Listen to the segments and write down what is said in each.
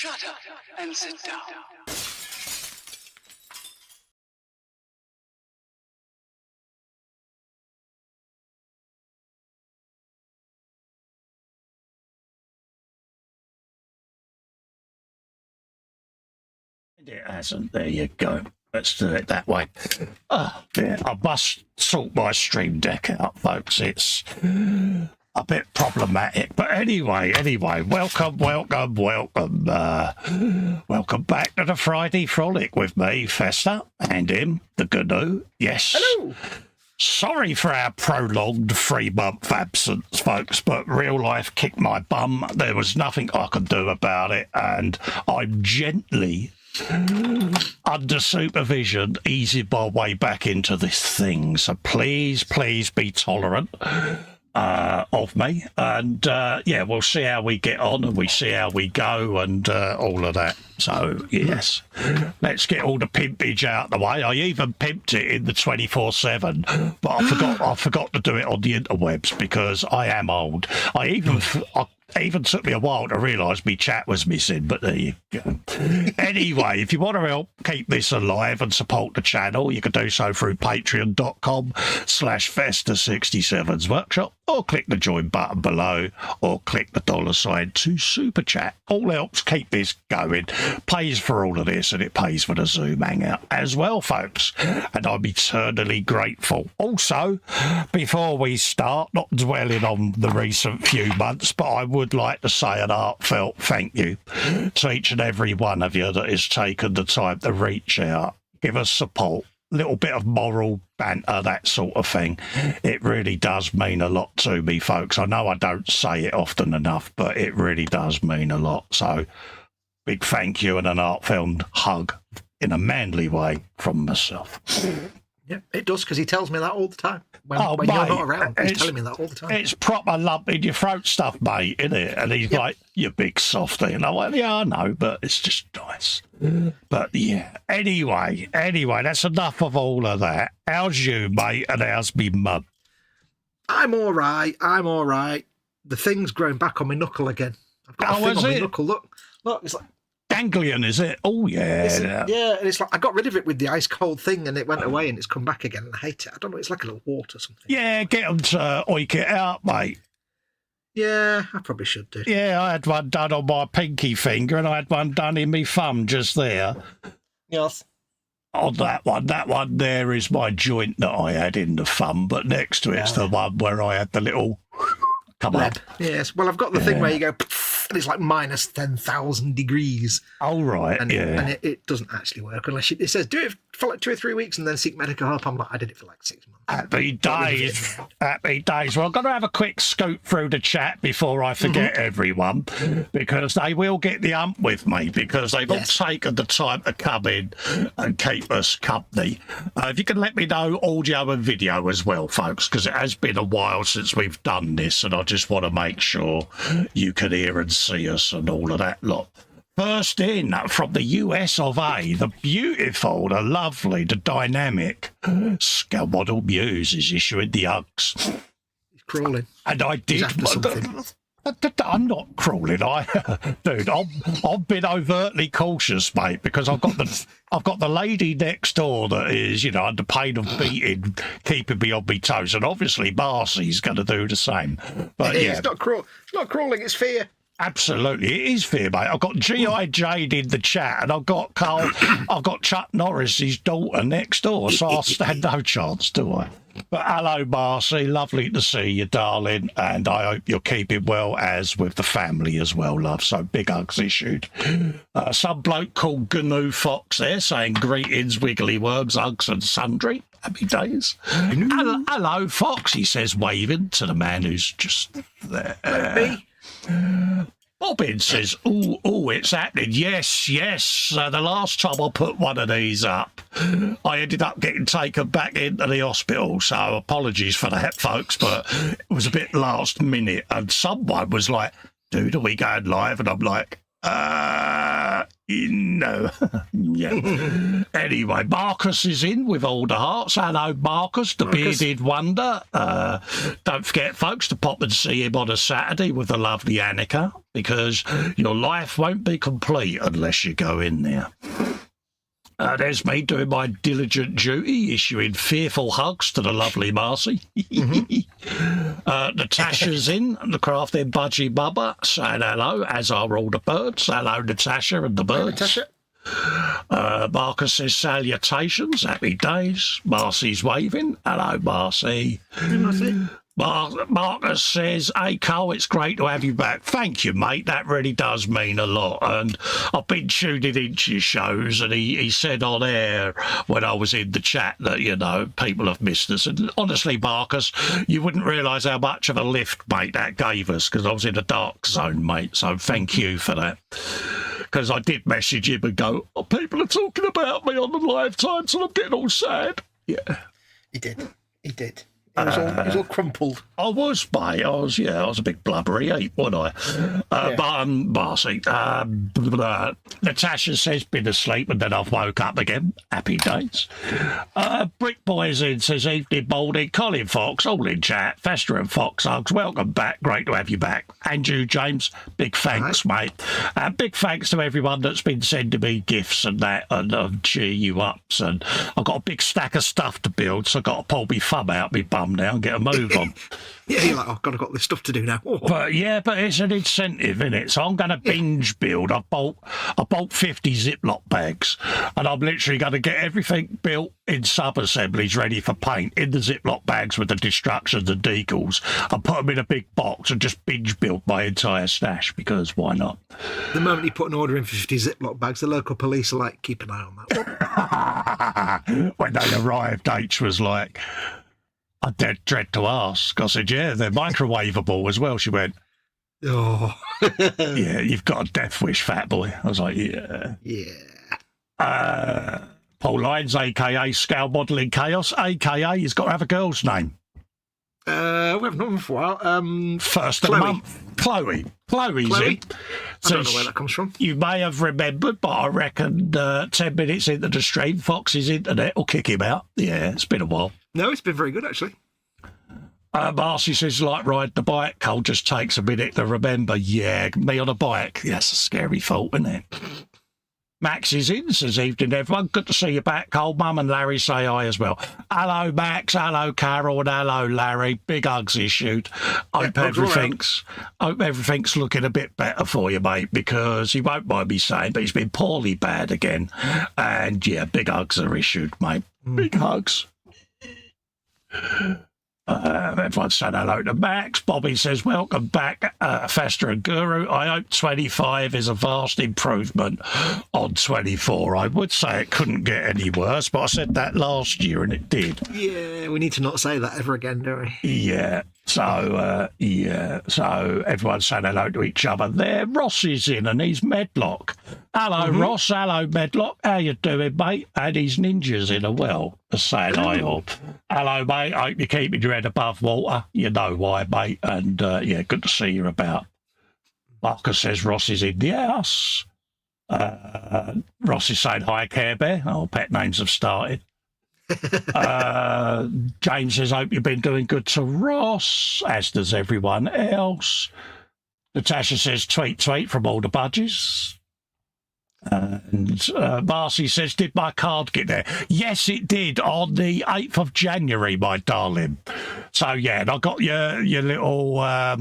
Shut up and sit down. It hasn't. There you go. Let's do it that way. Yeah, I must sort my stream deck out, folks. It's a bit problematic. But anyway, welcome. Welcome back to the Friday Frolic with me, Festa, and him, the Gnu. Yes. Hello. Sorry for our prolonged 3-month absence, folks, but real life kicked my bum. There was nothing I could do about it, and I'm gently, under supervision, easing my way back into this thing. So please be tolerant of me, and yeah, we'll see how we get on, and we see how we go, and all of that. So yes, let's get all the pimpage out of the way. I even pimped it in the 24/7, but I forgot to do it on the interwebs because I am old. It even took me a while to realise my chat was missing, but there you go. Anyway, if you want to help keep this alive and support the channel, you can do so through patreon.com/Festa67's workshop, or click the join button below, or click the $sign to super chat. All helps keep this going, pays for all of this, and it pays for the Zoom hangout as well, folks. And I'm eternally grateful. Also, before we start, not dwelling on the recent few months, but I would like to say an heartfelt thank you to each and every one of you that has taken the time to reach out, give us support, little bit of moral banter, that sort of thing. It really does mean a lot to me, folks. I know I don't say it often enough, but it really does mean a lot. So big thank you and an heartfelt hug in a manly way from myself. Yeah, it does, because he tells me that all the time. When mate, you're not around, he's telling me that all the time. It's proper lump in your throat stuff, mate, isn't it? And he's like, you big softy. And I'm like, yeah, I know, but it's just nice. But yeah, anyway, that's enough of all of that. How's you, mate, and how's me mum? I'm all right. The thing's growing back on my knuckle again. I've got a thing on my knuckle. Look, it's like ganglion, is it? Oh, yeah. Yeah, and it's like I got rid of it with the ice cold thing, and it went away, and it's come back again, and I hate it. I don't know, it's like a little wart or something. Yeah, get them to oink it out, mate. Yeah, I probably should do. Yeah, I had one done on my pinky finger, and I had one done in my thumb just there. Yes. On that one there is my joint that I had in the thumb, but next to it's the one where I had the little come up. Yes, well, I've got the thing where you go, and it's like minus 10,000 degrees. Oh, right, and it doesn't actually work unless it says do it for like 2 or 3 weeks and then seek medical help. I'm like, I did it for like 6 months. Happy days. Well, I'm going to have a quick scoop through the chat before I forget everyone, because they will get the ump with me, because they've all taken the time to come in and keep us company. If you can let me know audio and video as well, folks, because it has been a while since we've done this, and I just want to make sure you can hear and see us and all of that lot. First in from the US of A, the beautiful, the lovely, the dynamic Scale-Model Muse is issuing the hugs. He's crawling. And I did. I'm not crawling. Dude, I've been overtly cautious, mate, because I've got the lady next door that is, under pain of beating, keeping me on my toes, and obviously Marcy's going to do the same. But yeah, it's not crawling. It's fear. Absolutely, it is fear, mate. I've got G.I. Jade in the chat, and I've got Chuck Norris's daughter next door, so I stand no chance, do I? But hello, Marcy. Lovely to see you, darling, and I hope you're keeping well, as with the family as well, love. So big hugs issued. Some bloke called GNU Fox there saying greetings, wiggly worms, hugs and sundry. Happy days. Hello, Fox, he says, waving to the man who's just there. Me. Bobbin says, oh, it's happening. Yes. The last time I put one of these up, I ended up getting taken back into the hospital. So apologies for that, folks, but it was a bit last minute. And someone was like, dude, are we going live? And I'm like, No. Yeah. Anyway, Marcus is in with all the hearts. Hello, Marcus, the bearded wonder. Don't forget, folks, to pop and see him on a Saturday with the lovely Annika, because your life won't be complete unless you go in there. There's me doing my diligent duty, issuing fearful hugs to the lovely Marcy. Natasha's in, the crafting budgie bubba, saying hello, as are all the birds. Hello, Natasha and the birds. Natasha. Marcus says salutations, happy days. Marcy's waving. Hello, Marcy. Hey, Marcy. Marcus says, hey, Cole, it's great to have you back. Thank you, mate. That really does mean a lot. And I've been tuning into your shows, and he said on air when I was in the chat that, you know, people have missed us. And honestly, Marcus, you wouldn't realise how much of a lift, mate, that gave us, because I was in a dark zone, mate. So thank you for that. Because I did message him and go, oh, people are talking about me on the live times, and I'm getting all sad. Yeah. He did. It was all crumpled. I was, mate. I was a big blubbery ape, wasn't I? But Marcy, Natasha says, been asleep, and then I've woke up again. Happy days. Brick Boys in says, evening, morning. Colin Fox, all in chat. Festa and Fox hugs. Welcome back. Great to have you back. And you, James, big thanks, mate. Big thanks to everyone that's been sending me gifts and that, and cheer you ups. And I've got a big stack of stuff to build, so I've got to pull my thumb out my bum now and get a move on. Yeah, you're like, oh, God, I've got this stuff to do now. Oh. But it's an incentive, isn't it? So I'm going to binge build. I bought 50 Ziploc bags, and I'm literally going to get everything built in sub-assemblies ready for paint in the Ziploc bags with the destructions and decals, and put them in a big box and just binge build my entire stash, because why not? The moment you put an order in for 50 Ziploc bags, the local police are like, keep an eye on that. When they arrived, H was like, I dread to ask. I said, yeah, they're microwavable as well. She went, oh. Yeah, you've got a death wish, fat boy. I was like, yeah. Yeah. Paul Lyons, a.k.a. Scale Modelling Chaos, a.k.a. he's got to have a girl's name. We haven't known him for a while. First of the month. Chloe's Chloe? in. I don't know where that comes from. You may have remembered, but I reckon 10 minutes into the stream, Fox's internet will kick him out. Yeah, it's been a while. No, it's been very good, actually. Marcy says, like, ride the bike. Cole just takes a minute to remember. Yeah, me on a bike. That's a scary thought, isn't it? Max is in, says, evening, everyone. Good to see you back, Cole. Mum and Larry say hi as well. Hello, Max. Hello, Carol. And hello, Larry. Big hugs issued. Hope everything's looking a bit better for you, mate, because he won't mind me saying, but he's been poorly bad again. And, yeah, big hugs are issued, mate. Big hugs. Everyone's saying hello to Max. Bobby says, welcome back, Festa and Guru. I hope 25 is a vast improvement on 24. I would say it couldn't get any worse, but I said that last year and it did. Yeah, we need to not say that ever again, don't we? Yeah. So everyone's saying hello to each other there. Ross is in and he's Medlock. Hello, Ross. Hello, Medlock. How you doing, mate? And his ninjas in a well. Saying hi all. Hello, mate. I hope you're keeping your head above water. You know why, mate. And, yeah, good to see you about. Marcus says Ross is in the house. Ross is saying hi, Care Bear. Oh, pet names have started. James says, hope you've been doing good to Ross, as does everyone else. Natasha says, tweet from all the budgies. And Marcy says, did my card get there? Yes, it did, on the 8th of January, my darling. So, yeah, and I got your little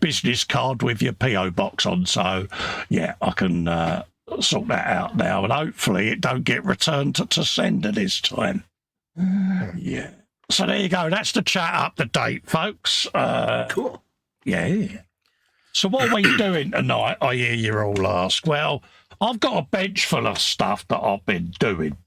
business card with your P.O. box on. So, yeah, I can sort that out now, and hopefully it don't get returned to sender this time. Yeah. So there you go. That's the chat up to date, folks. Cool. Yeah. So what are we doing tonight, I hear you all ask? Well, I've got a bench full of stuff that I've been doing.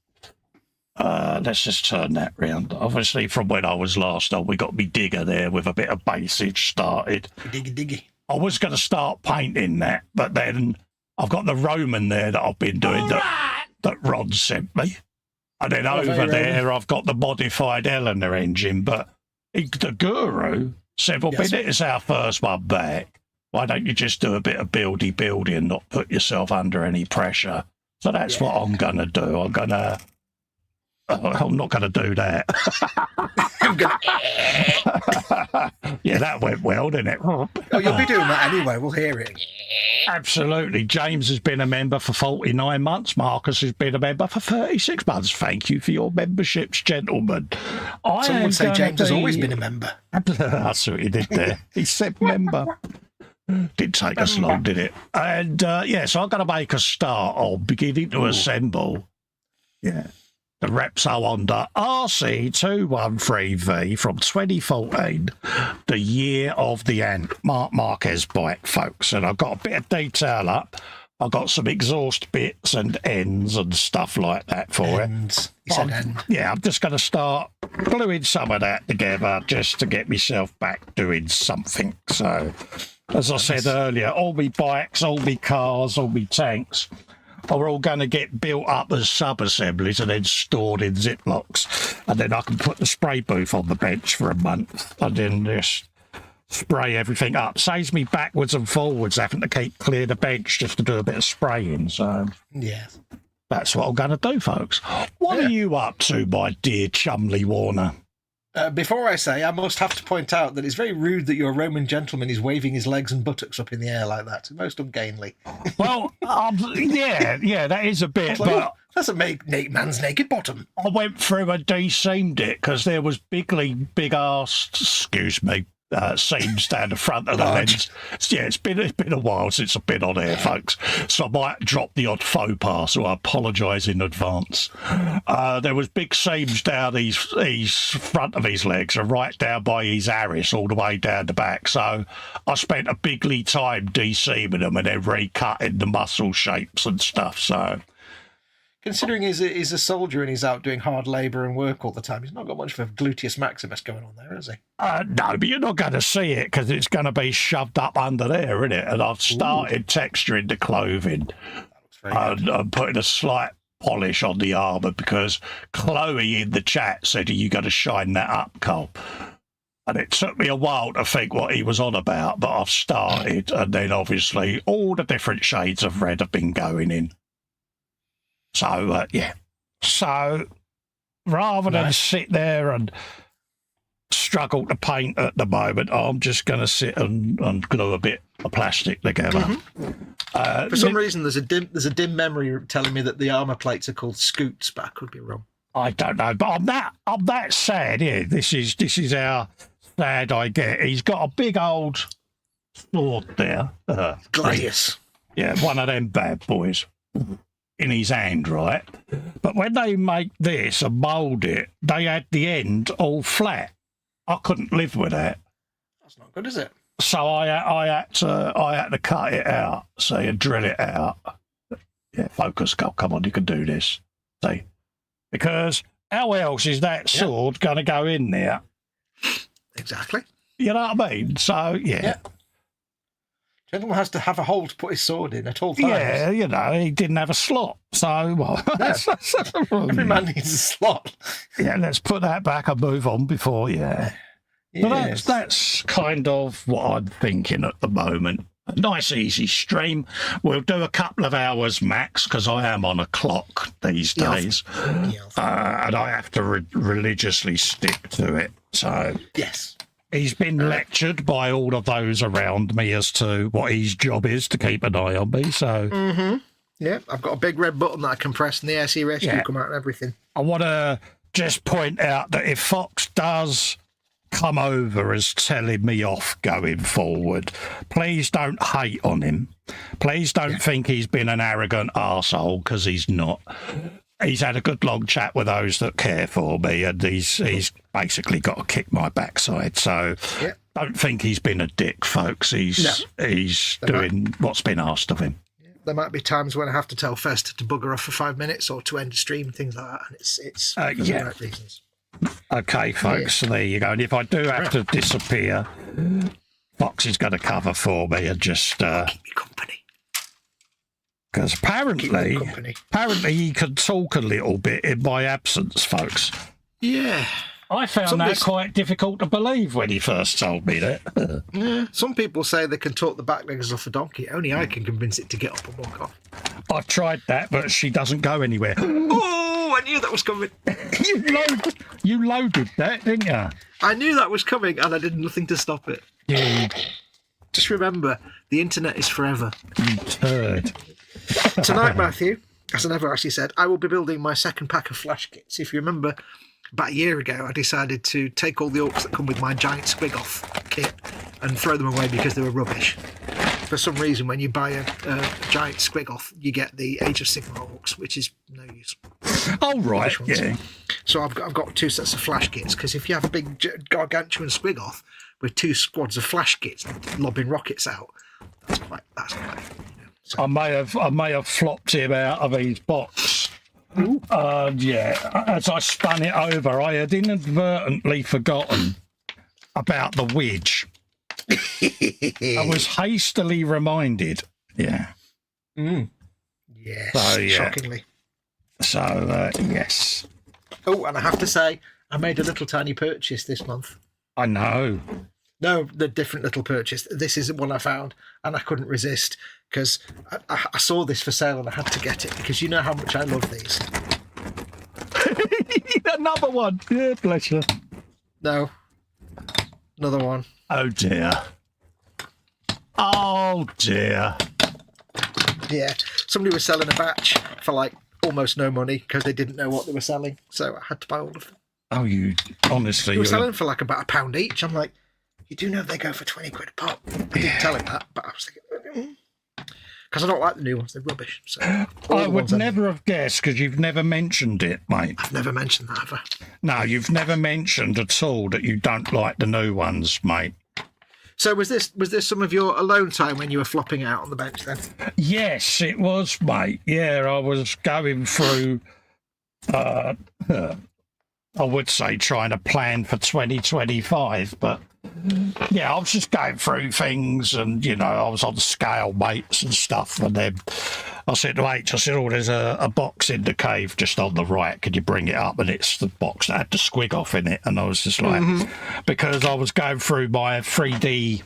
Let's just turn that round. Obviously, from when I was last on, we got me digger there with a bit of basage started. Diggy. I was going to start painting that, but then I've got the Roman there that I've been doing that Rod sent me. And then over there, I've got the modified Eleanor engine. But the Guru said, well, it's our first one back. Why don't you just do a bit of buildy and not put yourself under any pressure? So that's what I'm going to do. I'm not going to do that. Yeah, that went well, didn't it? Oh, you'll be doing that anyway. We'll hear it. Absolutely. James has been a member for 49 months. Marcus has been a member for 36 months. Thank you for your memberships, gentlemen. Some would say James has always been a member. That's what he did there. He said member. Didn't take us long, did it? And so I'm going to make a start on beginning to assemble. Yeah. The Repsol Honda RC213V from 2014, the year of the Ant Marc Marquez bike, folks. And I've got a bit of detail up. I've got some exhaust bits and ends and stuff like that for it. You said end. Yeah, I'm just going to start gluing some of that together just to get myself back doing something. So, as I said earlier, all my bikes, all my cars, all my tanks are all going to get built up as sub-assemblies and then stored in Ziplocs. And then I can put the spray booth on the bench for a month and then just spray everything up. Saves me backwards and forwards having to keep clear the bench just to do a bit of spraying. So yeah, that's what I'm going to do, folks. What are you up to, my dear Chumley Warner? Before I say, I must have to point out that it's very rude that your Roman gentleman is waving his legs and buttocks up in the air like that. It's most ungainly. Well, yeah, that is a bit, but doesn't make man's naked bottom. I went through and de-seamed it because there was big-ass, excuse me, seams down the front of the lens. Yeah, it's been a while since I've been on air, folks. So I might drop the odd faux pas, so I apologise in advance. There was big seams down his front of his legs and right down by his Harris all the way down the back. So I spent a bigly time de-seaming them and then recutting the muscle shapes and stuff. So considering he's a soldier and he's out doing hard labour and work all the time, he's not got much of a gluteus maximus going on there, has he? No, but you're not going to see it because it's going to be shoved up under there, isn't it? And I've started texturing the clothing and putting a slight polish on the armour because Chloe in the chat said, are you going to shine that up, Cole? And it took me a while to think what he was on about, but I've started. And then obviously all the different shades of red have been going in. So, yeah. So, rather than sit there and struggle to paint at the moment, I'm just going to sit and glue a bit of plastic together. For some reason, there's a dim memory telling me that the armour plates are called scoots, but I could be wrong. I don't know, but I'm that sad. Yeah, this is how sad I get. He's got a big old sword there. Gladius. Yeah, one of them bad boys. In his hand, right? But when they make this and mould it, they had the end all flat. I couldn't live with that. That's not good, is it? So I had to cut it out, see, and drill it out. Yeah, focus, come on, you can do this. See, because how else is that sword going to go in there? Exactly. You know what I mean? So yeah. Gentleman has to have a hole to put his sword in at all times. Yeah, you know, he didn't have a slot. So, well, every man needs a slot. Yeah, let's put that back and move on before, So that's kind of what I'm thinking at the moment. A nice, easy stream. We'll do a couple of hours max because I am on a clock these days. And I have to religiously stick to it. So, yes. He's been lectured by all of those around me as to what his job is to keep an eye on me. So, yeah, I've got a big red button that I can press and the SE rescue come out and everything. I want to just point out that if Fox does come over as telling me off going forward, please don't hate on him. Please don't think he's been an arrogant arsehole because he's not. He's had a good long chat with those that care for me, and he's basically got to kick my backside. So don't think he's been a dick, folks. He's doing what's been asked of him. There might be times when I have to tell Festa to bugger off for 5 minutes or to end a stream, things like that, and it's for the right reasons. Okay, folks, so there you go. And if I do have to disappear, Fox is going to cover for me and just keep me company. Because apparently he can talk a little bit in my absence, folks. Yeah. I found that quite difficult to believe when he first told me that. Yeah, some people say they can talk the back legs off a donkey. Only I can convince it to get up and walk off. I've tried that, but she doesn't go anywhere. Oh, I knew that was coming. You loaded that, didn't you? I knew that was coming, and I did nothing to stop it. Yeah. Just remember, the internet is forever. You turd. Tonight, Matthew, as I never actually said, I will be building my second pack of flash kits. If you remember, about a year ago, I decided to take all the orcs that come with my giant squig-off kit and throw them away because they were rubbish. For some reason, when you buy a giant squig-off, you get the Age of Sigmar orcs, which is no use. Oh, right, yeah. So I've got two sets of flash kits, because if you have a big gargantuan squig-off with two squads of flash kits lobbing rockets out, that's quite so. I may have flopped him out of his box. Yeah, as I spun it over, I had inadvertently forgotten about the wedge. I was hastily reminded. Yeah. Yes. So, yeah. Shockingly. So, yes. Oh, and I have to say, I made a little tiny purchase this month. I know. No, the different little purchase. This is one I found, and I couldn't resist because I saw this for sale and I had to get it because you know how much I love these. Another one. Yeah, bless you. No. Another one. Oh, dear. Oh, dear. Yeah. Somebody was selling a batch for like almost no money because they didn't know what they were selling. So I had to buy all of them. Oh, you honestly. They were selling for like about £1 each. I'm like, you do know they go for 20 quid a pop. I didn't tell him that, but I was thinking, because I don't like the new ones. They're rubbish. So I would never have guessed because you've never mentioned it, mate. I've never mentioned that, have I? No, you've never mentioned at all that you don't like the new ones, mate. So was this some of your alone time when you were flopping out on the bench then? Yes, it was, mate. Yeah, I was going through, I would say trying to plan for 2025, but yeah, I was just going through things and, you know, I was on scale mates and stuff. And then I said to H, I said, oh, there's a box in the cave just on the right. Could you bring it up? And it's the box that had the squig off in it. And I was just like, because I was going through my 3D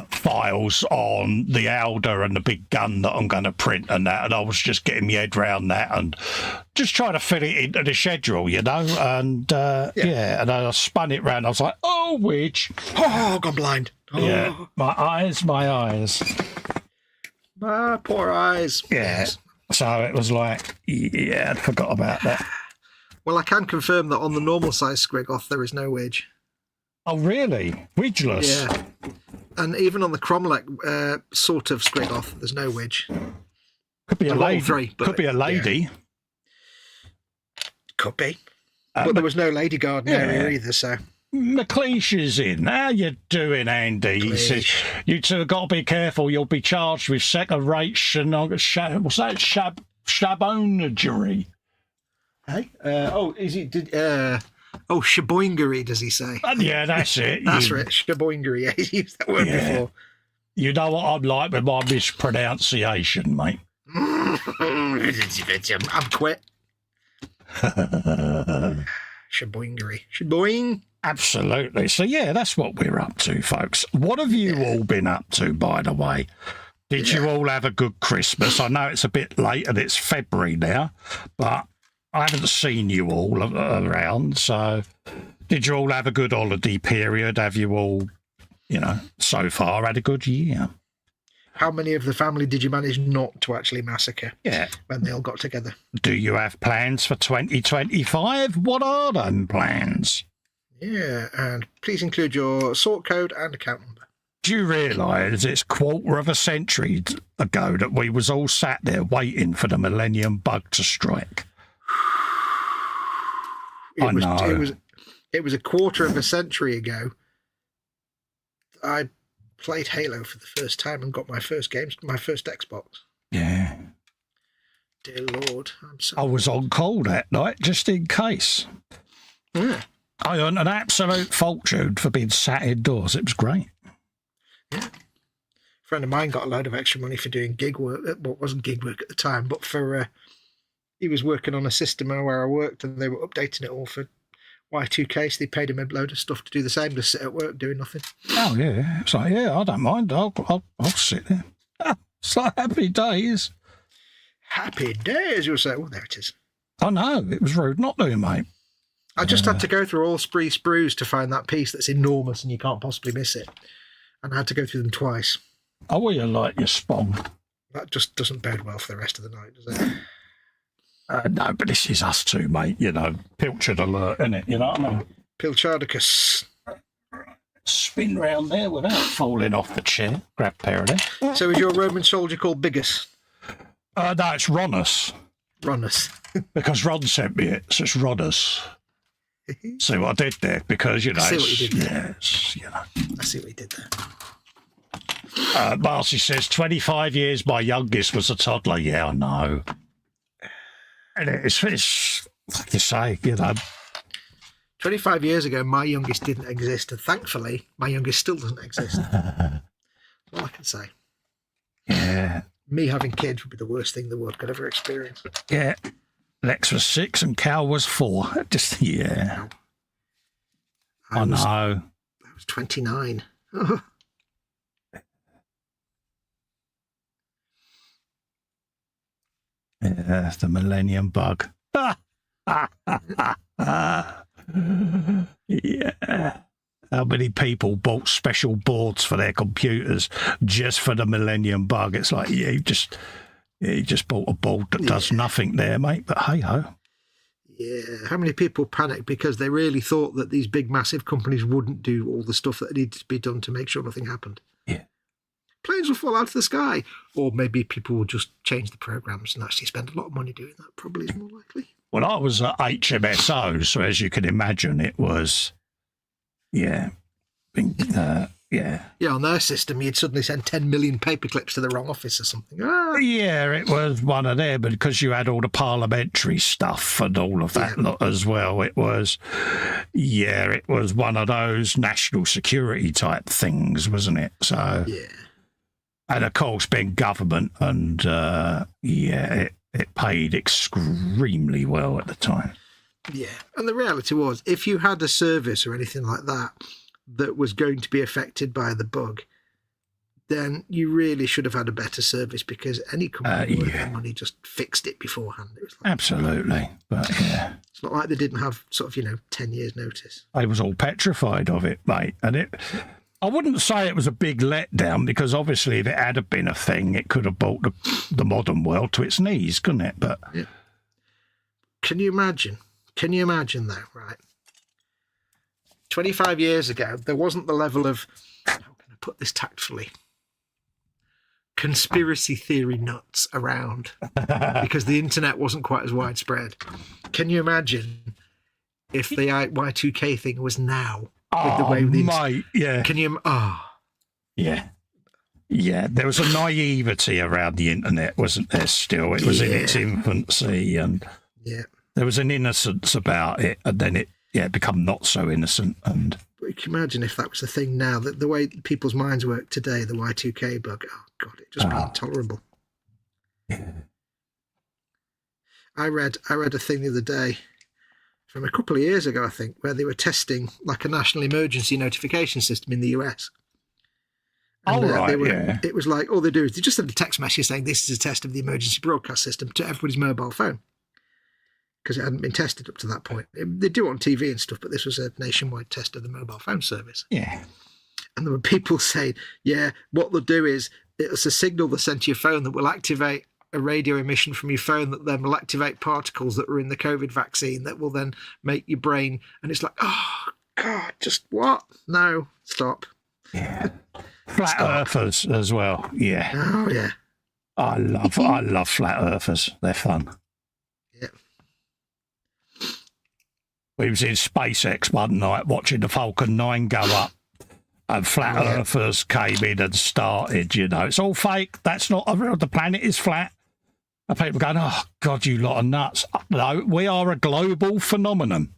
files on the Alder and the big gun that I'm going to print and that, and I was just getting my head around that and just trying to fit it into the schedule, you know, and yeah, and I spun it round. I was like, oh, which? Oh, gone blind. Oh. Yeah, my eyes. My poor eyes. Yeah, so it was like, yeah, I'd forgot about that. Well, I can confirm that on the normal size squig-off, there is no wedge. Oh, really? Wedgeless? Yeah. And even on the Cromlech sort of squig-off, there's no wedge. Could be a lady. Could be a lady. Yeah. Could be. But there was no lady garden area either, so. McLeish is in. How you doing, Andy? He says, you two have got to be careful. You'll be charged with second-rate shabonagery. Hey? Is it... shaboingery, does he say? Yeah, that's it. That's right, shaboingery. Yeah, he's used that word before. You know what I'm like with my mispronunciation, mate. I'm quit. Shaboingery. Shaboing. Absolutely. So, yeah, that's what we're up to, folks. What have you all been up to, by the way? Did you all have a good Christmas? I know it's a bit late and it's February now, but I haven't seen you all around, so did you all have a good holiday period? Have you all, you know, so far had a good year? How many of the family did you manage not to actually massacre when they all got together? Do you have plans for 2025? What are them plans? Yeah, and please include your sort code and account number. Do you realise it's quarter of a century ago that we was all sat there waiting for the millennium bug to strike? It was a quarter of a century ago. I played Halo for the first time and got my first Xbox. Yeah. Dear Lord, I was on call that night just in case. Yeah. I earned an absolute fortune for being sat indoors. It was great. Yeah. A friend of mine got a load of extra money for doing gig work. Well, it wasn't gig work at the time, but for he was working on a system where I worked, and they were updating it all for Y2K, so they paid him a load of stuff to do the same, just sit at work doing nothing. Oh, yeah. It's like, yeah, I don't mind. I'll sit there. It's like happy days. Happy days, you'll say. Oh, there it is. I know. It was rude not to, mate. I just had to go through all spree sprues to find that piece that's enormous and you can't possibly miss it. And I had to go through them twice. Oh, well, you like your spong. That just doesn't bode well for the rest of the night, does it? No, but this is us two, mate. You know, pilchard alert, innit? You know what I mean? Pilchardicus. Spin round there without falling off the chair. Grab a pair of them. So is your Roman soldier called Biggus? No, it's Ronus. Ronus. Because Ron sent me it, so it's Ronus. See what I did there? Because, you know, I see what you did there. Yes, you know. I see what you did there. Marcy says, 25 years, my youngest was a toddler. Yeah, I know. And it's like you say, you know. 25 years ago, my youngest didn't exist, and thankfully, my youngest still doesn't exist. That's all I can say. Yeah. Me having kids would be the worst thing the world could ever experience. Yeah. Lex was 6 and Cal was 4. Just, yeah. I know. I was 29. Yeah, the Millennium Bug. Yeah. How many people bought special boards for their computers just for the Millennium Bug? It's like, yeah, you just bought a board that does nothing there, mate. But hey-ho. Yeah. How many people panicked because they really thought that these big, massive companies wouldn't do all the stuff that needed to be done to make sure nothing happened? Yeah. Planes will fall out of the sky. Or maybe people will just change the programs and actually spend a lot of money doing that. Probably is more likely. Well, I was at HMSO, so as you can imagine, it was, yeah. Yeah, on their system, you'd suddenly send 10 million paper clips to the wrong office or something. Ah. Yeah, it was one of them, because you had all the parliamentary stuff and all of that lot as well. It was one of those national security type things, wasn't it? So, yeah. And of course, being government, and it paid extremely well at the time. Yeah, and the reality was, if you had a service or anything like that that was going to be affected by the bug, then you really should have had a better service, because any company worth their money just fixed it beforehand. It was like, absolutely, but yeah. It's not like they didn't have 10 years notice. I was all petrified of it, mate, and I wouldn't say it was a big letdown, because obviously if it had been a thing, it could have brought the modern world to its knees, couldn't it? But yeah. Can you imagine? Though, right? 25 years ago, there wasn't the level of, how can I put this tactfully, conspiracy theory nuts around, because the internet wasn't quite as widespread. Can you imagine if the Y2K thing was now? With the way mate, yeah. Can you? Yeah. Yeah, there was a naivety around the internet, wasn't there, still? It was in its infancy, and there was an innocence about it, and then it become not so innocent. And but you can imagine if that was the thing now, that the way people's minds work today, the Y2K bug, oh God, it just be intolerable. Yeah. I read a thing the other day from a couple of years ago, I think, where they were testing like a national emergency notification system in the US. And, it was like, all they do is they just send a text message saying this is a test of the emergency broadcast system to everybody's mobile phone, because it hadn't been tested up to that point. They do it on TV and stuff, but this was a nationwide test of the mobile phone service. Yeah. And there were people saying, what they'll do is it's a signal they send to your phone that will activate a radio emission from your phone that then will activate particles that were in the COVID vaccine that will then make your brain. And it's like, oh, God, just what? No, stop. Yeah. Flat earthers as well. Yeah. Oh, yeah. I love flat earthers. They're fun. Yeah. We was in SpaceX one night watching the Falcon 9 go up, and flat earthers came in and started, it's all fake. That's not a real, the planet is flat. And people going, oh, God, you lot of nuts. No, we are a global phenomenon.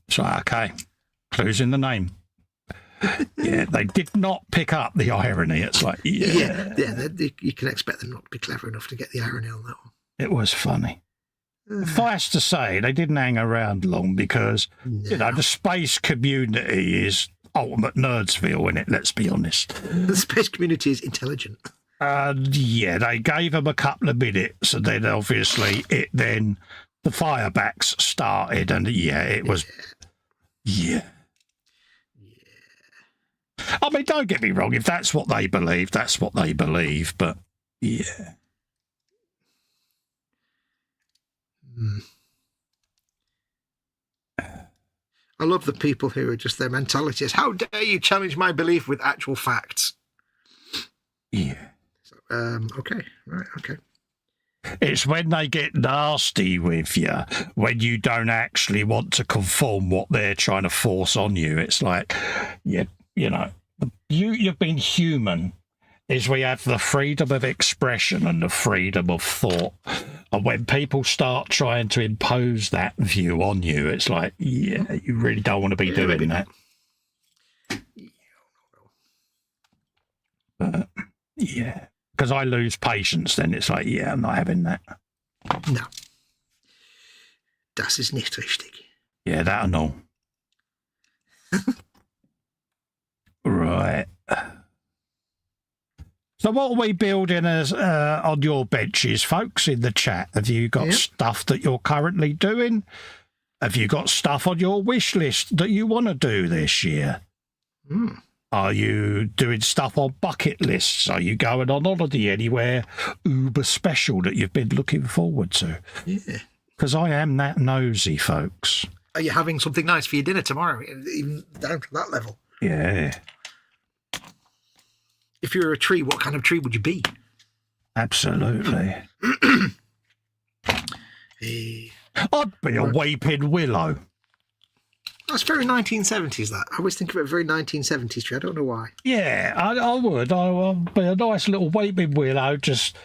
So, okay, clues in the name. Yeah, they did not pick up the irony. It's like, you can expect them not to be clever enough to get the irony on that one. It was funny. Suffice to say, they didn't hang around long because, you know, the space community is ultimate nerdsville in it, let's be honest. The space community is intelligent. Yeah, they gave them a couple of minutes and then obviously the firebacks started and it was, yeah. I mean, don't get me wrong, if that's what they believe, that's what they believe, but yeah. I love the people who are just, their mentality is, how dare you challenge my belief with actual facts? Yeah. So, okay, right, okay. It's when they get nasty with you, when you don't actually want to conform what they're trying to force on you. It's like, you know, you've been human. Is we have the freedom of expression and the freedom of thought. And when people start trying to impose that view on you, it's like, yeah, you really don't want to be doing that. Yeah, because I lose patience then. It's like, yeah, I'm not having that. No. Das ist nicht richtig. Yeah, that I know. Right. So what are we building as on your benches, folks, in the chat? Have you got stuff that you're currently doing? Have you got stuff on your wish list that you want to do this year? Are you doing stuff on bucket lists? Are you going on holiday anywhere uber special that you've been looking forward to? Yeah. Because I am that nosy, folks. Are you having something nice for your dinner tomorrow, even down to that level? Yeah. If you were a tree, what kind of tree would you be? Absolutely. I'd be a weeping willow. That's very 1970s, that. I always think of it very 1970s tree. I don't know why. Yeah, I would. I'd be a nice little weeping willow, just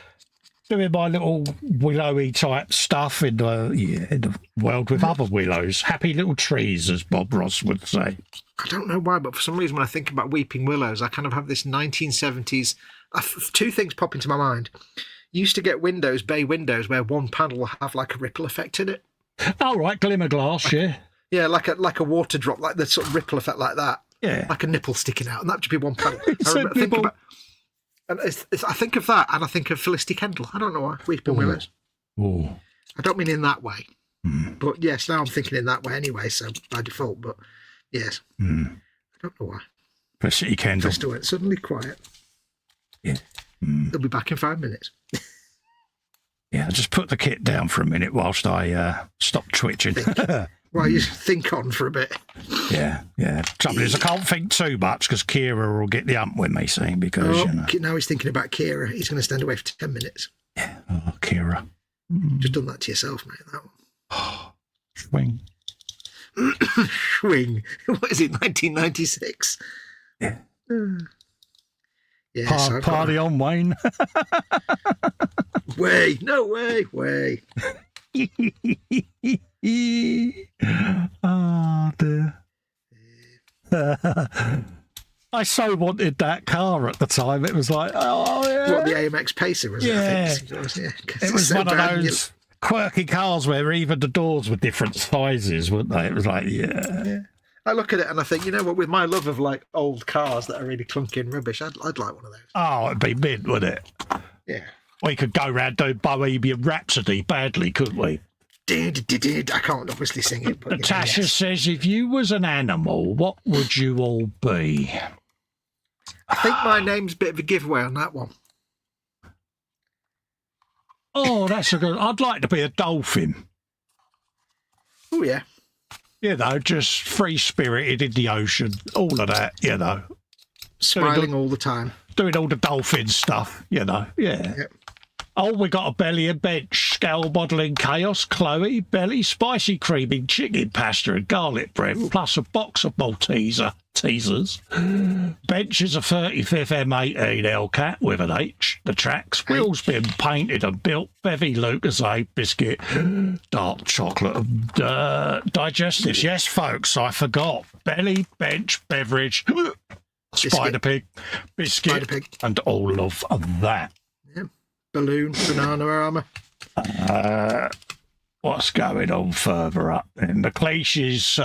doing my little willowy type stuff in the world with other willows. Happy little trees, as Bob Ross would say. I don't know why, but for some reason when I think about weeping willows, I kind of have this 1970s... two things pop into my mind. You used to get windows, bay windows, where one panel will have like a ripple effect in it. Oh, right, glimmer glass, yeah. Yeah, like a water drop, like the sort of ripple effect like that. Yeah. Like a nipple sticking out, and that would be one panel. I think of that, and I think of Felicity Kendall. I don't know why. Weeping willows. Oh. I don't mean in that way. But yes, now I'm thinking in that way anyway, so by default, but yes. I don't know why. Felicity Kendall. Just went suddenly quiet. Yeah. They'll be back in 5 minutes. Yeah, just put the kit down for a minute whilst I stop twitching. Well, you think on for a bit. Yeah. Trouble is, I can't think too much because Kira will get the ump with me, see, because, now he's thinking about Kira. He's going to stand away for 10 minutes. Yeah, Kira. Just done that to yourself, mate, that one. Swing. Swing. What is it, 1996? Yeah. Yeah, party on, Wayne. Way. No way. Way. Oh, dear. I so wanted that car at the time. It was like, oh, yeah. What, the AMX Pacer was it? I think it was one of those quirky cars where even the doors were different sizes, weren't they? It was like, yeah. I look at it and I think, you know what, with my love of like old cars that are really clunky and rubbish, I'd like one of those. Oh, it'd be mint, wouldn't it? Yeah. We could go round doing Bohemian Rhapsody badly, couldn't we? I can't obviously sing it. But, Natasha says, if you was an animal, what would you all be? I think my name's a bit of a giveaway on that one. Oh, that's a good... I'd like to be a dolphin. Oh, yeah. You know, just free-spirited in the ocean, all of that, you know. Smiling all the time. Doing all the dolphin stuff, you know, yeah. Yep. Oh, we got a belly and bench, scale modelling chaos, Chloe, belly, spicy creaming, chicken pasta and garlic bread, plus a box of teasers. Bench is a 35th M18 Hellcat with an H. The tracks, wheels been painted and built, bevy Lucasade biscuit, dark chocolate and digestives. Yes, folks, I forgot. Belly, bench, beverage, spider pig, biscuit, and all of that. Yeah. Balloon, banana armour. What's going on further up? And McLeish's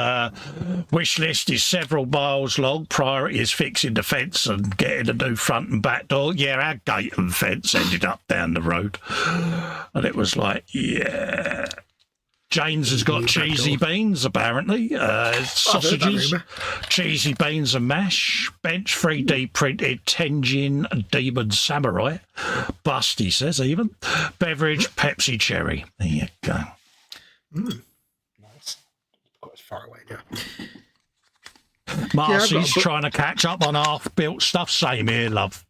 wish list is several miles long. Priority is fixing the fence and getting a new front and back door. Yeah, our gate and fence ended up down the road. And it was like, yeah. James has got cheesy beans, apparently. Sausages, cheesy beans and mash. Bench 3D printed Tenjin Demon Samurai. Bust, he says, even. Beverage, Pepsi Cherry. There you go. Nice. Quite far away now. Marcy's trying to catch up on half-built stuff. Same here, love.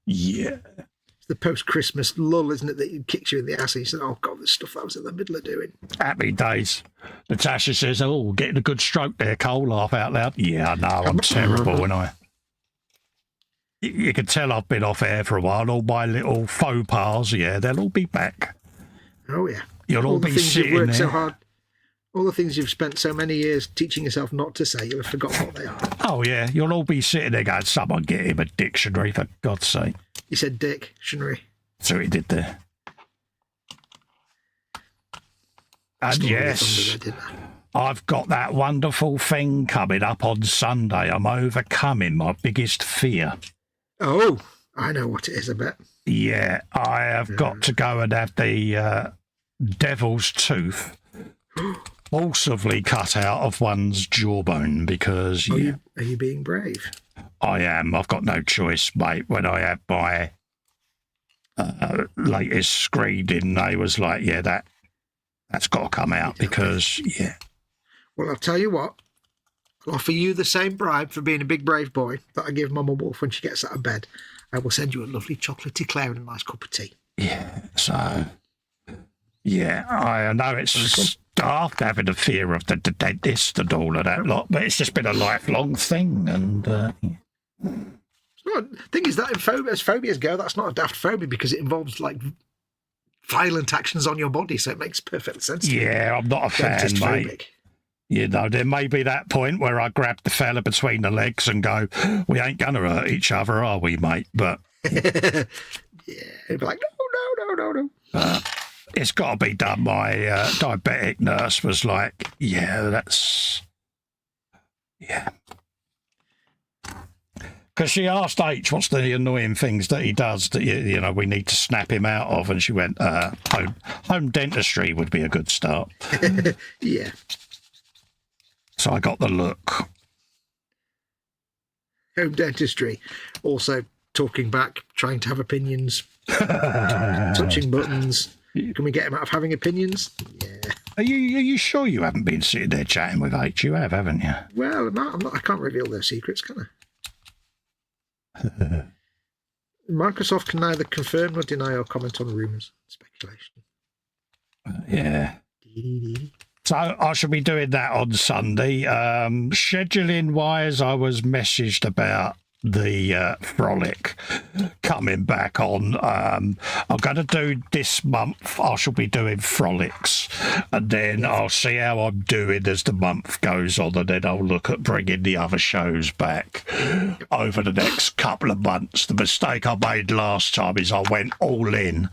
Yeah. It's the post-Christmas lull, isn't it, that kicks you in the ass and you said, oh, God, there's stuff I was in the middle of doing. Happy days. Natasha says, oh, getting a good stroke there, Cole. Laugh out loud. Yeah, I know. I'm terrible, and I... You can tell I've been off air for a while. All my little faux pas, yeah, they'll all be back. Oh, yeah. You'll all be sitting there. So hard. All the things you've spent so many years teaching yourself not to say, you'll have forgotten what they are. Oh, yeah. You'll all be sitting there going, someone get him a dictionary, for God's sake. You said dictionary. That's what he did there. And yes, I've got that wonderful thing coming up on Sunday. I'm overcoming my biggest fear. Oh, I know what it is, I bet. Yeah, I have got to go and have the devil's tooth forcibly cut out of one's jawbone because... Are you being brave? I am. I've got no choice, mate. When I had my latest screening, they was like, yeah, that's got to come out because, yeah. Well, I'll tell you what. I'll offer you the same bribe for being a big brave boy that I give Mama Wolf when she gets out of bed. I will send you a lovely chocolate eclair and a nice cup of tea. Yeah, so... Yeah, I know it's daft having a fear of the dentist and all of that lot, but it's just been a lifelong thing. And the thing is that as phobias go, that's not a daft phobia because it involves like violent actions on your body, so it makes perfect sense. Yeah, I'm not a fan, mate. You know, there may be that point where I grab the fella between the legs and go, "We ain't gonna hurt each other, are we, mate?" But yeah, it'd be like, no. It's got to be done. My diabetic nurse was like, yeah, that's... Yeah. Because she asked H, what's the annoying things that he does that, you know, we need to snap him out of? And she went, home dentistry would be a good start. Yeah. So I got the look. Home dentistry. Also talking back, trying to have opinions, touching buttons. Can we get him out of having opinions? Yeah. Are you sure you haven't been sitting there chatting with H? You have, haven't you? Well, I'm not. I can't reveal their secrets, can I? Microsoft can neither confirm nor deny or comment on rumours. Speculation. Yeah. So I shall be doing that on Sunday. Scheduling-wise, I was messaged about the Frolic coming back on. I'm going to do this month, I shall be doing Frolics, and then I'll see how I'm doing as the month goes on, and then I'll look at bringing the other shows back over the next couple of months. The mistake I made last time is I went all in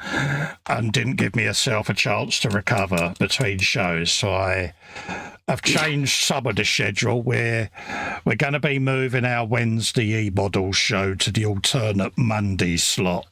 and didn't give myself a chance to recover between shows, so I've changed some of the schedule where we're going to be moving our Wednesday YWOBB show to the alternate Monday slot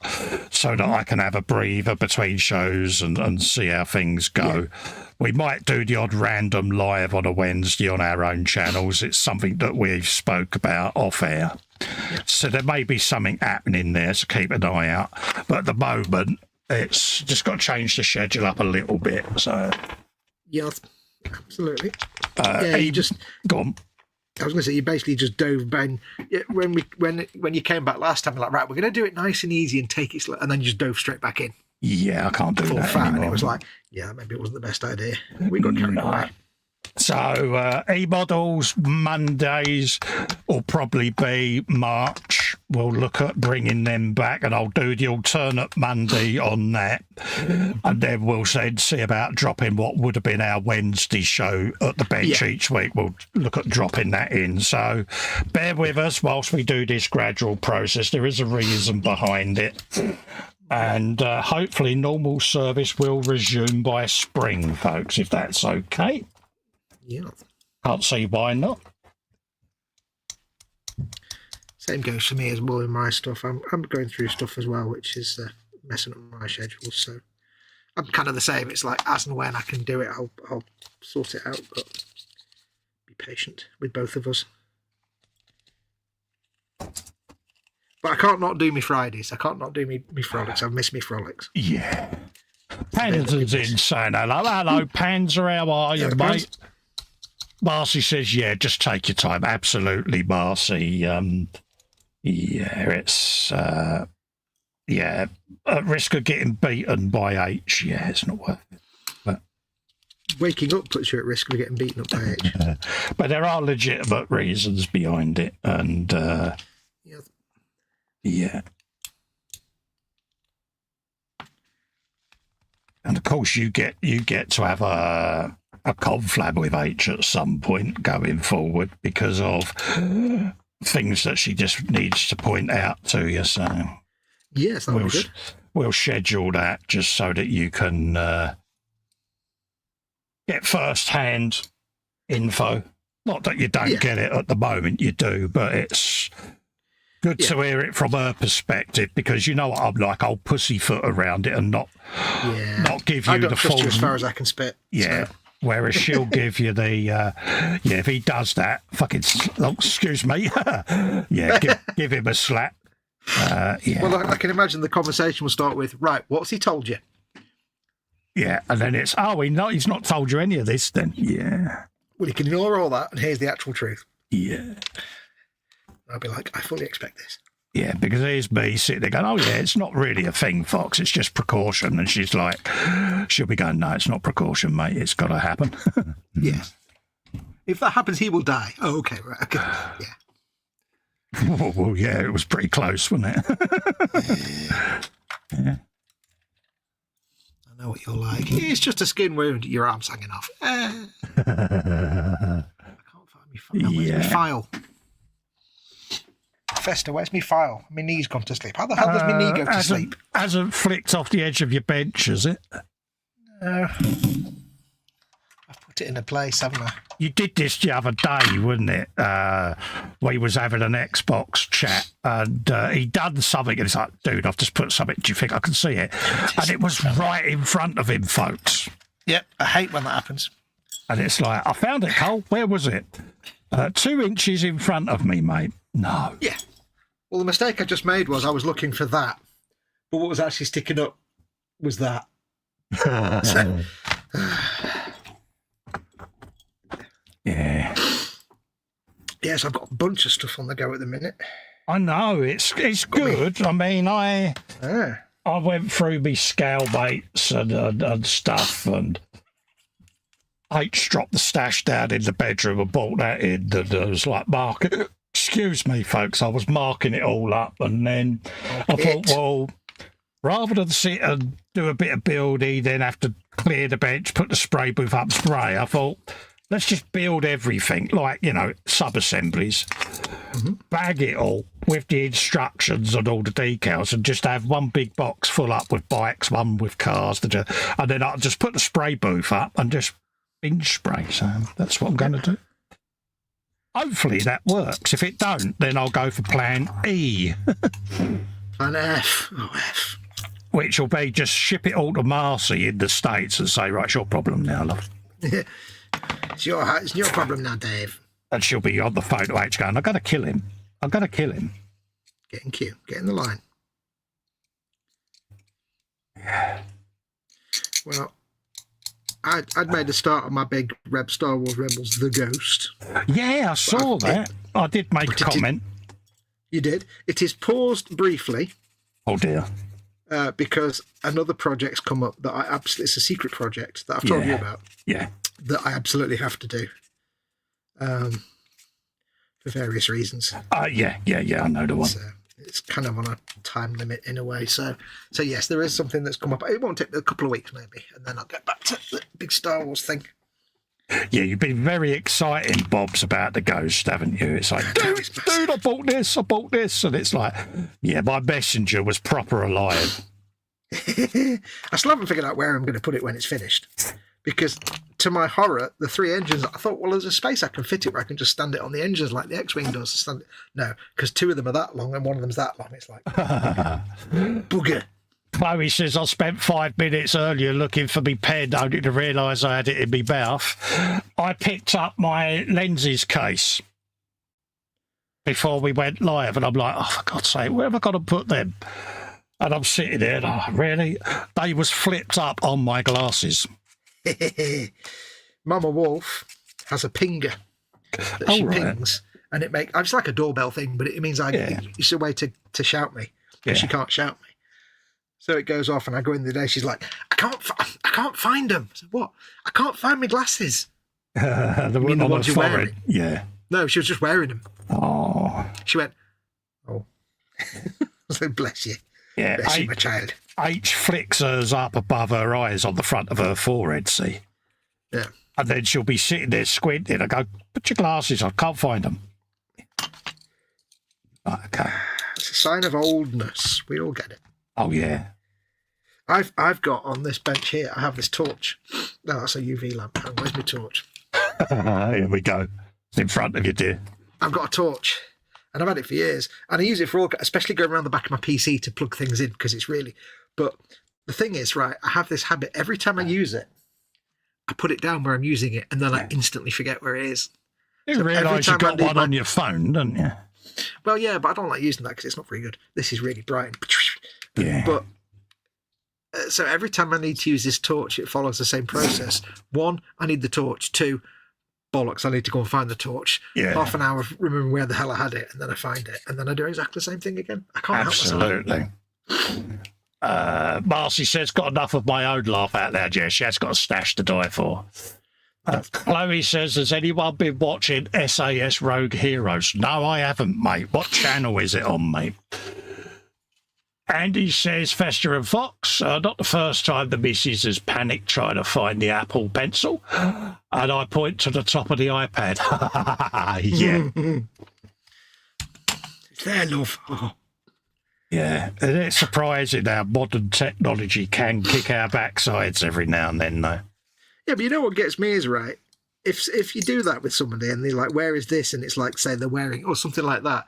so that I can have a breather between shows and see how things go. Yeah. We might do the odd random live on a Wednesday on our own channels. It's something that we've spoke about off air. Yeah. So there may be something happening there, so keep an eye out. But at the moment, it's just got to change the schedule up a little bit. So yeah. Absolutely. Yeah, you just go on. I was going to say you basically just dove bang when you came back last time. Like, right, we're going to do it nice and easy and take it slow, and then you just dove straight back in. Yeah, I can't do that anymore. And it was like, yeah, maybe it wasn't the best idea. We got carried away. So E-Models Mondays will probably be March. We'll look at bringing them back, and I'll do the alternate Monday on that. And then we'll see about dropping what would have been our Wednesday show at the bench each week. We'll look at dropping that in. So bear with us whilst we do this gradual process. There is a reason behind it. And hopefully normal service will resume by spring, folks, if that's okay. Yeah. Can't see why not. Same goes for me as well in my stuff. I'm going through stuff as well, which is messing up my schedule. So I'm kind of the same. It's like as and when I can do it, I'll sort it out. But be patient with both of us. But I can't not do me Fridays. I can't not do me frolics. I've missed me frolics. Yeah. Panzer's in saying hello. Hello, Panzer. How are you, mate? Marcy says, yeah, just take your time. Absolutely, Marcy. Yeah, it's, at risk of getting beaten by H. Yeah, it's not worth it. But waking up puts you at risk of getting beaten up by H. But there are legitimate reasons behind it. And, yeah. And of course, you get to have a conflab with H at some point going forward because of things that she just needs to point out to you. So yes, we'll schedule that just so that you can get first-hand info. Not that you don't get it at the moment, you do, but it's good to hear it from her perspective because you know what I'm like. I'll pussyfoot around it and not give you the full. As far as I can spit. Yeah. So. Whereas she'll give you the, if he does that, excuse me, give him a slap. Well, I can imagine the conversation will start with, right, what's he told you? Yeah, and then it's, he's not told you any of this then. Yeah. Well, you can ignore all that, and here's the actual truth. Yeah. I'll be like, I fully expect this. Yeah, because here's me sitting there going, oh, yeah, it's not really a thing, Fox. It's just precaution. And she's like, she'll be going, no, it's not precaution, mate. It's got to happen. Yes. If that happens, he will die. Oh, okay, right. Okay. Yeah. Well, yeah, it was pretty close, wasn't it? Yeah. I know what you're like. It's just a skin wound. Your arm's hanging off. I can't find my file. Where's my file? Festa, where's my file? My knee's gone to sleep. How the hell does my knee go to sleep? Hasn't flicked off the edge of your bench, has it? No. I've put it in a place, haven't I? You did this the other day, wouldn't it? We was having an Xbox chat and he done something and it's like, dude, I've just put something. Do you think I can see it? And it was right in front of him, folks. Yep, I hate when that happens. And it's like, I found it, Cole. Where was it? 2 inches in front of me, mate. No. Yeah. Well, the mistake I just made was I was looking for that, but what was actually sticking up was that. Yeah. Yes, I've got a bunch of stuff on the go at the minute. I know, it's good. I mean, I went through me scale baits and stuff, and H dropped the stash down in the bedroom and brought that in, and I was like, marking. Excuse me, folks, I was marking it all up, and then I thought, well, rather than sit and do a bit of building, then have to clear the bench, put the spray booth up, spray, I thought, let's just build everything, like, sub-assemblies, bag it all with the instructions and all the decals, and just have one big box full up with bikes, one with cars, and then I'll just put the spray booth up and just binge spray. So that's what I'm going to do. Hopefully that works. If it don't, then I'll go for plan E. Plan F. Oh, F. Which will be just ship it all to Marcy in the States and say, right, it's your problem now, love. It's your problem now, Dave. And she'll be on the phone to H going, I've got to kill him. I've got to kill him. Get in queue. Get in the line. Yeah. Well, I'd made the start of my big Star Wars Rebels, The Ghost. Yeah, I saw that. I did make a comment. You did? It is paused briefly. Oh, dear. Because another project's come up that it's a secret project that I've told you about. Yeah. That I absolutely have to do. For various reasons. Yeah, I know the one. So it's kind of on a time limit in a way. So yes, there is something that's come up. It won't take a couple of weeks maybe, and then I'll get back to the big Star Wars thing. Yeah, you've been very exciting, Bobs, about the Ghost, haven't you? It's like, dude, I bought this, and it's like, yeah, my messenger was proper alive. I still haven't figured out where I'm going to put it when it's finished. Because, to my horror, the 3 engines, I thought, well, there's a space I can fit it where I can just stand it on the engines like the X-Wing does. No, because 2 of them are that long and one of them's that long. It's like, bugger. Chloe says, I spent 5 minutes earlier looking for me pen, only to realise I had it in my mouth. I picked up my lenses case before we went live, and I'm like, oh, for God's sake, where have I got to put them? And I'm sitting there, and really? They was flipped up on my glasses. Mama Wolf has a pinger that she pings, and it's like a doorbell thing, but it means it's a way to shout me, because she can't shout me. So it goes off, and I go in the day. She's like, I can't find them. I said, what? I can't find my glasses. The ones you're wearing? Yeah. No, she was just wearing them. Oh. She went, oh. I said, bless you. Yeah. Bless you, my child. H flicks hers up above her eyes on the front of her forehead, see? Yeah. And then she'll be sitting there squinting. I go, put your glasses on. Can't find them. Okay. It's a sign of oldness. We all get it. Oh, yeah. I've got on this bench here, I have this torch. No, that's a UV lamp. Where's my torch? Here we go. It's in front of you, dear. I've got a torch, and I've had it for years. And I use it for all, especially going around the back of my PC to plug things in, because it's really... But the thing is, right, I have this habit. Every time I use it, I put it down where I'm using it, and then I instantly forget where it is. You realise you've got one on your phone, don't you? Well, yeah, but I don't like using that because it's not very good. This is really bright. Yeah. But so every time I need to use this torch, it follows the same process. 1, I need the torch. 2, bollocks, I need to go and find the torch. Yeah. Half an hour of remembering where the hell I had it, and then I find it, and then I do exactly the same thing again. I can't Absolutely. help myself. Marcy says, got enough of my own laugh out there, Jess. She has got a stash to die for. Chloe says, has anyone been watching SAS Rogue Heroes? No, I haven't, mate. What channel is it on, mate? Andy says, Festa and Foxx, not the first time the missus has panicked trying to find the Apple Pencil. And I point to the top of the iPad. Yeah. It's there, love. Oh. Yeah, and it's surprising how modern technology can kick our backsides every now and then, though. Yeah, but you know what gets me is, right, if you do that with somebody and they're like, where is this? And it's like, say, they're wearing, or something like that.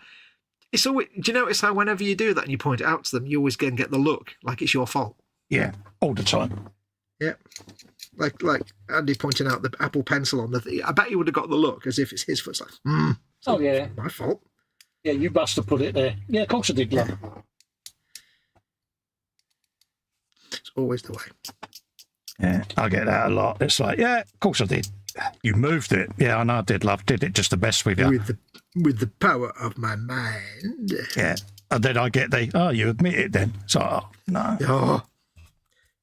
It's always, do you notice how whenever you do that and you point it out to them, you always get the look like it's your fault? Yeah, all the time. Yeah. Like Andy pointing out the Apple Pencil on the thing. I bet he would have got the look as if it's his foot. It's like, oh, yeah. My fault. Yeah, you must have put it there. Yeah, of course I did, love. It's always the way. Yeah, I get that a lot. It's like, yeah, of course I did. You moved it. Yeah, I know I did, love. Did it just to mess with you. With the power of my mind. Yeah. And then I get you admit it then. So, no. Oh,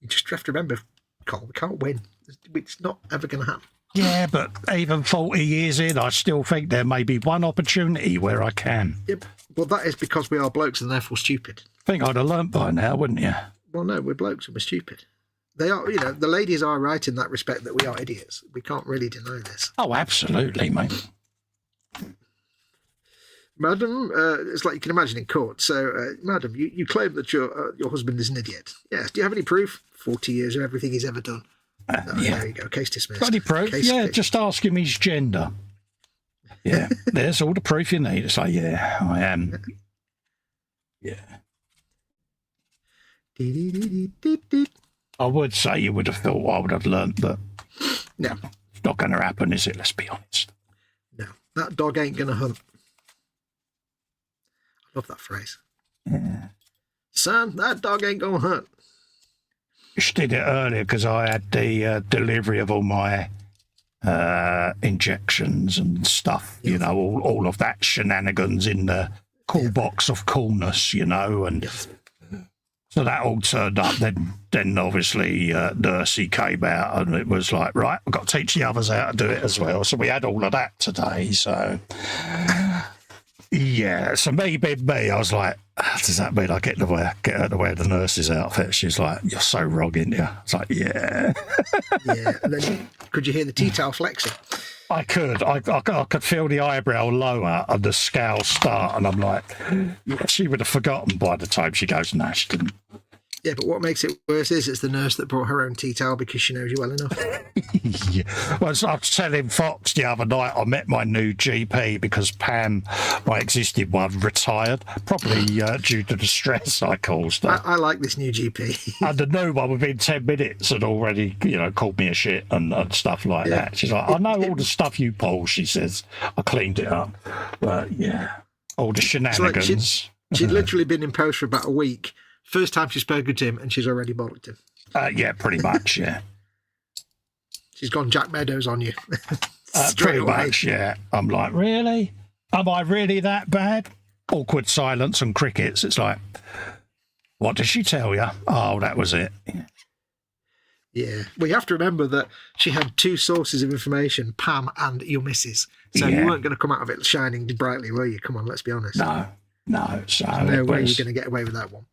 you just have to remember, Cole, we can't win. It's not ever going to happen. Yeah, but even 40 years in, I still think there may be one opportunity where I can. Yep. Well, that is because we are blokes and therefore stupid. I think I'd have learnt by now, wouldn't you? Well, no, we're blokes and we're stupid. They are, the ladies are right in that respect that we are idiots. We can't really deny this. Oh, absolutely, mate. Madam, it's like you can imagine in court. So, madam, you claim that your husband is an idiot. Yes. Do you have any proof? 40 years of everything he's ever done. Yeah. There you go. Case dismissed. Got any proof? Just ask him his gender. Yeah. There's all the proof you need. It's like, yeah, I am. Yeah. I would say you would have thought I would have learnt, but no, it's not going to happen, is it? Let's be honest. No, that dog ain't going to hunt. I love that phrase. Yeah. Son, that dog ain't going to hunt. Just did it earlier because I had the delivery of all my injections and stuff, yes. All of that shenanigans in the cool box of coolness, and yes. So that all turned up. Then obviously Nursey came out and it was like, right, I've got to teach the others how to do it as well. So we had all of that today. So yeah, so me being me, I was like, does that mean I get her to wear the nurse's outfit? She's like, you're so wrong, aren't you? I was like, yeah. Yeah, and then could you hear the tea towel flexing? I could. I could feel the eyebrow lower and the scowl start, and I'm like, yeah, she would have forgotten by the time she goes, no, she didn't. Yeah, but what makes it worse is it's the nurse that brought her own tea towel because she knows you well enough. Yeah. Well, I was telling Fox the other night I met my new GP because Pam, my existing one, retired, probably due to the stress I caused her. I like this new GP. And the new one within 10 minutes had already, called me a shit and stuff like that. She's like, I know all the stuff you pull, she says. I cleaned it up. But, yeah, all the shenanigans. She'd literally been in post for about a week. First time she's spoken to him, and she's already bollocked him. Yeah, pretty much, yeah. She's gone Jack Meadows on you. Pretty much, yeah. I'm like, really? Am I really that bad? Awkward silence and crickets. It's like, what did she tell you? Oh, that was it. Yeah. Well, you have to remember that she had two sources of information, Pam and your missus. So you weren't going to come out of it shining brightly, were you? Come on, let's be honest. No. So no way you're going to get away with that one.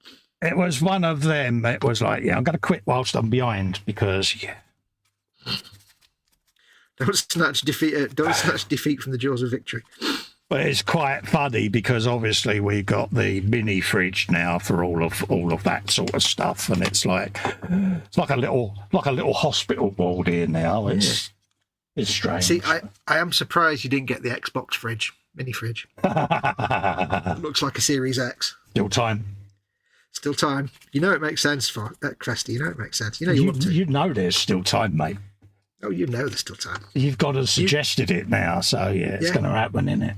It was one of them. It was like, I'm going to quit whilst I'm behind because, Don't snatch defeat from the jaws of victory. But it's quite funny because obviously we got the mini fridge now for all of that sort of stuff, and it's like a little hospital ward here now. It's strange. See, I am surprised you didn't get the Xbox fridge, mini fridge. It looks like a Series X. Still time. You know it makes sense for Cresty. You know it makes sense. You want to. You know there's still time, mate. Oh, you know there's still time. You've got to suggested it now, so it's going to happen, isn't it?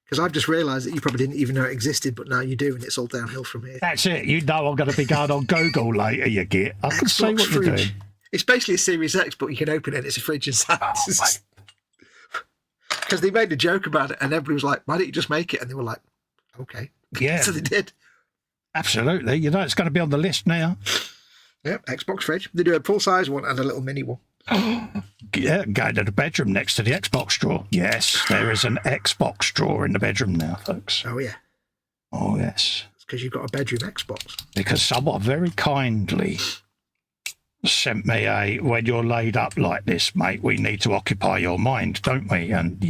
Because I've just realised that you probably didn't even know it existed, but now you do, and it's all downhill from here. That's it. You know I'm going to be going on Google later, you git. I can see what you're doing. It's basically a Series X, but you can open it. It's a fridge inside. Because they made a joke about it, and everybody was like, why don't you just make it? And they were like, okay. Yeah. So they did. Absolutely. It's going to be on the list now. Yep, Xbox fridge. They do a full-size one and a little mini one. Yeah, go to the bedroom next to the Xbox drawer. Yes, there is an Xbox drawer in the bedroom now, folks. Oh, yeah. Oh, yes. It's because you've got a bedroom Xbox. Because someone very kindly sent me when you're laid up like this, mate, we need to occupy your mind, don't we? And,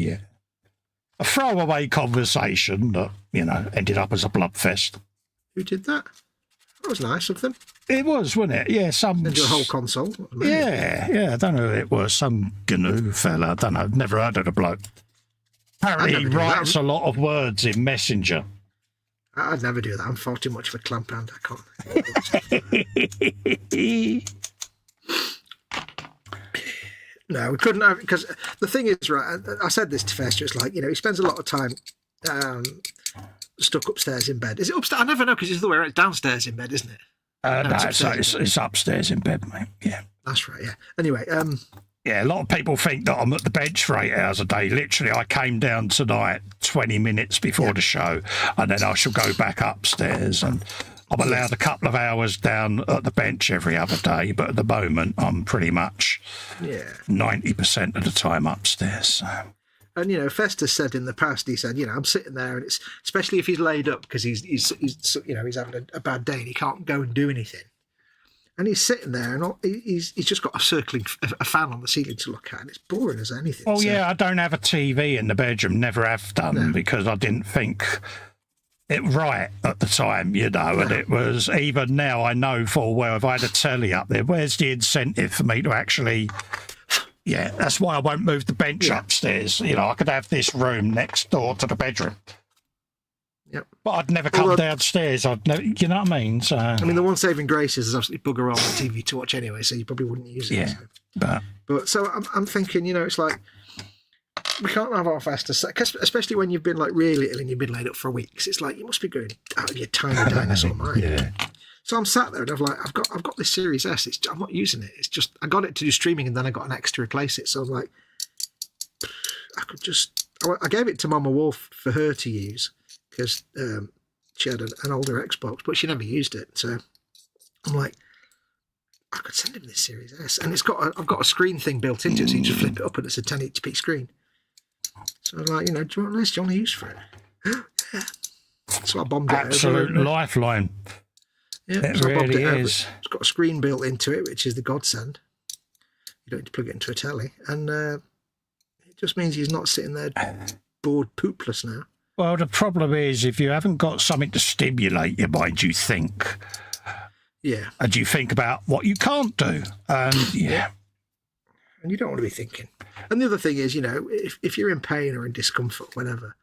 a throwaway conversation that, ended up as a bloodfest. Who did that? That was nice of them. It was, wasn't it? Yeah, Send you a whole console. Yeah, I don't know who it was. Some GNU fella. I don't know. Never heard of the bloke. Apparently he writes a lot of words in Messenger. I'd never do that. I'm far too much of a clamp hand. I can't. No, we couldn't have, because the thing is, right, I said this to Festa, it's like, he spends a lot of time stuck upstairs in bed. Is it upstairs? I never know, because it's the way around. It's downstairs in bed, isn't it? No, it's upstairs in bed, mate. Yeah. That's right, yeah. Anyway. Yeah, a lot of people think that I'm at the bench for 8 hours a day. Literally, I came down tonight 20 minutes before the show, and then I shall go back upstairs, and I'm allowed a couple of hours down at the bench every other day, but at the moment, I'm pretty much 90% of the time upstairs. So. And, Festas said in the past, he said, I'm sitting there, and it's especially if he's laid up because he's having a bad day and he can't go and do anything. And he's sitting there and he's just got a fan on the ceiling to look at, and it's boring as anything. Oh, yeah, I don't have a TV in the bedroom, never have done, because I didn't think it right at the time, and it was, even now I know full well if I had a telly up there, where's the incentive for me to actually... Yeah, that's why I won't move the bench upstairs. I could have this room next door to the bedroom. Yep. But I'd never come downstairs. I'd never, you know what I mean? So the one saving grace is there's absolutely bugger all on TV to watch anyway, so you probably wouldn't use it. Yeah. So. But so I'm thinking, it's like we can't have our Festas, especially when you've been like really ill and you've been laid up for weeks. It's like you must be going out of your tiny dinosaur mind. Yeah. So I'm sat there and I've got this Series S. I'm not using it. It's just I got it to do streaming and then I got an X to replace it. So I'm like, I gave it to Mama Wolf for her to use because she had an older Xbox, but she never used it. So I'm like, I could send him this Series S, and I've got a screen thing built into it, so you just flip it up and it's a 1080p screen. So I'm like, do you want this? Do you want to use for it? Yeah. So I bombed it. Absolute lifeline. Yeah, it really is. It's got a screen built into it, which is the godsend. You don't need to plug it into a telly. And it just means he's not sitting there bored poopless now. Well, the problem is if you haven't got something to stimulate your mind, you think. Yeah. And you think about what you can't do. And yeah. And you don't want to be thinking. And the other thing is, you know, if you're in pain or in discomfort, or whatever,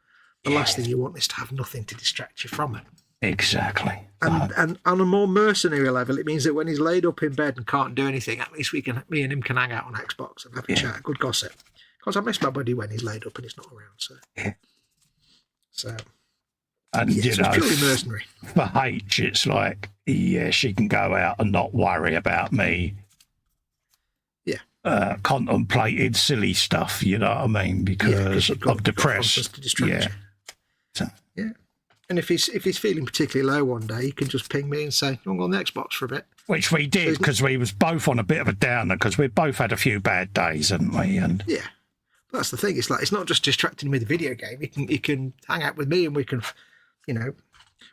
the last thing you want is to have nothing to distract you from it. Exactly. And on a more mercenary level, it means that when he's laid up in bed and can't do anything, at least me and him can hang out on Xbox and have a chat, good gossip. Because I miss my buddy when he's laid up and he's not around. So and you know, it's purely mercenary. For H, it's like, she can go out and not worry about me. Contemplated silly stuff, you know what I mean? Because I'm depressed. So. And if he's feeling particularly low one day, he can just ping me and say, "You want to go on the Xbox for a bit?" Which we did, because we was both on a bit of a downer, because we both had a few bad days, hadn't we? And that's the thing. It's like, it's not just distracting with a video game. He can hang out with me, and we can, you know,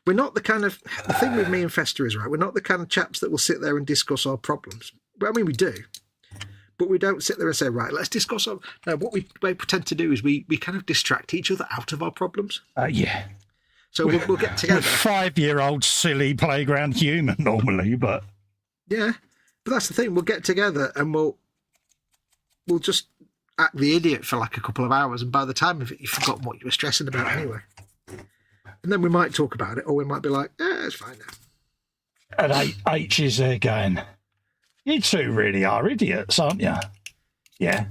we're not the kind of, the thing with me and Festa is, right, we're not the kind of chaps that will sit there and discuss our problems. Well, I mean, we do. But we don't sit there and say, right, let's discuss our... No, what we pretend to do is we kind of distract each other out of our problems. So we'll get together. 5-year-old silly playground human normally, but... Yeah, but that's the thing. We'll get together and we'll just act the idiot for like a couple of hours, and by the time of it, you've forgotten what you were stressing about anyway. And then we might talk about it, or we might be like, it's fine now. And H is there going... You two really are idiots, aren't you? Yeah.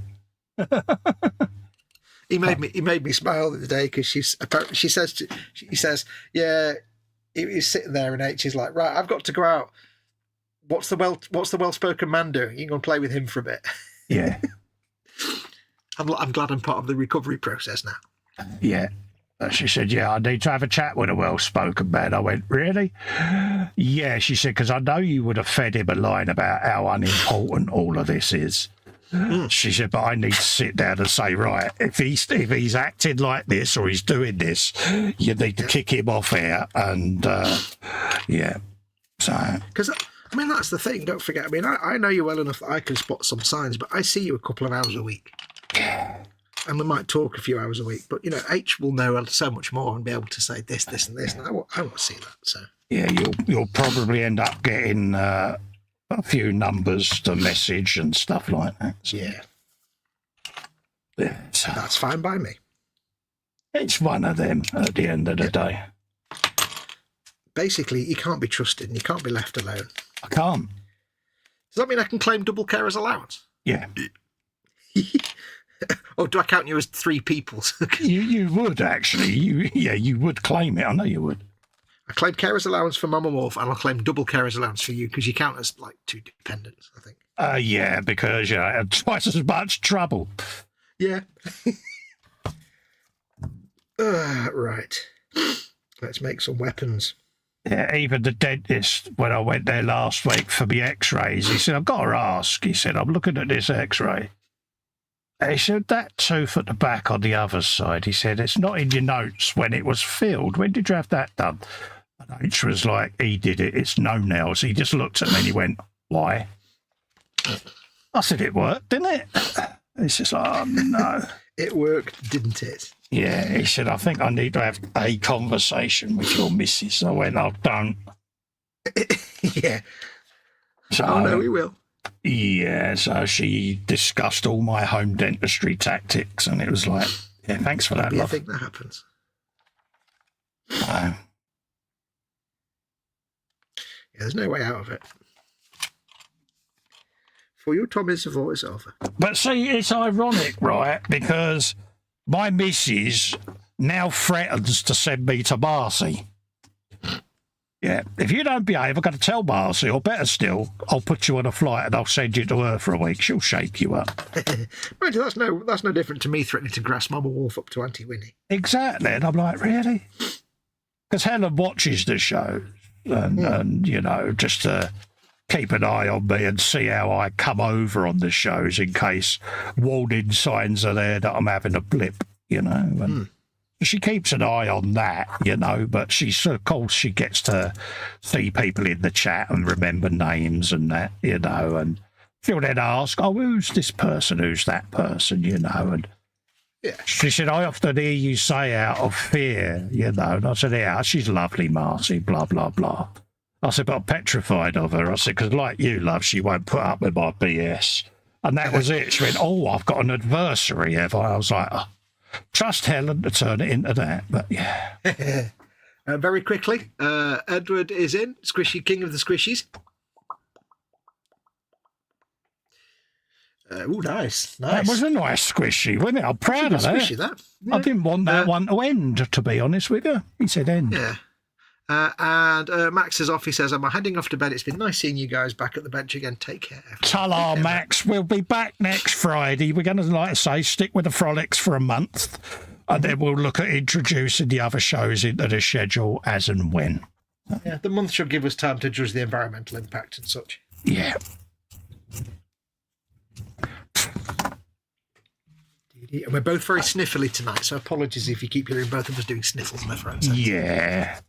He made me smile the other day because he says, yeah, he's sitting there and H is like, right, I've got to go out. What's the well-spoken man doing? You can go and play with him for a bit. Yeah. I'm glad I'm part of the recovery process now. Yeah. She said, yeah, I need to have a chat with a well-spoken man. I went, really? Yeah, she said, because I know you would have fed him a line about how unimportant all of this is. She said, but I need to sit down and say, right, if he's acting like this or he's doing this, you need to kick him off here. And, so... Because, I mean, that's the thing, don't forget. I mean, I know you well enough that I can spot some signs, but I see you a couple of hours a week. And we might talk a few hours a week, but, you know, H will know so much more and be able to say this, and this, and I want to see that. So yeah, you'll probably end up getting a few numbers to message and stuff like that. So. Yeah, so that's fine by me. It's one of them at the end of the day. Basically, you can't be trusted and you can't be left alone. I can't. Does that mean I can claim double carer's allowance? Yeah. Or do I count you as 3 people? you would, actually. You would claim it. I know you would. I claim carer's allowance for Mum and Wolf, and I'll claim double carer's allowance for you, because you count as, like, 2 dependents, I think. Yeah, because I had twice as much trouble. Yeah. Right. Let's make some weapons. Yeah, even the dentist, when I went there last week for the x-rays, he said, I've got to ask. He said, I'm looking at this x-ray. He said, that tooth at the back on the other side, he said, it's not in your notes when it was filled. When did you have that done? And H was like, he did it. It's no nails. He just looked at me and he went, why? I said, it worked, didn't it? It's just like, oh, no. It worked, didn't it? Yeah, he said, I think I need to have a conversation with your missus. I went, oh, don't. Yeah. So, oh, no, we will. Yeah, so she discussed all my home dentistry tactics, and it was like, yeah, thanks for that, love. I think that happens. Yeah, there's no way out of it. For you, Tom, it's over. But see, it's ironic, right? Because my missus now threatens to send me to Marcy. Yeah, if you don't behave, I've got to tell Marcy, or better still, I'll put you on a flight and I'll send you to her for a week. She'll shake you up. Mind you, that's no different to me threatening to grass Mama Wolf up to Auntie Winnie. Exactly, and I'm like, really? Because Helen watches the show, and you know, just to keep an eye on me and see how I come over on the shows in case warning signs are there that I'm having a blip, you know. And she keeps an eye on that, you know, but of course she gets to see people in the chat and remember names and that, you know, and she'll then ask, oh, who's this person, who's that person, you know, and she said, I often hear you say out of fear, you know, and I said, yeah, she's lovely, Marcy, blah, blah, blah. I said, but I'm petrified of her. I said, because like you, love, she won't put up with my BS. And that was it. She went, oh, I've got an adversary, have I? I was like, oh, trust Helen to turn it into that. But yeah. Very quickly, Edward is in, Squishy King of the Squishies. Oh, nice. That was a nice squishy, wasn't it? I'm proud of that. Squishy, that. Yeah. I didn't want that one to end, to be honest with you. He said end. Yeah. And Max is off. He says, I'm heading off to bed. It's been nice seeing you guys back at the bench again. Take care. Ta-la, Max. We'll be back next Friday. We're going to, like I say, stick with the Frolics for a month. And then we'll look at introducing the other shows into the schedule as and when. Yeah, the month should give us time to judge the environmental impact and such. Yeah. And we're both very sniffly tonight, so apologies if you keep hearing both of us doing sniffles in the front. Yeah.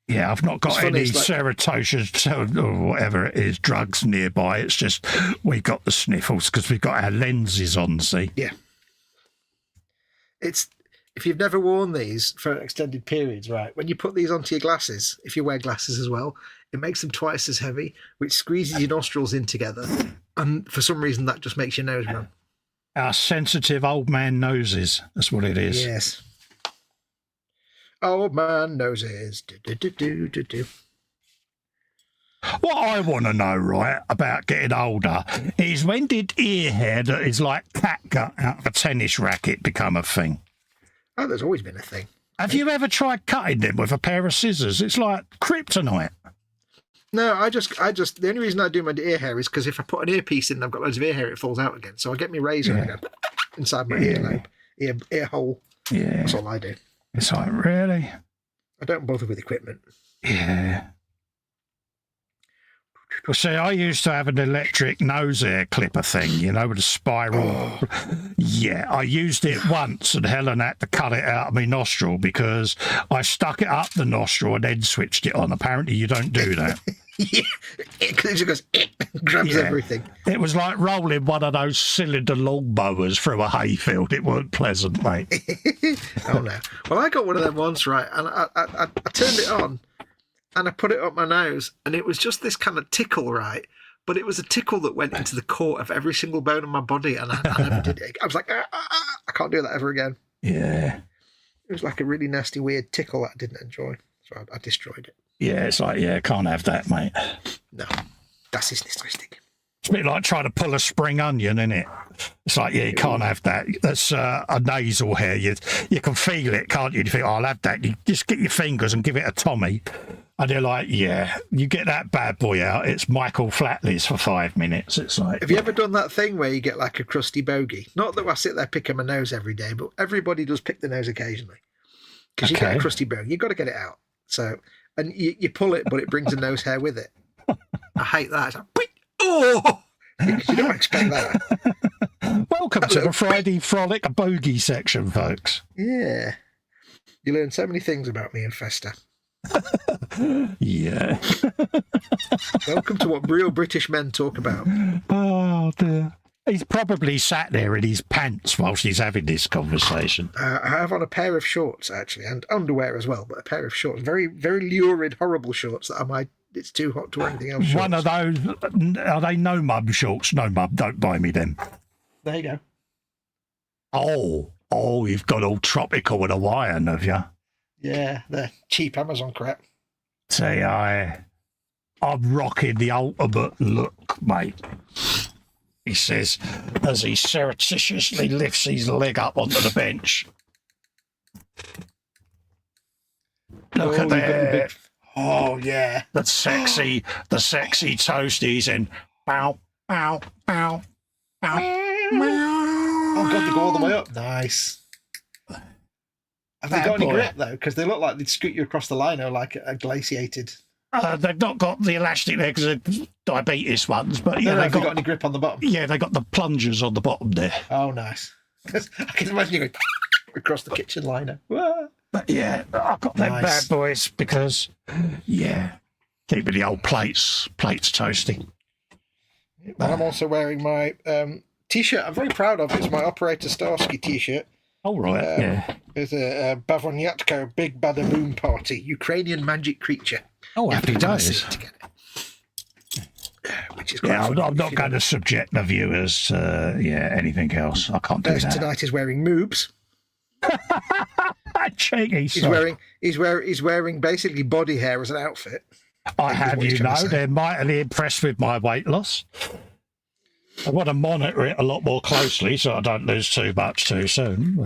Yeah, I've not got any serotonin or whatever it is, drugs nearby. It's just we've got the sniffles because we've got our lenses on, see? Yeah. It's, if you've never worn these for extended periods, right, when you put these onto your glasses, if you wear glasses as well, it makes them twice as heavy, which squeezes your nostrils in together. And for some reason, that just makes your nose run. Our sensitive old man noses. That's what it is. Yes. Old man noses. Do. What I want to know, right, about getting older is when did ear hair that is like catgut out of a tennis racket become a thing? Oh, there's always been a thing. Have you ever tried cutting them with a pair of scissors? It's like kryptonite. No, I just, the only reason I do my ear hair is because if I put an earpiece in and I've got loads of ear hair, it falls out again. So I get my razor and I go inside my earlobe, ear hole. Yeah. That's all I do. It's like, really? I don't bother with equipment. Yeah. Well, see, I used to have an electric nose hair clipper thing, you know, with a spiral. Oh. Yeah, I used it once and Helen had to cut it out of my nostril because I stuck it up the nostril and then switched it on. Apparently you don't do that. Yeah, because it just goes, grabs everything. It was like rolling one of those cylinder lawnmowers through a hayfield. It weren't pleasant, mate. Oh, no. Well, I got one of them once, right, and I turned it on. And I put it up my nose, and it was just this kind of tickle, right? But it was a tickle that went into the core of every single bone in my body, and I never did it. I was like, I can't do that ever again. Yeah. It was like a really nasty, weird tickle that I didn't enjoy, so I destroyed it. Yeah, it's like, can't have that, mate. No, das ist nicht richtig. It's a bit like trying to pull a spring onion, isn't it? It's like, you can't have that. That's a nasal hair. You can feel it, can't you? You think, I'll have that. You just get your fingers and give it a Tommy. And they're like, you get that bad boy out. It's Michael Flatley's for 5 minutes. It's like, have you ever done that thing where you get like a crusty bogey? Not that I sit there picking my nose every day, but everybody does pick the nose occasionally. Because you get a crusty bogey, you've got to get it out. So, and you pull it, but it brings a nose hair with it. I hate that. It's like, oh! Because you don't expect that. Welcome to the Friday Frolic bogey section, folks. Yeah. You learn so many things about me and Festa. Yeah. Welcome to what real British men talk about. Oh, dear. He's probably sat there in his pants whilst he's having this conversation. I have on a pair of shorts, actually, and underwear as well, but a pair of shorts. Very, very lurid, horrible shorts that it's too hot to wear anything else. One of those, are they no mum shorts? No mum, don't buy me them. There you go. Oh, you've got all tropical and Hawaiian, have you? Yeah, the cheap Amazon crap. See, I'm rocking the ultimate look, mate. He says, as he surreptitiously lifts his leg up onto the bench. Look at that. Oh, yeah. The sexy toasties and bow, bow, bow, bow, bow. Oh, God, they go all the way up. Nice. Have they got any grip, though? Because they look like they'd scoot you across the lino like a glaciated. They've not got the elastic there because they're diabetes ones, but yeah, they've got any grip on the bottom. Yeah, they got the plungers on the bottom there. Oh, nice. I can imagine you going across the kitchen lino. But yeah, I've got them bad boys because, keeping the old plates toasty. And I'm also wearing my T-shirt. I'm very proud of it. It's my Operator Starsky T-shirt. All right. Yeah. There's a Bavonyatko Big Badaboom Party, Ukrainian magic creature. Oh, happy You have to days. see it together. Which is quite Yeah, funny, I'm not going to subject the viewers. Anything else. I can't do Best that. tonight is wearing moobs. Cheeky. He's wearing basically body hair as an outfit. I have you know they're mightily impressed with my weight loss. I want to monitor it a lot more closely so I don't lose too much too soon.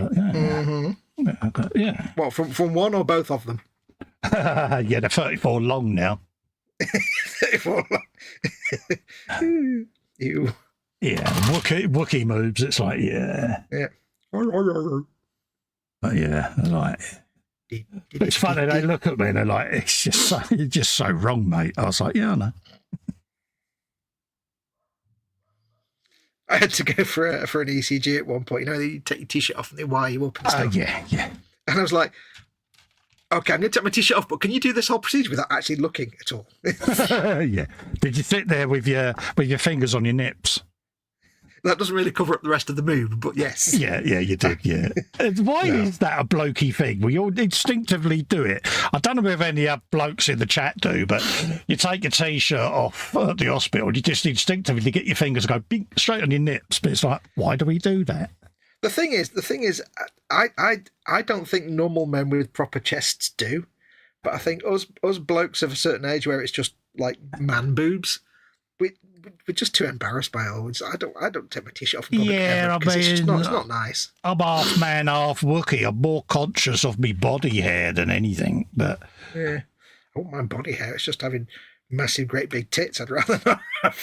But yeah. Well, from one or both of them? Yeah, they're 34 long now. 34 long. You. Yeah, Wookie moves. It's like Yeah. But yeah, like it's funny. They look at me and they're like, "You're just so wrong, mate." I was like, "Yeah, I know." I had to go for an ECG at one point. You know, you take your t-shirt off and they wire you up and stuff. Yeah. And I was like, "Okay, I'm going to take my t-shirt off, but can you do this whole procedure without actually looking at all?" Yeah. Did you sit there with your fingers on your nips? That doesn't really cover up the rest of the move, but yes. Yeah, you did, yeah. Why is that a blokey thing? We all instinctively do it. I don't know if any blokes in the chat do, but you take your T-shirt off at the hospital, you just instinctively get your fingers and go bing, straight on your nips. But it's like, why do we do that? The thing is, I don't think normal men with proper chests do, but I think us blokes of a certain age where it's just like man boobs, we're just too embarrassed by it all. I don't take my t-shirt off in public ever, it's not nice. I'm half man, half Wookie. I'm more conscious of me body hair than anything. But yeah, I don't mind body hair. It's just having massive, great big tits. I'd rather not have.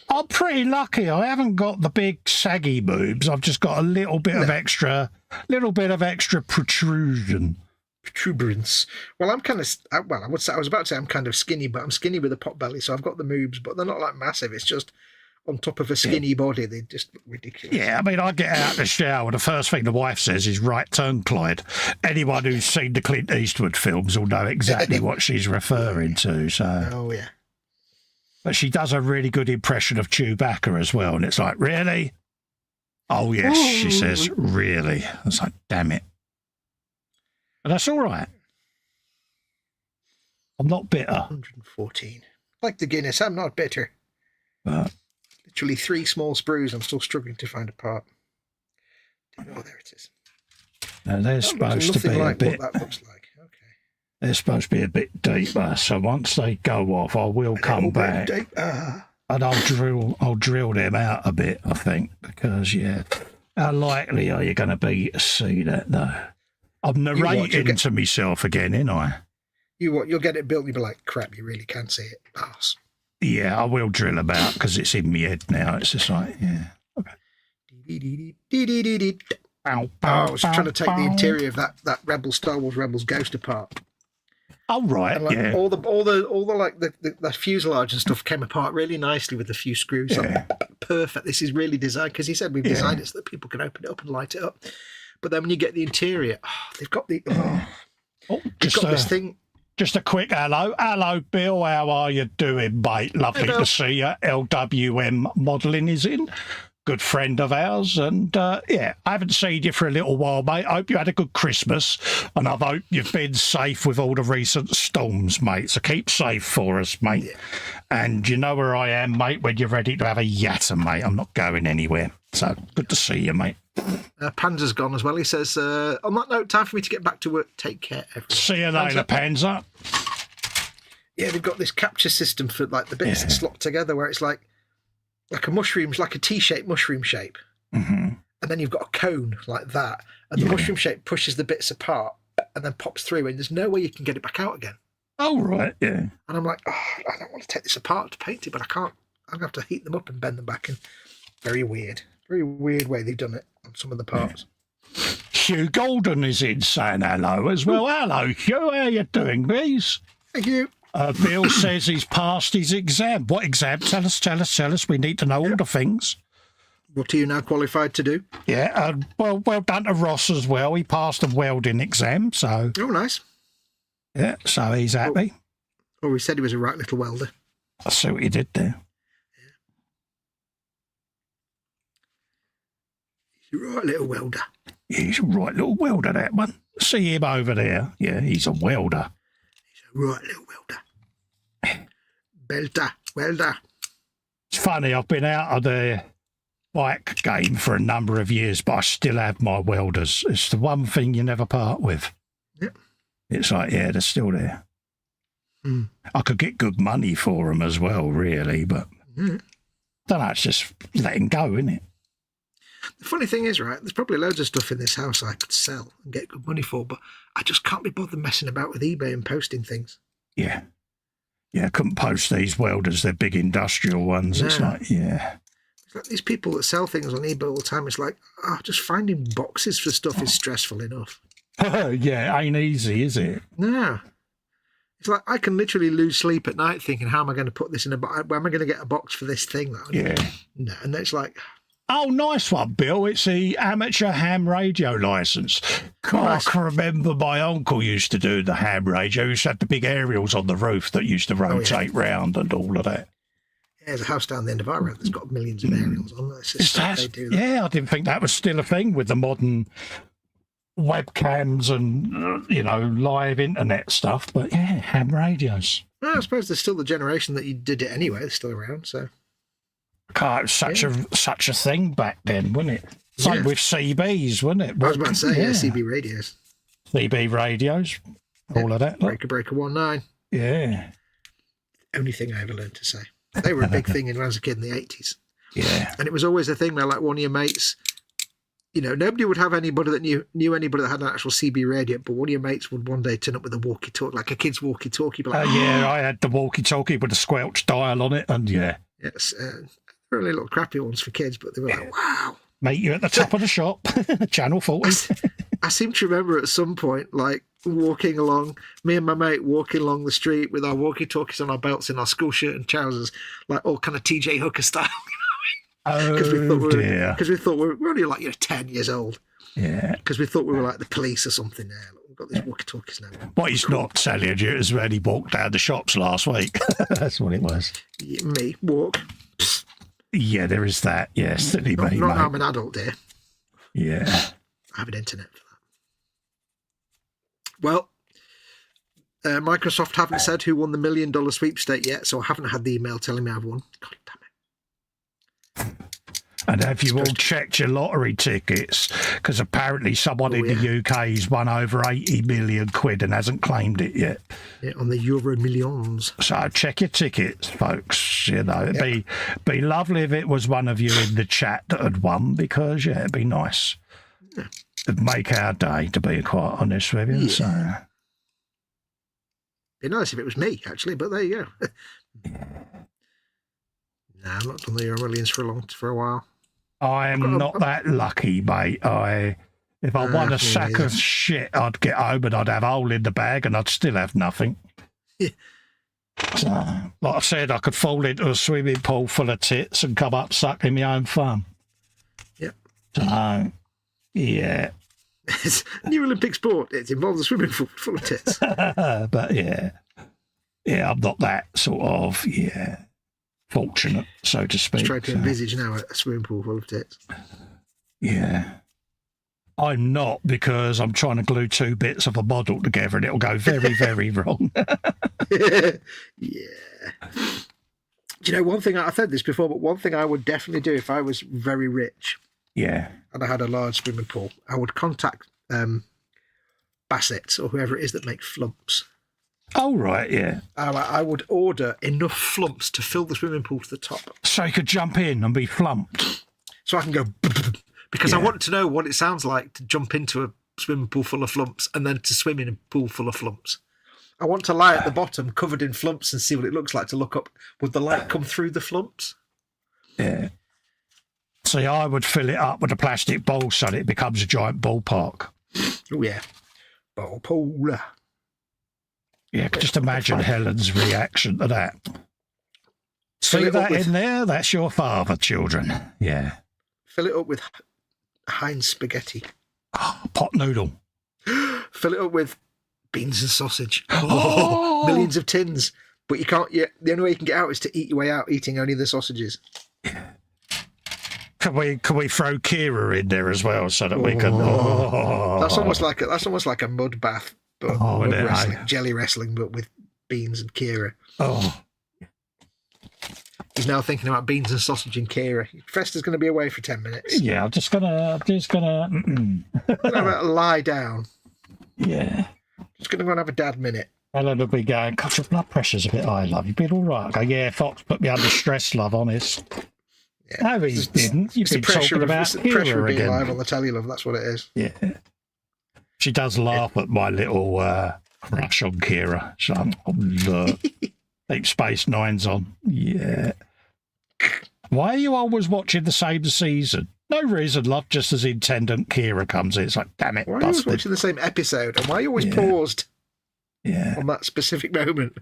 I'm pretty lucky. I haven't got the big saggy boobs. I've just got a little bit of extra protrusion. Protuberance. Well, I'm kind of I was about to say I'm kind of skinny, but I'm skinny with a pot belly, so I've got the moobs, but they're not like massive. It's just on top of a skinny body. They just look ridiculous. Yeah, I mean, I get out of the shower. The first thing the wife says is "right turn, Clyde." Anyone who's seen the Clint Eastwood films will know exactly what she's referring to. So, oh yeah. But she does a really good impression of Chewbacca as well, and it's like, really? Oh yes, she says, really. I was like, damn it. But that's all right. I'm not bitter. 114. Like the Guinness, I'm not bitter. Literally 3 small sprues. I'm still struggling to find a part. Oh, there it is. Now, they're supposed to be a bit. What that looks like. Okay. They're supposed to be a bit deeper. So once they go off, I will come back. And I'll drill them out a bit, I think, because how likely are you going to be to see that though? I'm narrating to myself again, ain't I? You'll get it built and you'll be like, crap, you really can see it. Arse. Yeah, I will drill them out because it's in my head now. It's just like, yeah. Okay. I was trying to take the interior of that Rebel Star Wars Rebels Ghost apart. Oh right, and like all the like the fuselage and stuff came apart really nicely with a few screws. Yeah. Like, perfect. This is really designed because he said we've designed it so that people can open it up and light it up. But then when you get the interior, they've got this thing. Just a quick hello, Bill. How are you doing, mate? Lovely to see you. LWM Modelling is in. Good friend of ours, and I haven't seen you for a little while, mate. I hope you had a good Christmas, and I hope you've been safe with all the recent storms, mate. So keep safe for us, mate. Yeah. And you know where I am, mate, when you're ready to have a yatter, mate. I'm not going anywhere. So good to see you, mate. Panzer's gone as well. He says, on that note, time for me to get back to work. Take care, everyone. See you later, Panzer. Yeah, they've got this capture system for like the bits that slot together where it's like a mushroom, like a T-shaped mushroom shape. Mm-hmm. And then you've got a cone like that. And the mushroom shape pushes the bits apart and then pops through, and there's no way you can get it back out again. Oh, right, yeah. And I'm like, I don't want to take this apart to paint it, but I can't. I'm going to have to heat them up and bend them back in. Very weird way they've done it on some of the parts. Hugh Golden is in saying hello as well. Hello, Hugh. How you doing, please? Thank you. Bill says he's passed his exam. What exam? Tell us. We need to know all the things. What are you now qualified to do? Yeah, well done to Ross as well. He passed a welding exam, so... Oh, nice. Yeah, so he's happy. Oh, he said he was a right little welder. I see what he did there. You're a right little welder. He's a right little welder, that one. See him over there? Yeah, he's a welder. He's a right little welder. Welder. It's funny, I've been out of the bike game for a number of years, but I still have my welders. It's the one thing you never part with. Yep. It's like, yeah, they're still there. I could get good money for them as well, really, but I don't know, it's just letting go, isn't it? The funny thing is, right, there's probably loads of stuff in this house I could sell and get good money for, but I just can't be bothered messing about with eBay and posting things. Yeah. Yeah, I couldn't post these welders, they're big industrial ones. No. It's like, yeah. It's like these people that sell things on eBay all the time, it's like, just finding boxes for stuff is stressful enough. Yeah, ain't easy, is it? No. It's like I can literally lose sleep at night thinking, how am I going to put this in a box? Where am I going to get a box for this thing? Yeah. No, and then it's like... Oh, nice one, Bill. It's the amateur ham radio licence. I can remember my uncle used to do the ham radio. He used to have the big aerials on the roof that used to rotate round and all of that. Yeah, there's a house down the end of our road that's got millions of aerials on there. They do that. Yeah, I didn't think that was still a thing with the modern webcams and, live internet stuff. But, yeah, ham radios. Well, I suppose there's still the generation that you did it anyway. They're still around, so... God, it was such a thing back then, wasn't it? Same with CBs, wasn't it? I was about to say, CB radios. CB radios, all of that. Breaker 19. Yeah. Only thing I ever learned to say. They were a big thing when I was a kid in the 80s. Yeah. And it was always a thing where, like, one of your mates, nobody would have anybody that knew anybody that had an actual CB radio, but one of your mates would one day turn up with a walkie-talkie, like a kid's walkie-talkie. Like, yeah, I had the walkie-talkie with a squelch dial on it, and yeah. Yes, really little crappy ones for kids, but they were like, wow. Mate, you're at the top of the shop, Channel 40. I seem to remember at some point, like, me and my mate walking along the street with our walkie-talkies on our belts in our school shirt and trousers, like all kind of TJ Hooker style. Because we thought we were only like 10 years old. Yeah. Because we thought we were like the police or something now. We've got these walkie-talkies now. What he's not telling you is when he walked down the shops last week. That's what it was. Me, walk. Yeah, there is that. Yes, not I'm an adult, dear. Yeah. I have an internet for that. Well, Microsoft haven't said who won the $1 million sweepstake yet, so I haven't had the email telling me I've won. God damn it. And have you all checked your lottery tickets? Because apparently someone in the UK's won over 80 million quid and hasn't claimed it yet. Yeah, on the Euro Millions. So check your tickets, folks. It'd be lovely if it was one of you in the chat that had won, because, it'd be nice. Yeah. It'd make our day, to be quite honest with you. Yeah. So. It'd be nice if it was me, actually, but there you go. No, I've not done the Euro Millions for a while. I am not that lucky, mate. If I won a sack of shit, I'd get home and I'd have a hole in the bag and I'd still have nothing. Yeah. So, like I said, I could fall into a swimming pool full of tits and come up sucking my own thumb. Yep. So, yeah. It's a new Olympic sport. It involves a swimming pool full of tits. But, yeah, I'm not that sort of, fortunate, so to speak. Just trying to envisage now a swimming pool full of tits. Yeah. I'm not, because I'm trying to glue two bits of a model together and it'll go very, very wrong. Yeah. Do you know, one thing, I've said this before, but one thing I would definitely do if I was very rich and I had a large swimming pool, I would contact Bassett's or whoever it is that make flumps. Oh, right, yeah. I would order enough flumps to fill the swimming pool to the top. So you could jump in and be flumped. So I can go... Because I want to know what it sounds like to jump into a swimming pool full of flumps and then to swim in a pool full of flumps. I want to lie at the bottom covered in flumps and see what it looks like to look up. Would the light come through the flumps? Yeah. See, I would fill it up with a plastic ball so that it becomes a giant ballpark. Oh, yeah. Ball pool. Yeah, just imagine Helen's reaction to that. See that in there? That's your father, children. Yeah. Fill it up with Heinz spaghetti. Oh, pot noodle. Fill it up with beans and sausage. Oh, millions of tins. But you can't. The only way you can get out is to eat your way out, eating only the sausages. Can we throw Kira in there as well so that we can? That's almost like a mud bath, but mud wrestling, jelly wrestling, but with beans and Kira. Oh. He's now thinking about beans and sausage and Kira. Festa's going to be away for 10 minutes. Yeah, I'm just gonna. Lie down. Yeah. Just going to go and have a dad minute. Ellen will be going, God, your blood pressure's a bit high, love. You've been all right. I go, yeah, Fox put me under stress, love, honest. Yeah. No, he didn't. You've been talking about pressure of being again. live on the telly, love. That's what it is. Yeah. She does laugh at my little crush on Kira. She's like, Deep Space Nine's on. Yeah. Why are you always watching the same season? No reason, love, just as Intendant Kira comes in. It's like, damn it, why are you always watching the same episode? And why are you always paused on that specific moment?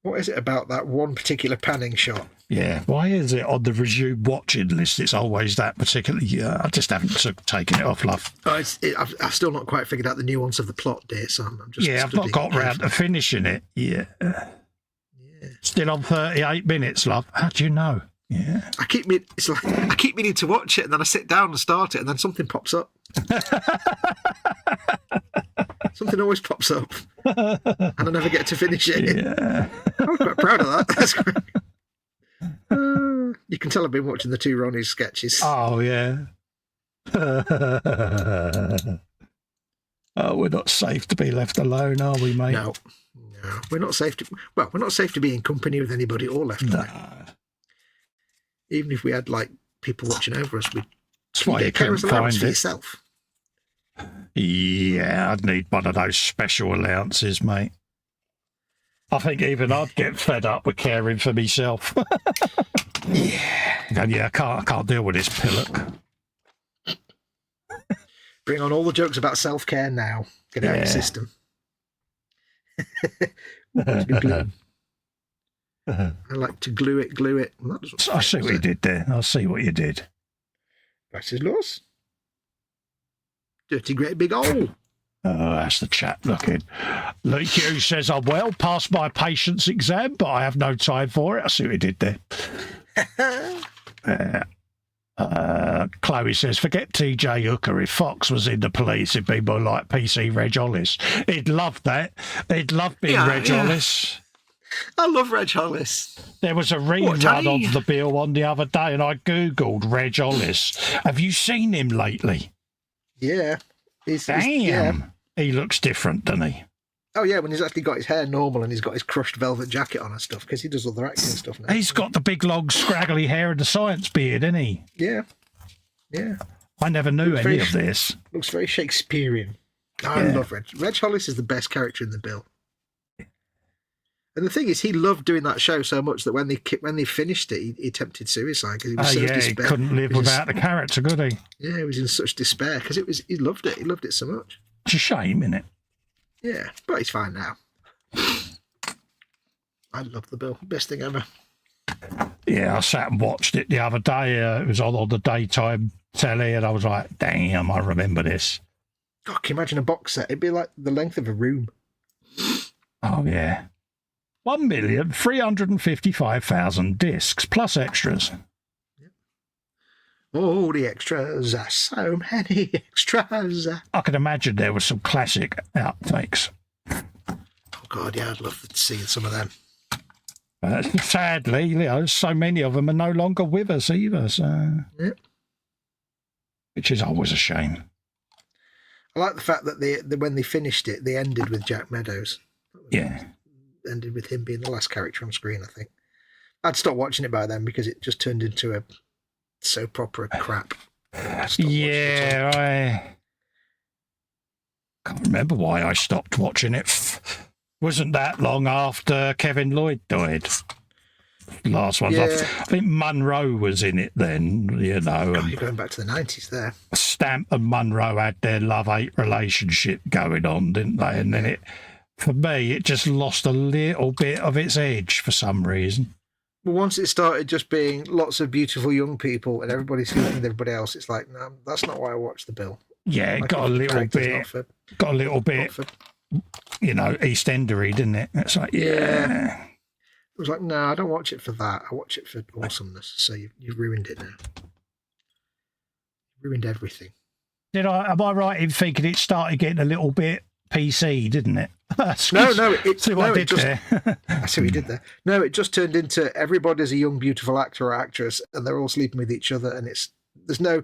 What is it about that one particular panning shot? Yeah, why is it on the resume watching list? It's always that particular. Yeah, I just haven't taken it off, love. I've still not quite figured out the nuance of the plot, dear son. I'm just I've not got round to finishing it. Yeah. Still on 38 minutes, love. How do you know? Yeah. I keep meaning to watch it, and then I sit down and start it, and then something pops up. Something always pops up, and I never get to finish it. Yeah. I'm quite proud of that. That's great. You can tell I've been watching the two Ronnies sketches. Oh, yeah. Oh, we're not safe to be left alone, are we, mate? No, we're not safe to. Well, we're not safe to be in company with anybody or left alone. Even if we had like people watching over us, we'd you couldn't find it for yourself. Yeah, I'd need one of those special allowances, mate. I think even I'd get fed up with caring for myself. I can't deal with this pillock. Bring on all the jokes about self-care now. Get out of your system. I like to glue it. Well, I see what you did there. I see what you did. That's his loss. Dirty great big hole. Oh, that's the chap looking. Luke Hughes says, I'm well past my patience exam, but I have no time for it. I see what he did there. Chloe says, forget TJ Hooker. If Fox was in the police, it'd be more like PC Reg Hollis. He'd love that. He'd love being Reg Hollis. I love Reg Hollis. There was a rerun of the bill on the other day, and I Googled Reg Hollis. Have you seen him lately? Yeah. Damn. He looks different, doesn't he? Oh, yeah, when he's actually got his hair normal and he's got his crushed velvet jacket on and stuff, because he does other acting stuff now. He's got the big, long, scraggly hair and the science beard, isn't he? Yeah. Yeah. I never knew any of this. Looks very Shakespearean. I love Reg. Reg Hollis is the best character in the bill. And the thing is, he loved doing that show so much that when they finished it, he attempted suicide because he was so despair. He couldn't live without the character, could he? Yeah, he was in such despair because he loved it. He loved it so much. It's a shame, isn't it? Yeah, but he's fine now. I love the bill. Best thing ever. Yeah, I sat and watched it the other day. It was on the daytime telly, and I was like, damn, I remember this. God, can you imagine a box set? It'd be like the length of a room. Oh, yeah. 1,355,000 discs plus extras. Oh, the extras. So many extras. I can imagine there were some classic outtakes. Oh, God, yeah, I'd love to see some of them. Sadly, so many of them are no longer with us either. So, which is always a shame. I like the fact that when they finished it, they ended with Jack Meadows. Yeah. Ended with him being the last character on screen, I think. I'd stopped watching it by then because it just turned into a soap opera crap. I can't remember why I stopped watching it. Wasn't that long after Kevin Lloyd died. Last one. I think Munro was in it then, you're going back to the 90s there. Stamp and Munro had their love-hate relationship going on, didn't they? And then for me, it just lost a little bit of its edge for some reason. Well, once it started just being lots of beautiful young people and everybody sleeping with everybody else, it's like, no, that's not why I watched the bill. Yeah, it got a little bit, EastEndery, didn't it? It's like, yeah. was like, no, I don't watch it for that. I watch it for awesomeness. So you've ruined it now. Ruined everything. Am I right in thinking it started getting a little bit PC, didn't it? No, I see what you did there. No, it just turned into everybody's a young, beautiful actor or actress, and they're all sleeping with each other, and there's no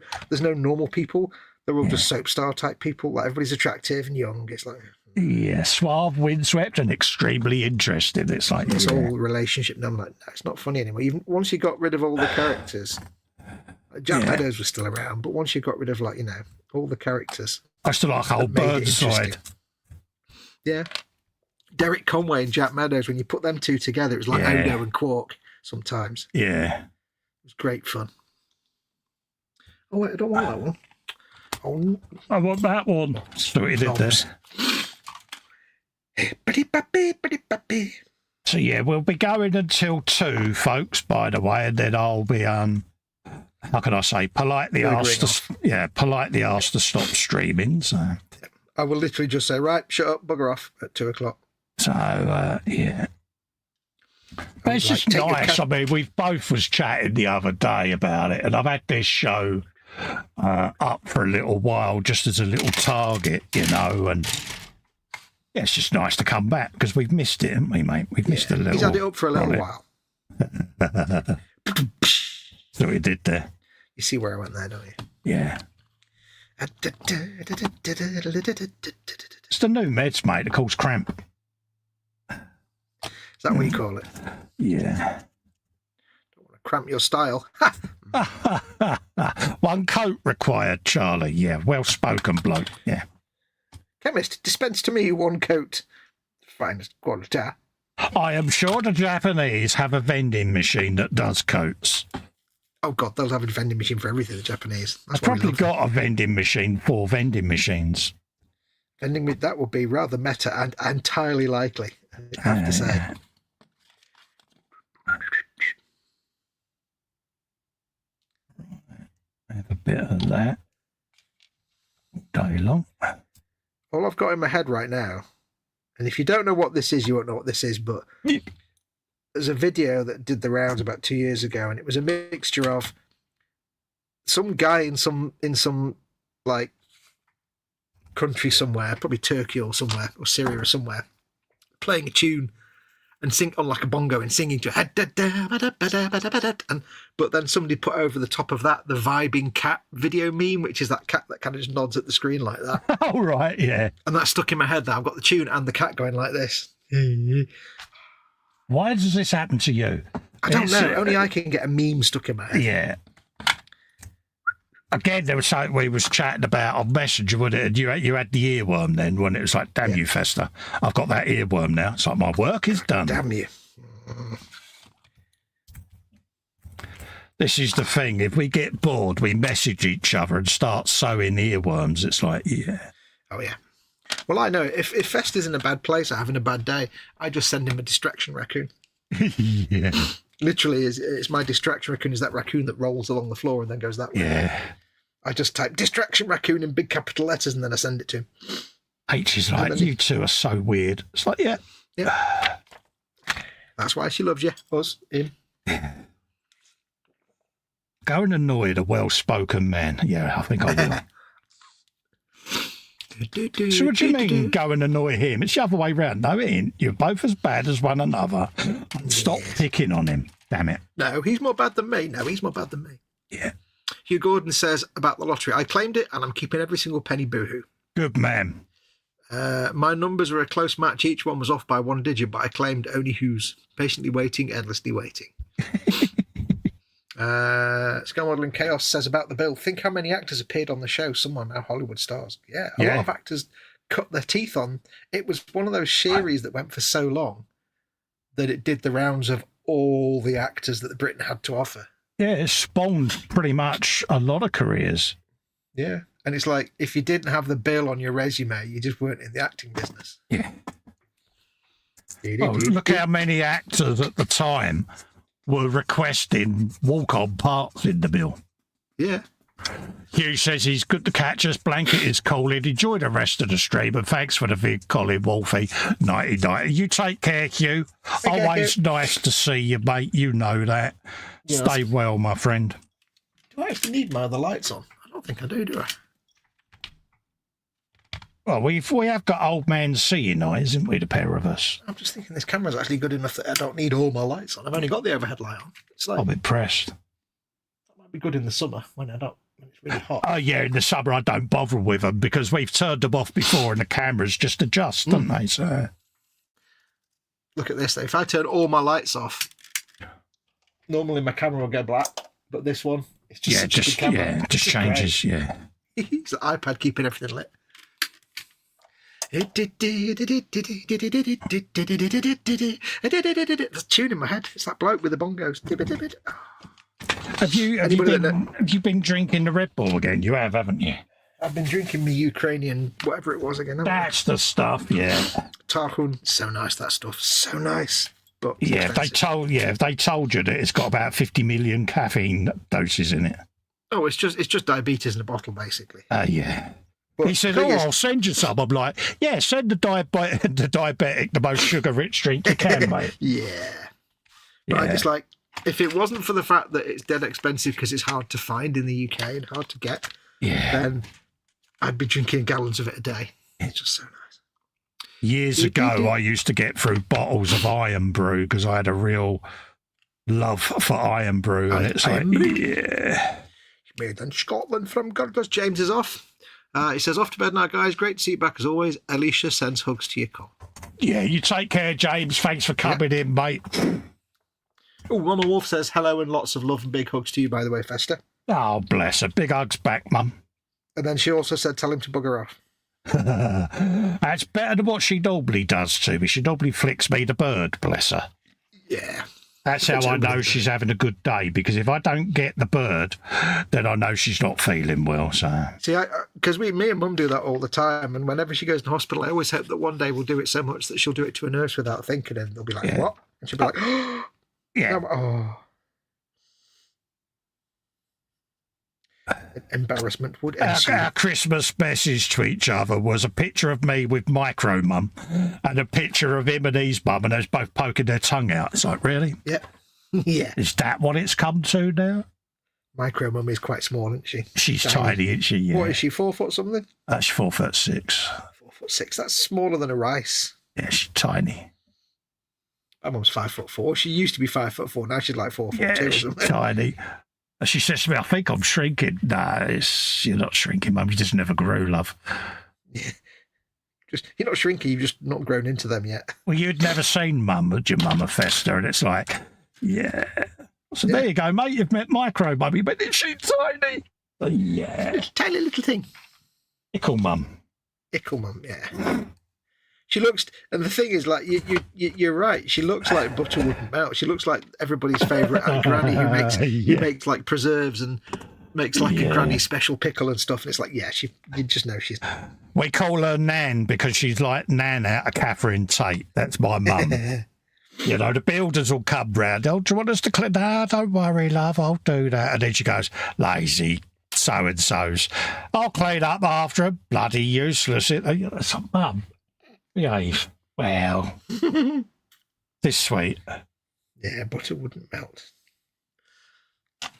normal people. They're all just soap star type people. Like, everybody's attractive and young. It's like, yeah, suave, windswept, and extremely interested. It's like it's all relationship. And I'm like, no, it's not funny anymore. Even once you got rid of all the characters, Jack Meadows was still around, but once you got rid of, like, you know, all the characters, I still like old Burnside. Yeah, Derek Conway and Jack Meadows. When you put them two together, it was like Odo and Quark. Sometimes, yeah, it was great fun. Oh wait, I don't want that one. Oh, I want that one. So what you did there. So yeah, we'll be going until 2, folks. By the way, and then I'll be how can I say, politely asked to stop streaming. So I will literally just say, right, shut up, bugger off at 2 o'clock. So yeah. But it's just nice. I mean, we both was chatting the other day about it, and I've had this show up for a little while just as a little target, you know, and yeah, it's just nice to come back because we've missed it, haven't we, mate? We've missed a little. He's had it up for a little while. So we did there. You see where I went there, don't you? Yeah. It's the new meds, mate. It calls cramp. Is that what you call it? Yeah. Don't want to cramp your style. One coat required, Charlie. Yeah, well-spoken bloke. Yeah. Chemist, dispense to me 1 coat. Finest quality. I am sure the Japanese have a vending machine that does coats. Oh, God, they'll have a vending machine for everything, the Japanese. They've probably got a vending machine for vending machines. That would be rather meta and entirely likely, I have to say. Have a bit of that day long. All I've got in my head right now, and if you don't know what this is, you won't know what this is, but there's a video that did the rounds about 2 years ago, and it was a mixture of some guy in some like country somewhere, probably Turkey or somewhere, or Syria or somewhere, playing a tune and sing on like a bongo and singing to it. But then somebody put over the top of that the vibing cat video meme, which is that cat that kind of just nods at the screen like that. Oh, right, yeah. And that's stuck in my head now. I've got the tune and the cat going like this. Why does this happen to you? I don't know. Only I can get a meme stuck in my head. Yeah. Again, there was something we was chatting about on Messenger, wasn't it? And you had the earworm then, when it was like, damn you, Festa. I've got that earworm now. It's like, my work is done. Damn you. This is the thing. If we get bored, we message each other and start sowing earworms. It's like, yeah. Oh, yeah. Well, I know. If Festa's in a bad place or having a bad day, I just send him a distraction raccoon. Yeah. Literally, it's my distraction raccoon is that raccoon that rolls along the floor and then goes that way. Yeah. I just type distraction raccoon in big capital letters and then I send it to him. H is like, you two are so weird. It's like, yeah. Yeah. That's why she loves you. Us, him. Go and annoy the well-spoken man. Yeah, I think I will. So what do you mean, go and annoy him? It's the other way round. No, it ain't. You're both as bad as one another. Stop picking on him. Damn it. No, he's more bad than me. Yeah. Hugh Gordon says about the lottery, I claimed it and I'm keeping every single penny, boohoo. Good man. My numbers were a close match. Each one was off by 1 digit, but I claimed only who's. Patiently waiting, endlessly waiting. Sky-Model and Chaos says about the bill, think how many actors appeared on the show. Some are now Hollywood stars. Yeah, a lot of actors cut their teeth on. It was one of those series that went for so long that it did the rounds of all the actors that Britain had to offer. Yeah, it spawned pretty much a lot of careers. Yeah, and it's like, if you didn't have the bill on your resume, you just weren't in the acting business. Yeah. Look how many actors at the time were requesting walk-on parts in the bill. Yeah. Hugh says he's good to catch us. Blanket is calling. Enjoy the rest of the stream. And thanks for the vid, Colin Wolfie. 90. You take care, Hugh. Always nice to see you, mate. You know that. Yeah, stay well, my friend. Do I actually need my other lights on? I don't think I do I? Well, we have got old man seeing eyes, haven't we, the pair of us? I'm just thinking this camera's actually good enough that I don't need all my lights on. I've only got the overhead light on. It's like, I'm impressed. That might be good in the summer when it's really hot. Oh, yeah, in the summer I don't bother with them because we've turned them off before and the cameras just adjust, don't they? So, look at this, though. If I turn all my lights off, normally my camera will go black, but this one, it's just such a good camera. Yeah, just changes, great. Yeah. It's the iPad keeping everything lit. There's a tune in my head. It's that bloke with the bongos. Have you been drinking the Red Bull again? You have, haven't you? I've been drinking the Ukrainian, whatever it was again. That's the stuff, yeah. Tarhun, so nice, that stuff. So nice. But yeah, if they told you that it's got about 50 million caffeine doses in it. Oh, it's just diabetes in a bottle, basically. Yeah. But he said, I'll send you some. I'm like, yeah, send the diabetic the most sugar-rich drink you can, mate. Yeah. Right, it's like, if it wasn't for the fact that it's dead expensive because it's hard to find in the UK and hard to get, then I'd be drinking gallons of it a day. It's just so nice. Years ago, I used to get through bottles of Iron Brew because I had a real love for Iron Brew. And it's like, yeah. Made in Scotland from Gurgles. James is off. He says, off to bed now, guys. Great to see you back as always. Alicia sends hugs to your call. Yeah, you take care, James. Thanks for coming in, mate. Oh, Mama Wolf says, hello and lots of love and big hugs to you, by the way, Festa. Oh, bless her. Big hugs back, Mum. And then she also said, tell him to bugger off. That's better than what she normally does to me. She normally flicks me the bird, bless her. Yeah. That's how I know she's having a good day, because if I don't get the bird, then I know she's not feeling well. So see, because me and Mum do that all the time, and whenever she goes to hospital, I always hope that one day we'll do it so much that she'll do it to a nurse without thinking, and they'll be like, "What?" And she'll be like, "Oh, yeah, oh." Embarrassment would ensue. Our Christmas message to each other was a picture of me with Micro Mum and a picture of him and his mum, and they're both poking their tongue out. It's like, really? Yeah. Yeah. Is that what it's come to now? Micro Mum is quite small, isn't she? She's tiny, isn't she? Yeah. What is she, 4 foot something? She's 4'6". 4'6". That's smaller than a rice. Yeah, she's tiny. My mum's 5'4". She used to be 5'4". Now she's like 4'2" yeah, or she's something. Tiny. She says to me, I think I'm shrinking. No, you're not shrinking, Mum. You just never grew, love. Yeah. You're not shrinking, you've just not grown into them yet. Well, you'd never seen Mum, would you, Mum, a Festa? And it's like, yeah. So there you go, mate. You've met Micro Mummy, but is she tiny? So, yeah. Tiny little thing. Ickle Mum. Ickle Mum, yeah. She looks, and the thing is, like, you're right. She looks like butter wouldn't melt. She looks like everybody's favourite Aunt Granny who makes like preserves and makes like a granny special pickle and stuff. And it's like, you just know she's. We call her Nan because she's like Nan out of Catherine Tate. That's my mum. You know, the builders will come round. Oh, do you want us to clean? No, don't worry, love. I'll do that. And then she goes, lazy so-and-sos. I'll clean up after them. Bloody useless. It's like, Mum. Behave. Well, this sweet. Yeah, butter wouldn't melt.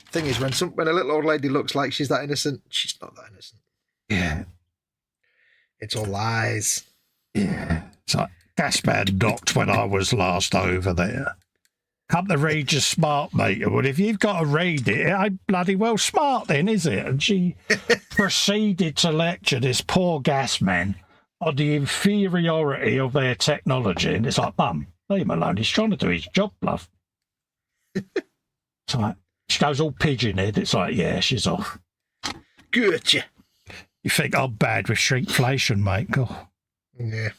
Thing is, when a little old lady looks like she's that innocent, she's not that innocent. Yeah. It's all lies. Yeah. It's like Gasman knocked when I was last over there. Come to read your smart meter. Well, if you've got to read it, it ain't bloody well smart then, is it? And she proceeded to lecture this poor gas man on the inferiority of their technology. And it's like, Mum, leave him alone. He's trying to do his job, love. It's like, she goes all pigeon-head. It's like, yeah, she's off. Gotcha. You think I'm bad with shrinkflation, mate? God. Yeah.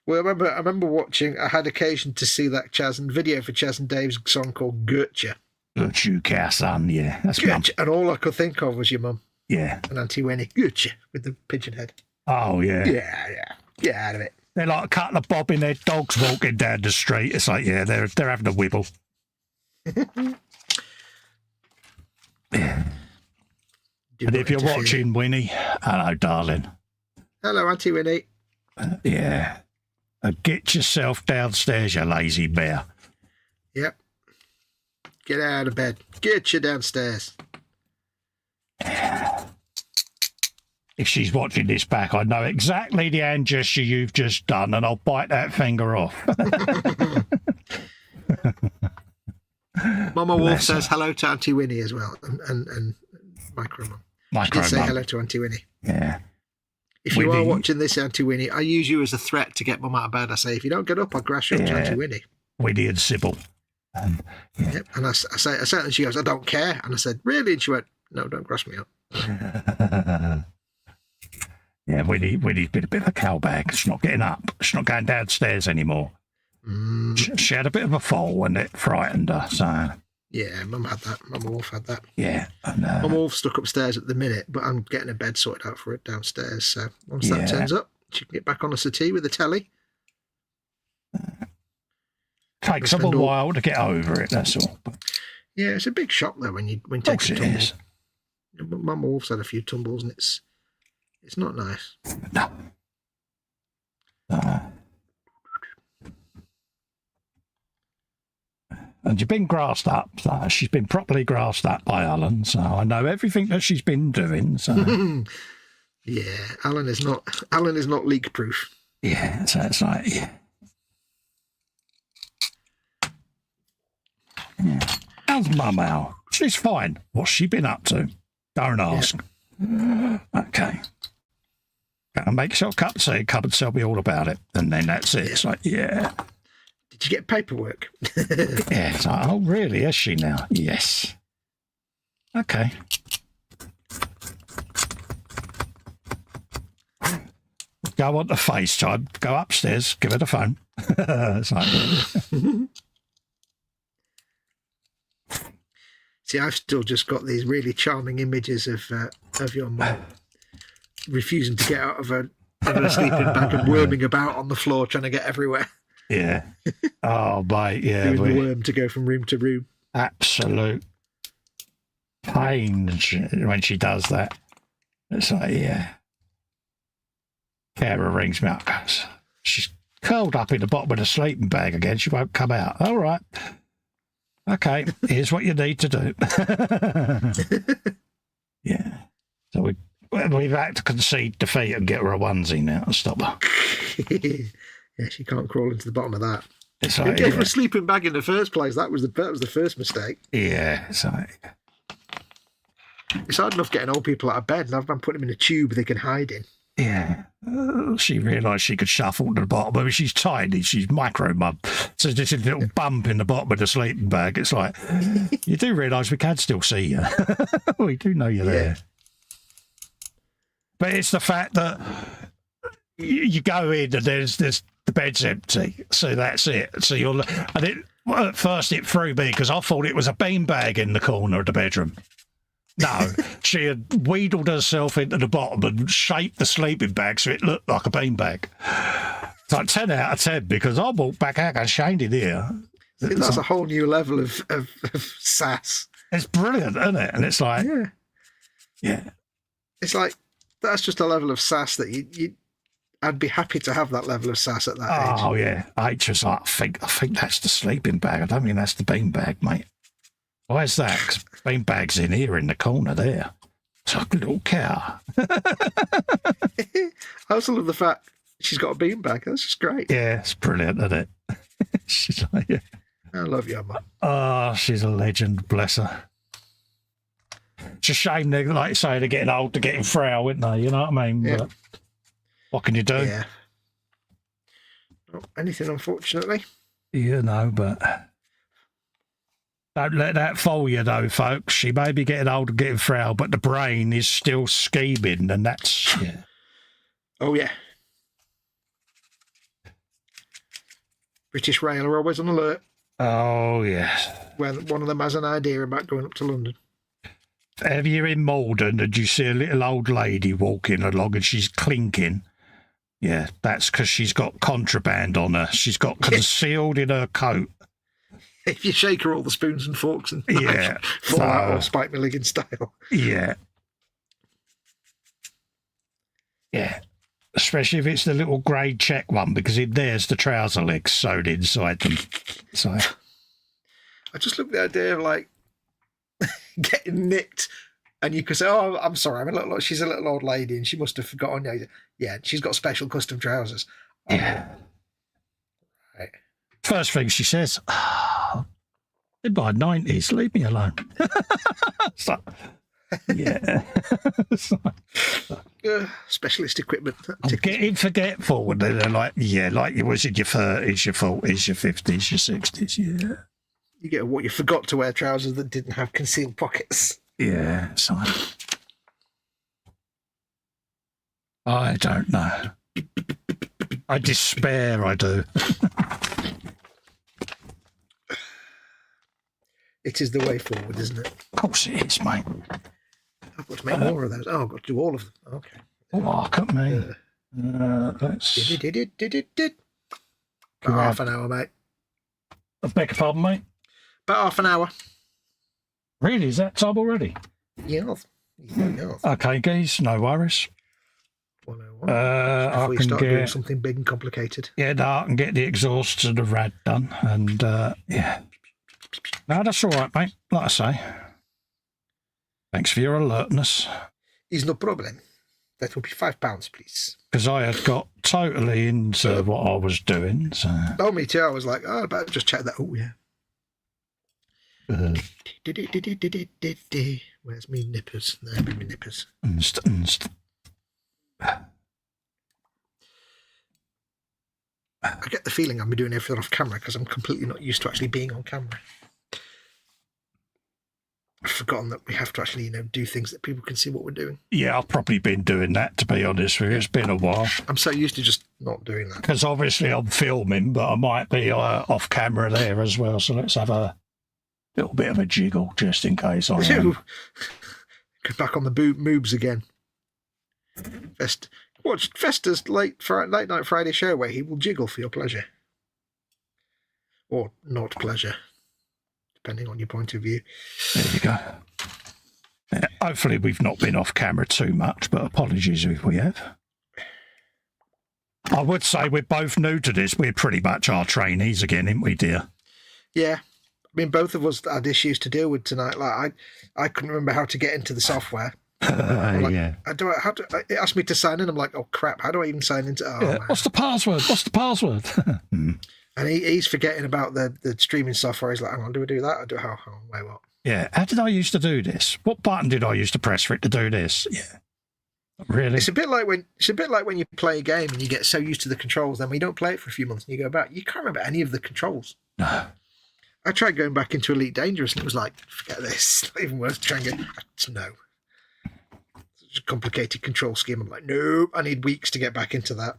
Well, I remember watching, I had occasion to see that video for Chaz and Dave's song called Gotcha. Gotcha, son, yeah. That's Gotcha. And all I could think of was your mum. Yeah. And Auntie Winnie. Gotcha. With the pigeon head. Oh, yeah. Yeah. Get out of it. They're like a couple of bobbing-head dogs walking down the street. It's like, yeah, they're having a wibble. And if you're watching, Winnie, hello, darling. Hello, Auntie Winnie. Yeah. Get yourself downstairs, you lazy bear. Yep. Get out of bed. Get you downstairs. If she's watching this back, I know exactly the hand gesture you've just done, and I'll bite that finger off. Mama Wolf says hello to Auntie Winnie as well, and Micro Mum. She did say hello to Auntie Winnie. Yeah. If you are watching this, Auntie Winnie, I use you as a threat to get Mum out of bed. I say, if you don't get up, I'll grass you up to Auntie Winnie. Winnie and Sybil. Yep. And I say, and she goes, I don't care. And I said, really? And she went, no, don't grass me up. Yeah, Winnie's been a bit of a cowbag. She's not getting up. She's not going downstairs anymore. She had a bit of a fall and it frightened her. So yeah, Mum had that. Mama Wolf had that. Yeah. Mama Wolf's stuck upstairs at the minute, but I'm getting a bed sorted out for it downstairs. So once that turns up, she can get back on a settee with the telly. Takes them a while to get over it, that's all. Yeah, it's a big shock though when you take a tumble. Is. Mama Wolf's had a few tumbles and it's not nice. No. And you've been grassed up. So she's been properly grassed up by Alan, so I know everything that she's been doing. So yeah, Alan is not leak proof. Yeah, so it's like How's Mum Al? She's fine. What's she been up to? Don't ask. Yeah. Okay. Go and make yourself a cup of tea, come and tell me all about it. And then that's it. Yeah. It's like, Did you get paperwork? Yeah, it's like, oh, really? Is she now? Yes. Okay. Go on to FaceTime. Go upstairs. Give her the phone. It's like, see, I've still just got these really charming images of your mum refusing to get out of her sleeping bag and worming about on the floor trying to get everywhere. Yeah. Oh, mate, yeah. Doing the worm to go from room to room. Absolute pain when she does that. It's like, yeah. Kara rings me up, goes, she's curled up in the bottom of the sleeping bag again. She won't come out. All right. Okay, here's what you need to do. Yeah. So we've had to concede defeat and get her a onesie now to stop her. Yeah, she can't crawl into the bottom of that. It's Who like, gave her a sleeping bag in the first place? That was the first mistake. Yeah, it's like, it's hard enough getting old people out of bed, and I've been putting them in a tube they can hide in. Yeah. She realised she could shuffle to the bottom. I mean, she's tiny. She's micro mum. So there's a little bump in the bottom of the sleeping bag. It's like, you do realise we can still see you. We do know you're there. But it's the fact that you go in and there's the bed's empty. So that's it. So at first it threw me because I thought it was a beanbag in the corner of the bedroom. No, she had wheedled herself into the bottom and shaped the sleeping bag so it looked like a beanbag. It's like 10 out of 10 because I walked back out and Shane in here. I think that's a whole new level of sass. It's brilliant, isn't it? And it's like, yeah. It's like, that's just a level of sass that I'd be happy to have that level of sass at that age. Oh, yeah. H was like, I think that's the sleeping bag. I don't think that's the beanbag, mate. Why is that? Because beanbag's in here in the corner there. It's like a little cow. I also love the fact she's got a beanbag. That's just great. Yeah, it's brilliant, isn't it? She's like, yeah. I love your mum. Oh, she's a legend, bless her. It's a shame, like you say, they're getting old, they're getting frail, isn't they? You know what I mean? Yeah. But what can you do? Yeah. Not anything, unfortunately. You know, but don't let that fool you, though, folks. She may be getting old and getting frail, but the brain is still scheming, and that's... Yeah. Oh, yeah. British Rail are always on alert. Oh, yes. When one of them has an idea about going up to London. Have you in Malden and you see a little old lady walking along and she's clinking? Yeah, that's because she's got contraband on her. She's got concealed in her coat. If you shake her, all the spoons and forks and knives fall out, or Spike Milligan style. Yeah. Yeah. Especially if it's the little grey check one, because in there's the trouser legs sewed inside them. So I just look at the idea of like getting nicked, and you could say, "Oh, I'm sorry, she's a little old lady, and she must have forgotten." Yeah, she's got special custom trousers. yeah. Right. First thing she says, in my 90s, leave me alone. So, yeah. Specialist equipment. I'm getting forgetful. And they're like, yeah, like it was in your 30s, your 40s, your 50s, your 60s, yeah. You get what you forgot to wear trousers that didn't have concealed pockets. Yeah, so I don't know. I despair, I do. It is the way forward, isn't it? Of course it is, mate. I've got to make more of those. Oh, I've got to do all of them. Okay. Look at me. Let's... About half an hour, mate. I beg your pardon, mate? About half an hour. Really? Is that time already? Yeah. Okay, geez, no worries. 101. I Before you can start get doing something big and complicated. Yeah, no, I can get the exhausts and the rad done, and yeah. No, that's all right, mate. Like I say, thanks for your alertness. Is no problem. That will be £5, please. Because I had got totally into what I was doing. So. Oh, me too. I was like, oh, I better just check that. Oh, yeah. Where's me nippers? There be me nippers. I get the feeling I'm doing everything off camera because I'm completely not used to actually being on camera. I've forgotten that we have to actually, do things that people can see what we're doing. Yeah, I've probably been doing that, to be honest with you. It's been a while. I'm so used to just not doing that. Because obviously I'm filming, but I might be off camera there as well. So let's have a little bit of a jiggle just in case I am. Get back on the moobs again. Watch Festa's late night Friday show where he will jiggle for your pleasure. Or not pleasure, depending on your point of view. There you go. Yeah, hopefully we've not been off camera too much, but apologies if we have. I would say we're both new to this. We're pretty much our trainees again, ain't we, dear? Yeah. I mean, both of us had issues to deal with tonight. Like, I couldn't remember how to get into the software. Yeah. It asked me to sign in. I'm like, oh crap! How do I even sign into? Oh, yeah. What's the password? And he's forgetting about the streaming software. He's like, hang on, do I do that? I do how? Wait, what? Yeah. How did I used to do this? What button did I used to press for it to do this? Yeah. Really? It's a bit like when you play a game and you get so used to the controls, then when you don't play it for a few months and you go back, you can't remember any of the controls. No. I tried going back into Elite Dangerous and it was like, forget this. It's not even worth trying to get. No. It's a complicated control scheme. I'm like, no, I need weeks to get back into that.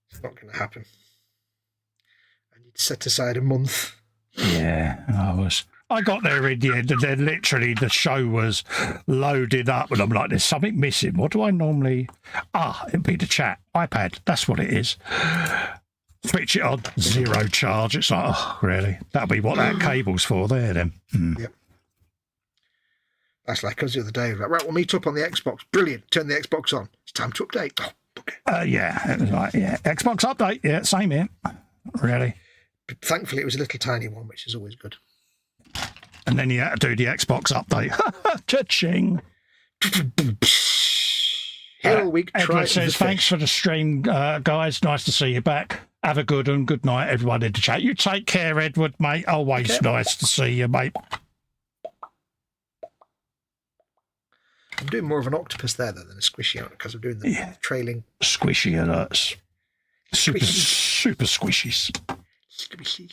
It's not going to happen. I need to set aside a month. Yeah, I got there in the end, and then literally the show was loaded up, and I'm like, there's something missing. What do I normally... it'd be the chat. iPad, that's what it is. Switch it on, zero charge. It's like, oh, really? That'll be what that cable's for there, then. Yep. That's like us the other day. Like, right, we'll meet up on the Xbox. Brilliant. Turn the Xbox on. It's time to update. Oh, okay. Yeah, it was like, yeah. Xbox update. Yeah, same here. Really. But thankfully, it was a little tiny one, which is always good. And then you had to do the Xbox update. Cha-ching. Here we try. Edward says, thanks for the stream, guys. Nice to see you back. Have a good one. Good night, everyone in the chat. You take care, Edward, mate. Always nice to see you, mate. I'm doing more of an octopus there than a squishy because I'm doing the trailing. Squishy alerts. Super squishies. Squishy.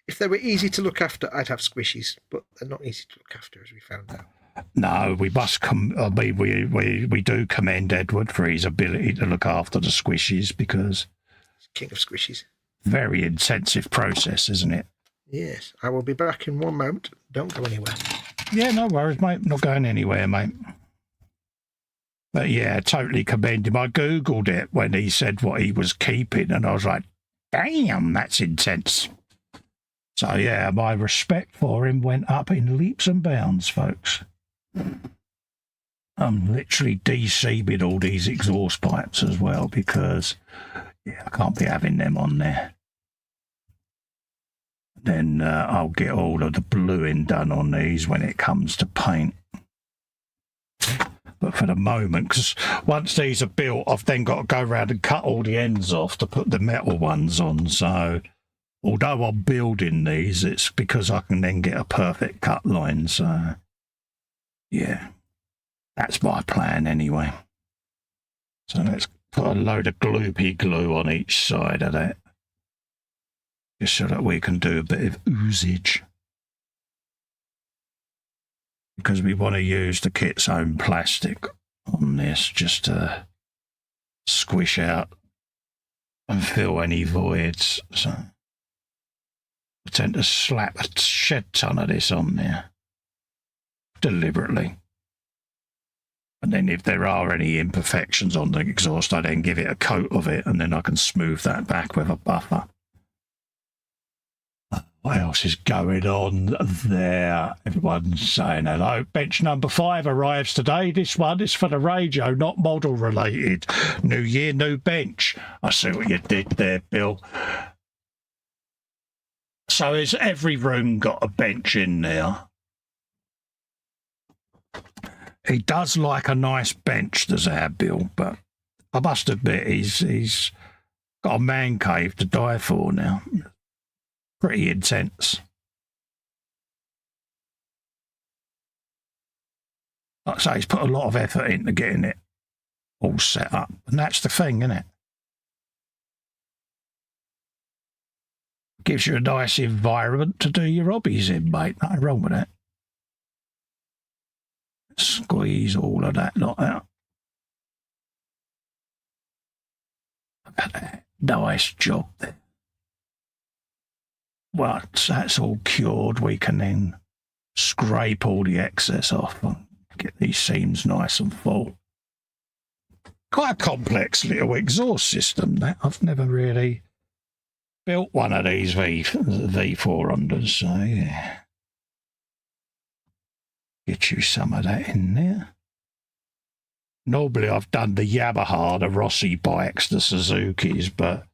If they were easy to look after, I'd have squishies, but they're not easy to look after, as we found out. No, we must we do commend Edward for his ability to look after the squishies, because king of squishies. Very intensive process, isn't it? Yes. I will be back in one moment. Don't go anywhere. Yeah, no worries, mate. Not going anywhere, mate. But yeah, totally commend him. I Googled it when he said what he was keeping, and I was like, damn, that's intense. So yeah, my respect for him went up in leaps and bounds, folks. I'm literally de-seaming all these exhaust pipes as well because, yeah, I can't be having them on there. Then I'll get all of the bluing done on these when it comes to paint. But for the moment, because once these are built, I've then got to go around and cut all the ends off to put the metal ones on. So although I'm building these, it's because I can then get a perfect cut line. So yeah, that's my plan anyway. So let's put a load of gloopy glue on each side of that, just so that we can do a bit of oozage. Because we want to use the kit's own plastic on this just to squish out and fill any voids. So I tend to slap a shed ton of this on there deliberately. And then if there are any imperfections on the exhaust, I then give it a coat of it and then I can smooth that back with a buffer. What else is going on there? Everyone's saying hello. Bench number 5 arrives today. This one is for the radio, not model related. New year, new bench. I see what you did there, Bill. So has every room got a bench in there? He does like a nice bench, does our Bill, but I must admit he's got a man cave to die for now. Pretty intense. Like I say, he's put a lot of effort into getting it all set up. And that's the thing, isn't it? Gives you a nice environment to do your hobbies in, mate. Nothing wrong with that. Squeeze all of that lot out. Look at that. Nice job there. Once that's all cured, we can then scrape all the excess off and get these seams nice and full. Quite a complex little exhaust system that. I've never really built one of these V400s, so yeah. Get you some of that in there. Normally I've done the Yamaha, the Rossi bikes, the Suzuki's, but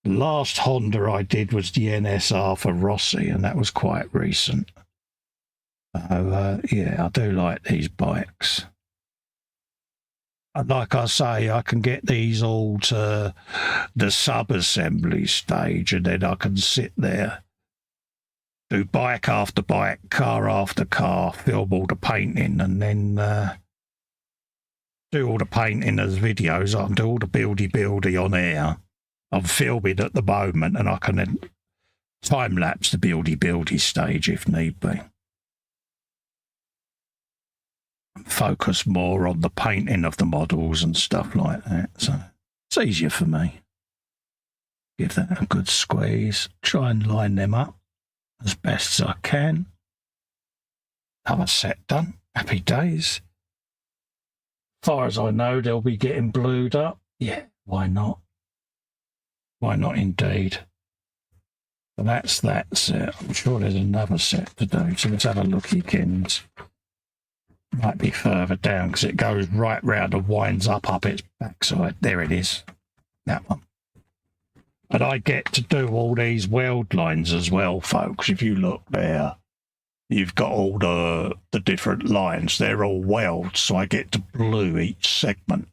the last Honda I did was the NSR for Rossi, and that was quite recent. So, yeah, I do like these bikes. And like I say, I can get these all to the sub-assembly stage, and then I can sit there, do bike after bike, car after car, film all the painting, and then do all the painting as videos. I can do all the buildy on air. I'm filming at the moment, and I can then time-lapse the buildy stage if need be. Focus more on the painting of the models and stuff like that. So it's easier for me. Give that a good squeeze. Try and line them up as best as I can. Have a set done. Happy days. As far as I know, they'll be getting blued up. Yeah, why not? Why not indeed? So that's that set. I'm sure there's another set to do. So let's have a look again. Might be further down because it goes right round and winds up its backside. There it is. That one. And I get to do all these weld lines as well, folks. If you look there, you've got all the different lines. They're all welds, so I get to blue each segment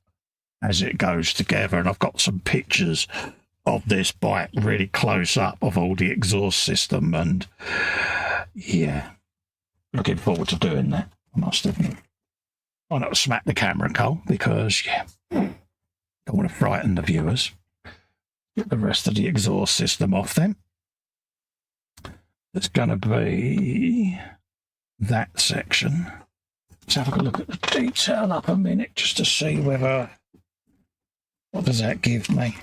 as it goes together. And I've got some pictures of this bike really close up of all the exhaust system, and yeah, looking forward to doing that. I must admit. I'll not smack the camera, Cole, because yeah, don't want to frighten the viewers. Get the rest of the exhaust system off then. It's going to be that section. Let's have a look at the detail up a minute just to see whether, what does that give me?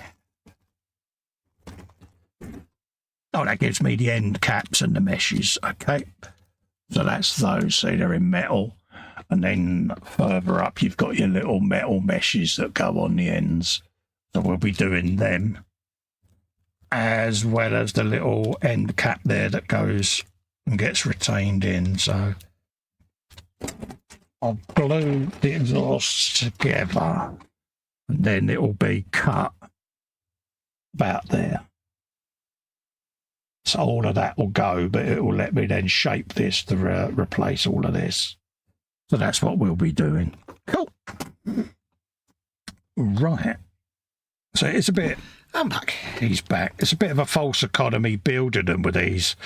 Oh, that gives me the end caps and the meshes. Okay, so that's those. See, they're in metal. And then further up, you've got your little metal meshes that go on the ends. So we'll be doing them, as well as the little end cap there that goes and gets retained in. So I'll glue the exhaust together, and then it'll be cut about there. So all of that will go, but it will let me then shape this to replace all of this. So that's what we'll be doing. Cool. Right. So it's a bit... I'm back. He's back. It's a bit of a false economy building them with these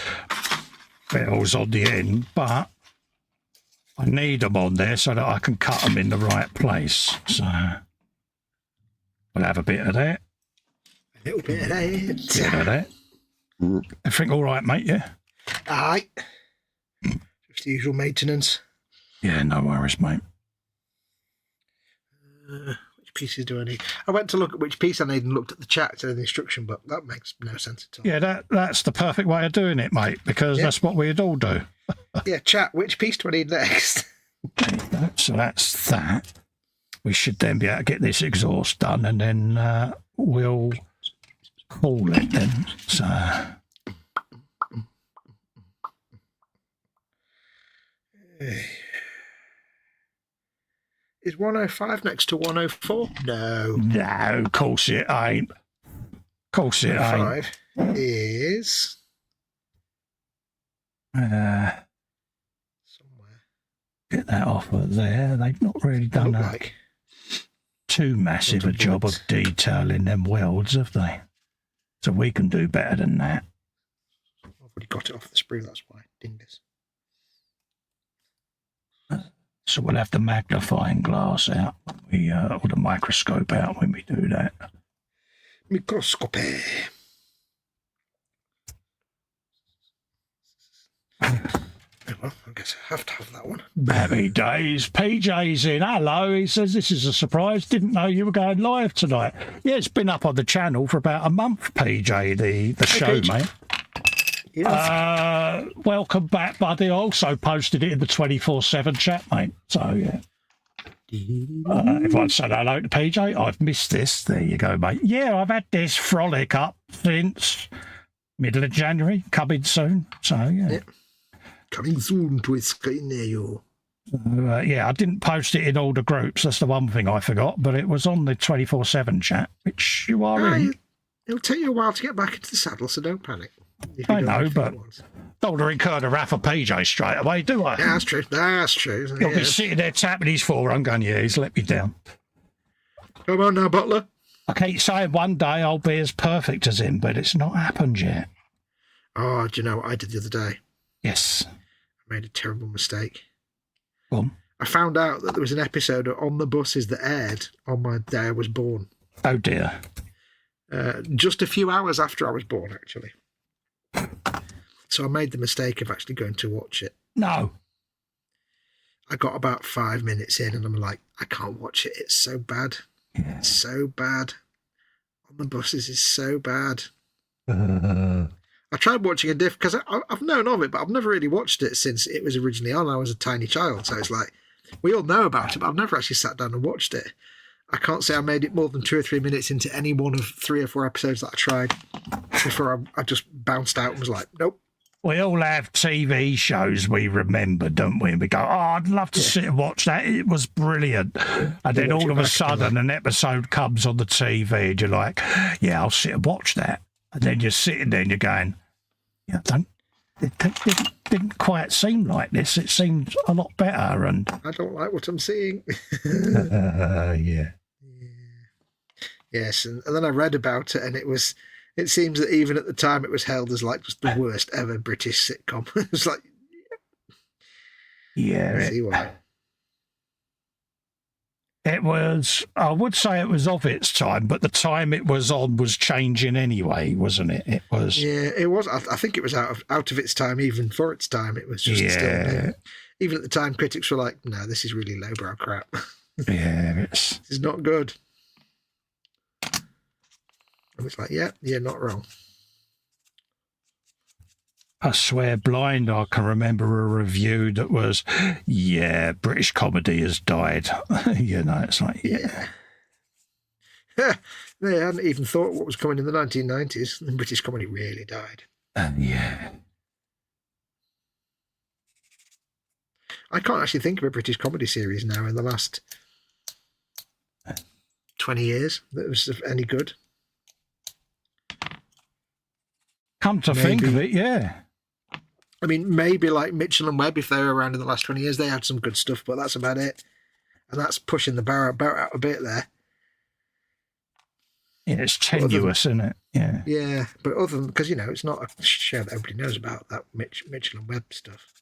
bells on the end, but I need them on there so that I can cut them in the right place. So we'll have a bit of that. A little bit of that. Bit of that. Everything all right, mate? Yeah? Aye. Just the usual maintenance. Yeah, no worries, mate. Which pieces do I need? I went to look at which piece I need and looked at the chat to the instruction book. That makes no sense at all. Yeah, that's the perfect way of doing it, mate, because that's what we'd all do. Yeah, chat, which piece do I need next? So that's that. We should then be able to get this exhaust done, and then we'll call it then. So is 105 next to 104? No. no, of course it ain't. Of course it ain't. 105 is Somewhere. Get that off of there. They've not really done too massive a job of detailing them welds, have they? So we can do better than that. I've already got it off the sprue, that's why. Dingus. So we'll have the magnifying glass out, or the microscope out when we do that. Microscope. Well, I guess I have to have that one. Happy days. PJ's in. Hello. He says, this is a surprise. Didn't know you were going live tonight. Yeah, it's been up on the channel for about a month, PJ, the show, PJ. mate. Yeah. Welcome back, buddy. I also posted it in the 24/7 chat, mate. So, yeah. Everyone said hello to PJ. I've missed this. There you go, mate. Yeah, I've had this frolic up since middle of January. Coming soon. So, yeah. Coming soon to a screen near you. Yeah, I didn't post it in all the groups. That's the one thing I forgot. But it was on the 24/7 chat, which you are in. It'll take you a while to get back into the saddle, so don't panic. I know, but don't want to incur the wrath of PJ straight away, do I? Yeah, that's true. That's true. He'll be sitting there tapping his forearm going, yeah, he's let me down. Come on now, Butler. I keep saying one day I'll be as perfect as him, but it's not happened yet. Oh, do you know what I did the other day? Yes. I made a terrible mistake. Go on. I found out that there was an episode on the buses that aired on my day I was born. Oh, dear. Just a few hours after I was born, actually. So I made the mistake of actually going to watch it. No. I got about 5 minutes in and I'm like, I can't watch it. It's so bad. Yeah. It's so bad. On the buses is so bad. I tried watching a diff because I've known of it, but I've never really watched it since it was originally on. I was a tiny child. So it's like, we all know about it, but I've never actually sat down and watched it. I can't say I made it more than 2 or 3 minutes into any one of 3 or 4 episodes that I tried before I just bounced out and was like, nope. We all have TV shows we remember, don't we? And we go, oh, I'd love to sit and watch that. It was brilliant. And then all of a sudden an episode comes on the TV and you're like, yeah, I'll sit and watch that. And then you're sitting there and you're going, yeah, it didn't quite seem like this. It seemed a lot better. And I don't like what I'm seeing. Yeah. Yes, and then I read about it, and it seems that even at the time it was held as like just the worst ever British sitcom. It was like, yeah. See why. It was, I would say it was of its time, but the time it was on was changing anyway, wasn't it? It was. Yeah, it was. I think it was out of its time, even for its time. It was just still. Even at the time, critics were like, no, this is really lowbrow crap. Yeah, this is not good. And it's like, yeah, you're not wrong. I swear blind, I can remember a review that was, yeah, British comedy has died. You know, it's like, yeah. They hadn't even thought what was coming in the 1990s. And British comedy really died. Yeah. I can't actually think of a British comedy series now in the last 20 years that was any good. Come to think of it, yeah. I mean, maybe like Mitchell and Webb, if they were around in the last 20 years, they had some good stuff, but that's about it. And that's pushing the boat out a bit there. Yeah, it's tenuous, isn't it? Yeah. Yeah, but other than, because, you know, it's not a show that everybody knows about, that Mitchell and Webb stuff.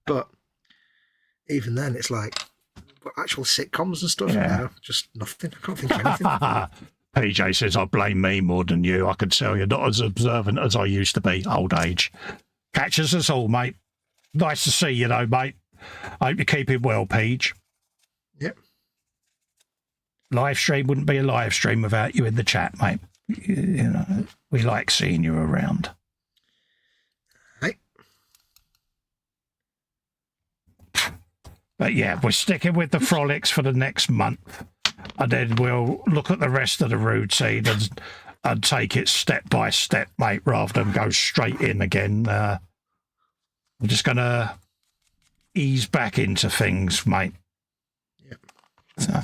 But even then, it's like actual sitcoms and stuff, Yeah. you know, just nothing. I can't think of anything. PJ says, I blame me more than you. I can tell you're not as observant as I used to be. Old age. Catches us all, mate. Nice to see you, though, mate. Hope you're keeping well, Peach. Yep. Live stream wouldn't be a live stream without you in the chat, mate. You know, we like seeing you around. Hey. But yeah, we're sticking with the frolics for the next month. And then we'll look at the rest of the routine and take it step by step, mate, rather than go straight in again. We're just going to ease back into things, mate. Yep. So,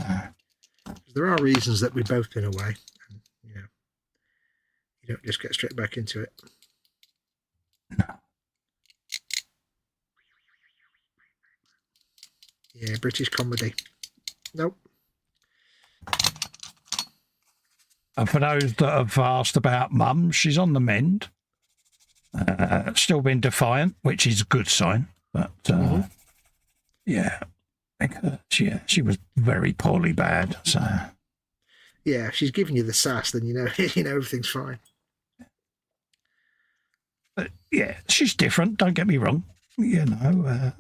there are reasons that we've both been away. And, you know, you don't just get straight back into it. No. Yeah, British comedy. Nope. And for those that have asked about Mum, she's on the mend. Still been defiant, which is a good sign. But, yeah, I think, she was very poorly bad. So, yeah, if she's giving you the sass, then you know, you know everything's fine. But, yeah, she's different. Don't get me wrong. You know,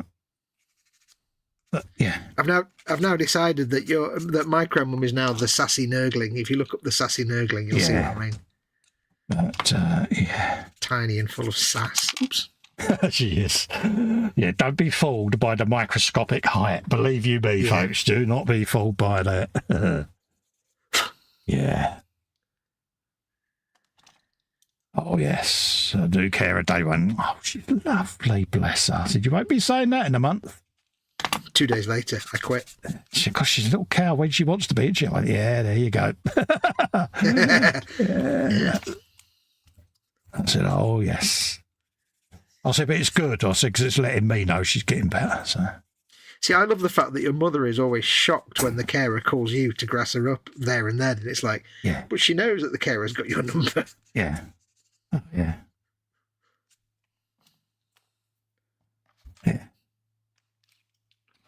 but yeah, I've now decided that my grandmum is now the sassy nurgling. If you look up the sassy nurgling, you'll see what I mean. But yeah, tiny and full of sass. Oops. She is. Yeah, don't be fooled by the microscopic height. Believe you me, folks. Do not be fooled by that. Yeah. Oh, yes. I do care a day when... Oh, she's lovely, bless her. Said, you won't be saying that in a month. 2 days later, I quit. Because she's a little cow when she wants to be. She went, yeah, there you go. Yeah. I said, oh, yes. I said, but it's good. I said, because it's letting me know she's getting better. So. See, I love the fact that your mother is always shocked when the carer calls you to grass her up there and then. And it's like, yeah, but she knows that the carer's got your number. Yeah. Oh, yeah. Yeah.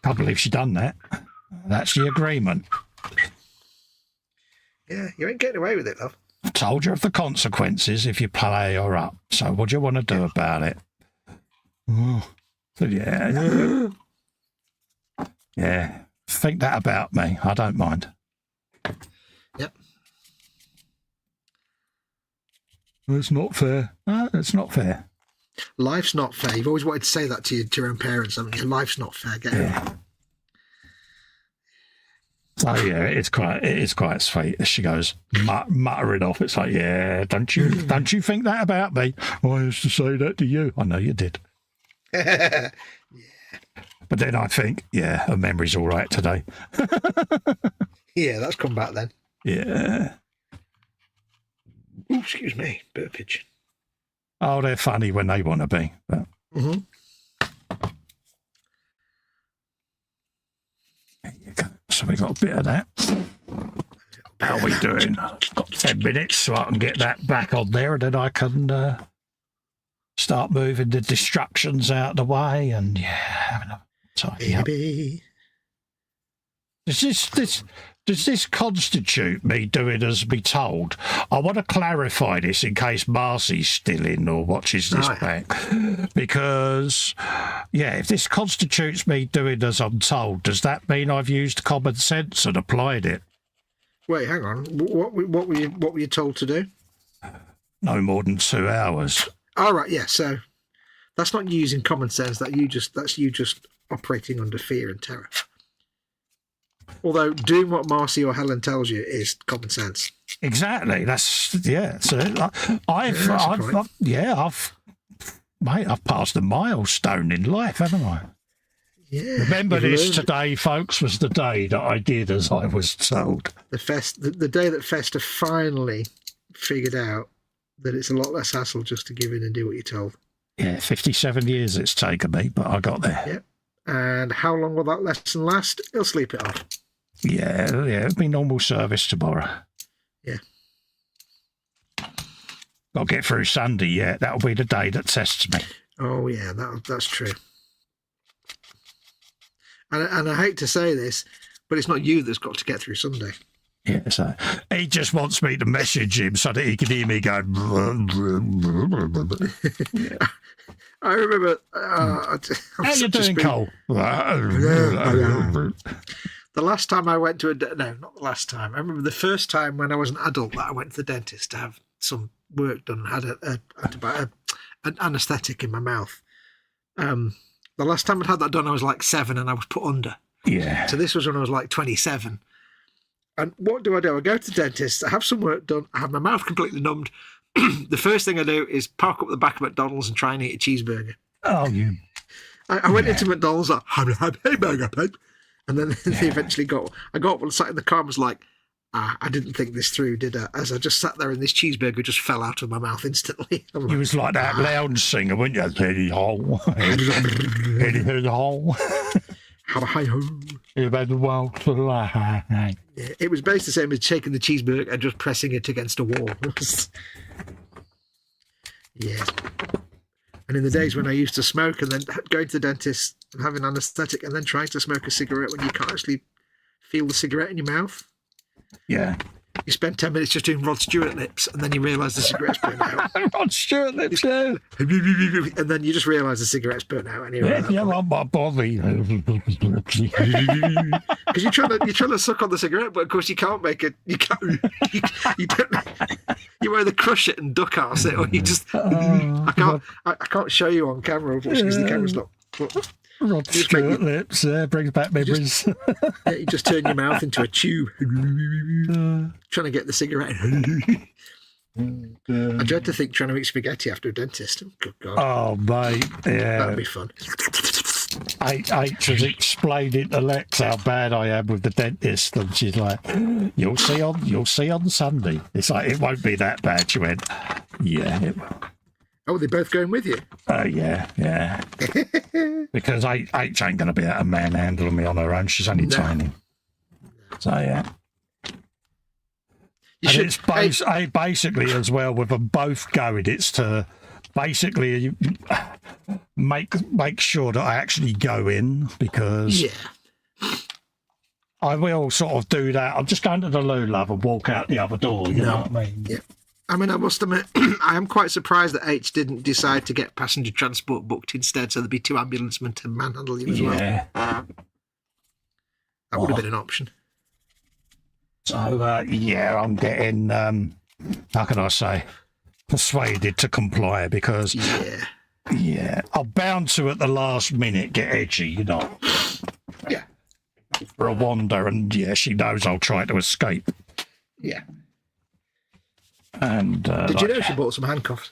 Can't believe she done that. That's the agreement. Yeah, you ain't getting away with it, love. I told you of the consequences if you play her up. So what do you want to do about it? Oh. So yeah. Yeah. Think that about me. I don't mind. Yep. It's not fair. No, it's not fair. Life's not fair. You've always wanted to say that to your own parents, haven't you? Life's not fair. Get it. So yeah, it is quite sweet. She goes muttering off. It's like, yeah, don't you think that about me? I used to say that to you. I know you did. Yeah. But then I think, yeah, her memory's all right today. Yeah, that's come back then. Yeah. Ooh, excuse me, bit of pigeon. Oh, they're funny when they want to be. But... Mm-hmm. There you go. So we got a bit of that. How are we doing? I've got 10 minutes so I can get that back on there, and then I can start moving the distractions out of the way, and yeah, having a tidy up. Does this constitute me doing as be told? I want to clarify this in case Marcy's still in or watches this back. Because, yeah, if this constitutes me doing as I'm told, does that mean I've used common sense and applied it? Wait, hang on. What were you told to do? No more than 2 hours. All right, yeah. So that's not using common sense. That's you just operating under fear and terror. Although doing what Marcy or Helen tells you is common sense. Exactly. That's yeah. So I've passed a milestone in life, haven't I? Yeah. Remember you've this learned. today, folks, was the day that I did as I was told. The day that Festa finally figured out that it's a lot less hassle just to give in and do what you're told. Yeah, 57 years it's taken me, but I got there. Yep. And how long will that lesson last? He'll sleep it off. Yeah, it'll be normal service tomorrow. Yeah. Got to get through Sunday yet. That'll be the day that tests me. Oh, yeah, that's true. And I hate to say this, but it's not you that's got to get through Sunday. Yeah, so he just wants me to message him so that he can hear me go. I remember. How you doing, Cole? The last time I went to no, not the last time. I remember the first time when I was an adult that I went to the dentist to have some work done. Had an anaesthetic in my mouth. The last time I'd had that done, I was like 7 and I was put under. Yeah. So this was when I was like 27. And what do? I go to the dentist, I have some work done, I have my mouth completely numbed. The first thing I do is park up the back of McDonald's and try and eat a cheeseburger. Oh, you. I went into McDonald's, like, hey, burger, and then they eventually I got up and sat in the car and was like, I didn't think this through, did I? As I just sat there and this cheeseburger just fell out of my mouth instantly. You was like that lounge singer, weren't you? Heady ho. Heady ho. Hi-ho. You've had the world to lie. Yeah, it was basically the same as taking the cheeseburger and just pressing it against a wall. Yeah. And in the days when I used to smoke and then going to the dentist and having anaesthetic and then trying to smoke a cigarette when you can't actually feel the cigarette in your mouth. Yeah. You spend 10 minutes just doing Rod Stewart lips and then you realise the cigarette's burnt out. Rod Stewart lips, yeah. And then you just realise the cigarette's burnt out anyway. Yeah, on my body. Because you're trying to suck on the cigarette, but of course you can't make it. You can't. You don't. You either crush it and duck arse it, or you just. I can't show you on camera because the camera's not. Rod Stewart lips, brings back memories. You just turn your mouth into a tube, trying to get the cigarette. I dread to think trying to eat spaghetti after a dentist. Good God. Oh, mate, yeah. That'd be fun. H has explained it to Lex how bad I am with the dentist, and she's like, "You'll see on Sunday." It's like, it won't be that bad. She went, "Yeah, it will." Oh, they're both going with you? Yeah. Because H ain't going to be able to manhandle me on her own. She's only tiny. So, yeah. It's basically as well, with them both going, it's to basically make sure that I actually go in, because I will sort of do that. I'm just going to the loo, love, and walk out the other door, you know what I mean? Yeah. I mean, I must admit, I am quite surprised that H didn't decide to get passenger transport booked instead, so there'd be 2 ambulancemen to manhandle you as well. That would have been an option. So, I'm getting, how can I say, persuaded to comply, because, I'm bound to at the last minute get edgy, you know. Yeah. For a wander, and, she knows I'll try to escape. Yeah. And did you know she bought some handcuffs?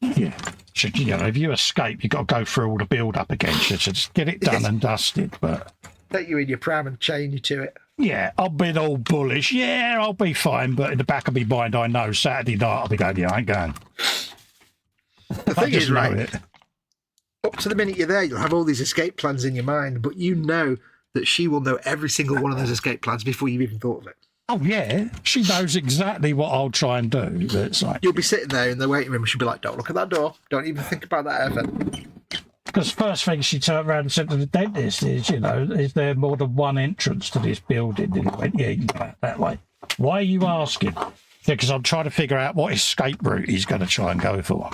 Yeah. So, if you escape, you've got to go through all the build-up again. So just get it done and dusted. But take you in your pram and chain you to it. Yeah, I'll be all bullish. Yeah, I'll be fine. But in the back of my mind, I know Saturday night I'll be going, I ain't going. The thing is, right, up to the minute you're there, you'll have all these escape plans in your mind, but you know that she will know every single one of those escape plans before you've even thought of it. Oh, yeah. She knows exactly what I'll try and do. It's like, you'll be sitting there in the waiting room and she'll be like, don't look at that door. Don't even think about that ever. Because first thing she turned around and said to the dentist is, is there more than one entrance to this building? And he went, yeah, you can go that way. Why are you asking? Because I'm trying to figure out what escape route he's going to try and go for.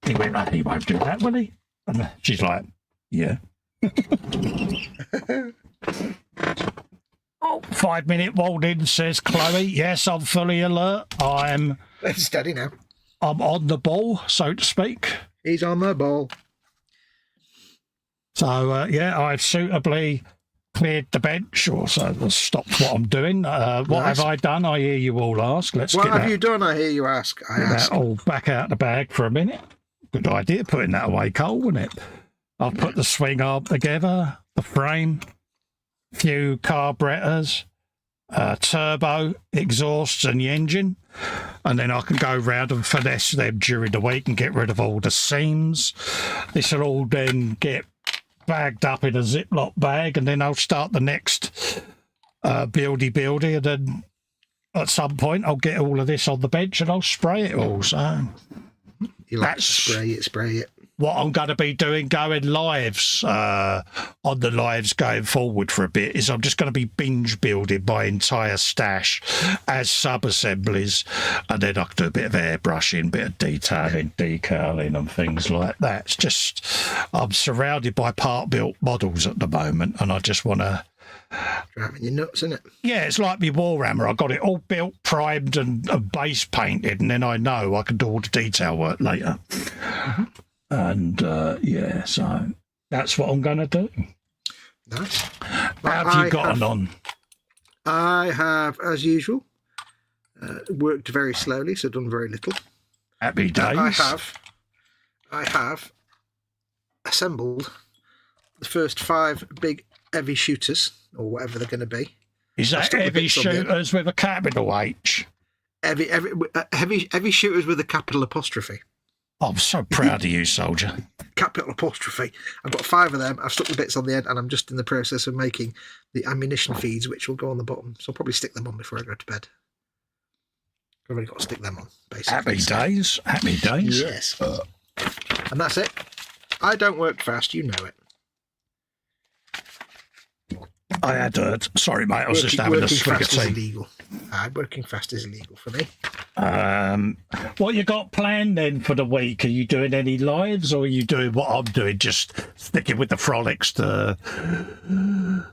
He went, he won't do that, will he? And she's like, yeah. 5-minute Walden, says Chloe. Yes, I'm fully alert. I'm steady now. I'm on the ball, so to speak. He's on the ball. So, I've suitably cleared the bench, or so stopped what I'm doing. What have I done? I hear you all ask. What have you done? I hear you ask. I ask. That all back out the bag for a minute. Good idea, putting that away, Cole, wasn't it? I've put the swing arm together, the frame, few carburetors, turbo, exhausts and the engine, and then I can go round and finesse them during the week and get rid of all the seams. This will all then get bagged up in a Ziploc bag, and then I'll start the next buildy, and then at some point I'll get all of this on the bench and I'll spray it all. So you like to spray it. What I'm going to be doing going lives on the lives going forward for a bit is I'm just going to be binge building my entire stash as sub-assemblies, and then I can do a bit of airbrushing, bit of detailing, decaling and things like that. It's just, I'm surrounded by part-built models at the moment, and I just want to... Driving you nuts, isn't it? Yeah, it's like my Warhammer. I got it all built, primed and base painted, and then I know I can do all the detail work later. Mm-hmm. And yeah, so that's what I'm going to do. Nice. How have you gotten on? I have, as usual, worked very slowly, so done very little. Happy days. I have assembled the first 5 big heavy shooters, or whatever they're going to be. Is that heavy shooters with a capital H? Heavy shooters with a capital apostrophe. I'm so proud of you, soldier. Capital apostrophe. I've got 5 of them. I've stuck the bits on the end, and I'm just in the process of making the ammunition feeds, which will go on the bottom. So I'll probably stick them on before I go to bed. I've already got to stick them on, basically. Happy days. Happy days. Yes. And that's it. I don't work fast. You know it. I had heard. Sorry, mate. I was just having a swig of tea. Working fast is illegal for me. What you got planned then for the week? Are you doing any lives, or are you doing what I'm doing, just sticking with the frolics to...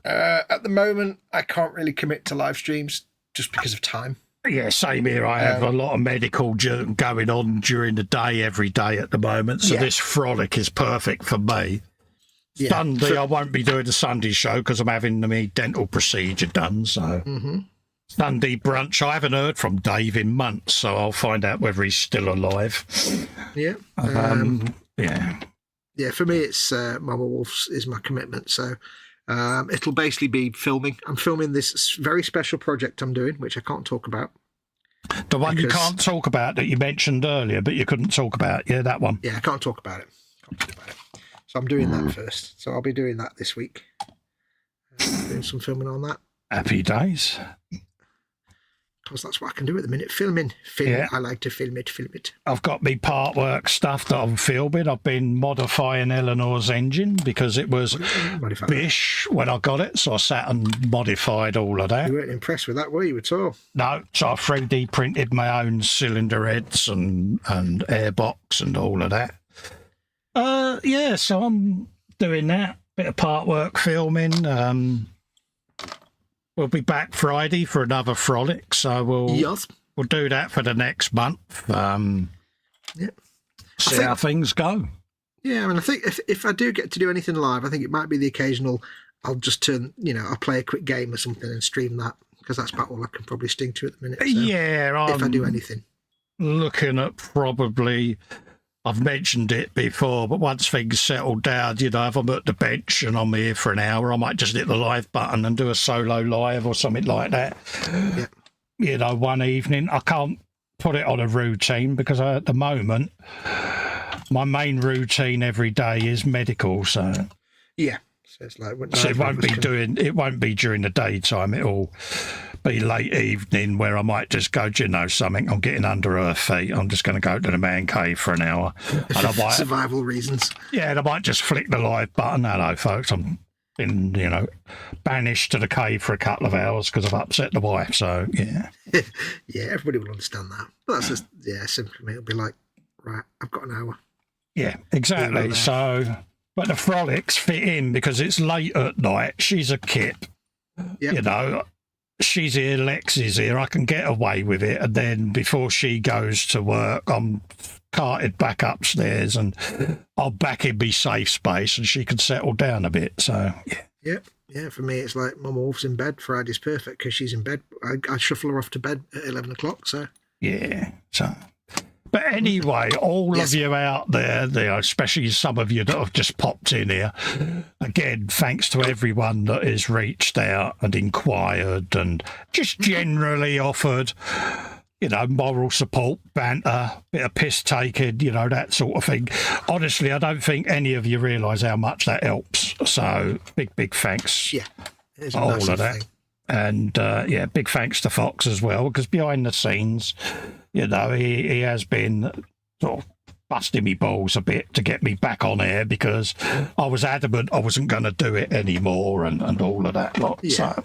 At the moment, I can't really commit to live streams just because of time. Yeah, same here. I have a lot of medical going on during the day, every day at the moment, so this frolic is perfect for me. Yeah. Sunday, I won't be doing the Sunday show because I'm having my dental procedure done, so... Sunday brunch. I haven't heard from Dave in months, so I'll find out whether he's still alive. Yeah. Yeah, for me, it's Mama Wolf's is my commitment. So it'll basically be filming. I'm filming this very special project I'm doing, which I can't talk about. The one you can't talk about that you mentioned earlier, but you couldn't talk about. Yeah, that one. Yeah, I can't talk about it. So I'm doing that first. So I'll be doing that this week. Doing some filming on that. Happy days. Because that's what I can do at the minute. Filming. Yeah. I like to film it. I've got me part work stuff that I'm filming. I've been modifying Eleanor's engine because it was bish when I got it. So I sat and modified all of that. You weren't impressed with that, were you, at all? No. So I 3D printed my own cylinder heads and airbox and all of that. Yeah, so I'm doing that. Bit of part work filming. We'll be back Friday for another frolic, so we'll do that for the next month. See how things go. Yeah, I mean, I think if I do get to do anything live, I think it might be the occasional. I'll just turn, I'll play a quick game or something and stream that, because that's about all I can probably sting to at the minute. So yeah, if I do anything, looking at probably. I've mentioned it before, but once things settle down, if I'm at the bench and I'm here for an hour, I might just hit the live button and do a solo live or something like that. Yeah. One evening. I can't put it on a routine because at the moment, my main routine every day is medical. So yeah, so it's like it won't be during the daytime. It'll be late evening where I might just go, something, I'm getting under her feet. I'm just going to go to the man cave for an hour. And I might, survival reasons. Yeah, and I might just flick the live button. Hello, folks. I'm been, banished to the cave for a couple of hours because I've upset the wife. So, yeah. Yeah, everybody will understand that. But that's just, simply it'll be like, right, I've got an hour. Yeah, exactly. So, but the frolics fit in because it's late at night. She's a kip. Yep. She's here, Lex is here, I can get away with it. And then before she goes to work, I'm carted back upstairs and I'm back in my safe space and she can settle down a bit. So, yeah. Yeah, for me, it's like Mama Wolf's in bed. Friday's perfect because she's in bed. I shuffle her off to bed at 11 o'clock, so. Yeah, so. But anyway, all of you out there, especially some of you that have just popped in here, again, thanks to everyone that has reached out and inquired and just generally offered, you know, moral support, banter, bit of piss taking, you know, that sort of thing. Honestly, I don't think any of you realise how much that helps. So big thanks. Yeah, it's for all of that. Thing. And yeah, big thanks to Fox as well, because behind the scenes, you know, he has been sort of busting me balls a bit to get me back on air, because I was adamant I wasn't going to do it anymore and all of that lot. Yeah. So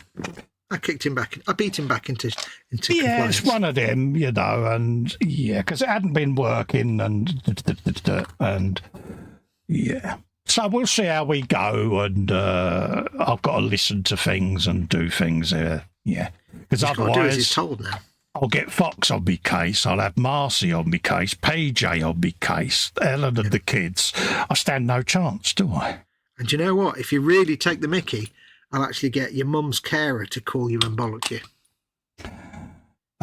I kicked him back. I beat him back into yeah, compliance. It's one of them, you know, and yeah, because it hadn't been working and yeah. So we'll see how we go, and I've got to listen to things and do things yeah. Because otherwise, do as he's told now. I'll get Fox on me case, I'll have Marcy on me case, PJ on me case, Ellen and the kids. I stand no chance, do I? And you know what? If you really take the mickey, I'll actually get your mum's carer to call you and bollock you.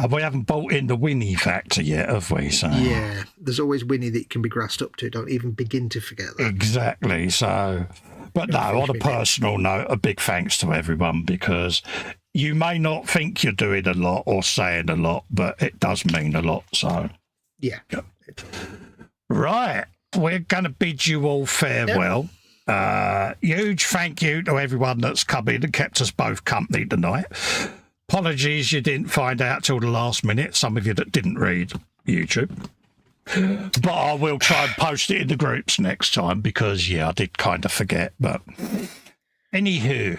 We haven't bought in the Winnie factor yet, have we? So yeah, there's always Winnie that can be grassed up to. Don't even begin to forget that. Exactly. So, but no, on a personal note, a big thanks to everyone, because you may not think you're doing a lot or saying a lot, but it does mean a lot. So yeah. Right, we're going to bid you all farewell. Yep. Huge thank you to everyone that's come in and kept us both company tonight. Apologies you didn't find out till the last minute, some of you that didn't read YouTube. But I will try and post it in the groups next time, because, yeah, I did kind of forget. But anywho,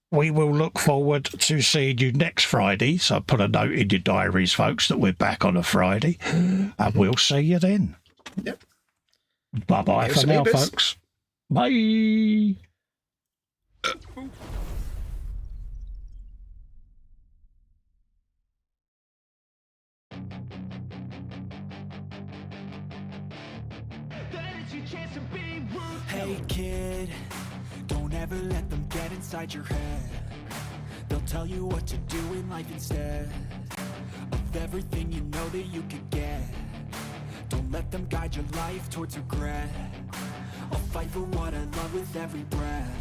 we will look forward to seeing you next Friday. So put a note in your diaries, folks, that we're back on a Friday. And we'll see you then. Yep. Bye-bye for now, folks. Bye. Hey kid, don't ever let them get inside your head. They'll tell you what to do in life instead of everything you know that you could get. Don't let them guide your life towards regret. I'll fight for what I love with every breath.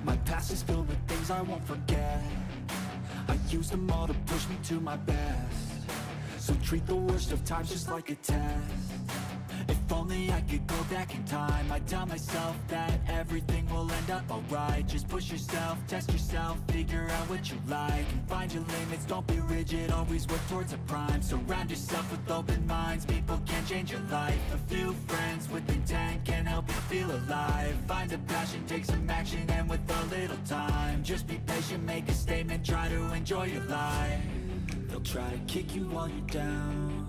My past is filled with things I won't forget. I used them all to push me to my best. So treat the worst of times just like a test. If only I could go back in time, I'd tell myself that everything will end up alright. Just push yourself, test yourself, figure out what you like, and find your limits, don't be rigid, always work towards a prime. Surround yourself with open minds, people can change your life. A few friends with intent can help you feel alive. Find a passion, take some action, and with a little time, just be patient, make a statement, try to enjoy your life. They'll try to kick you while you're down,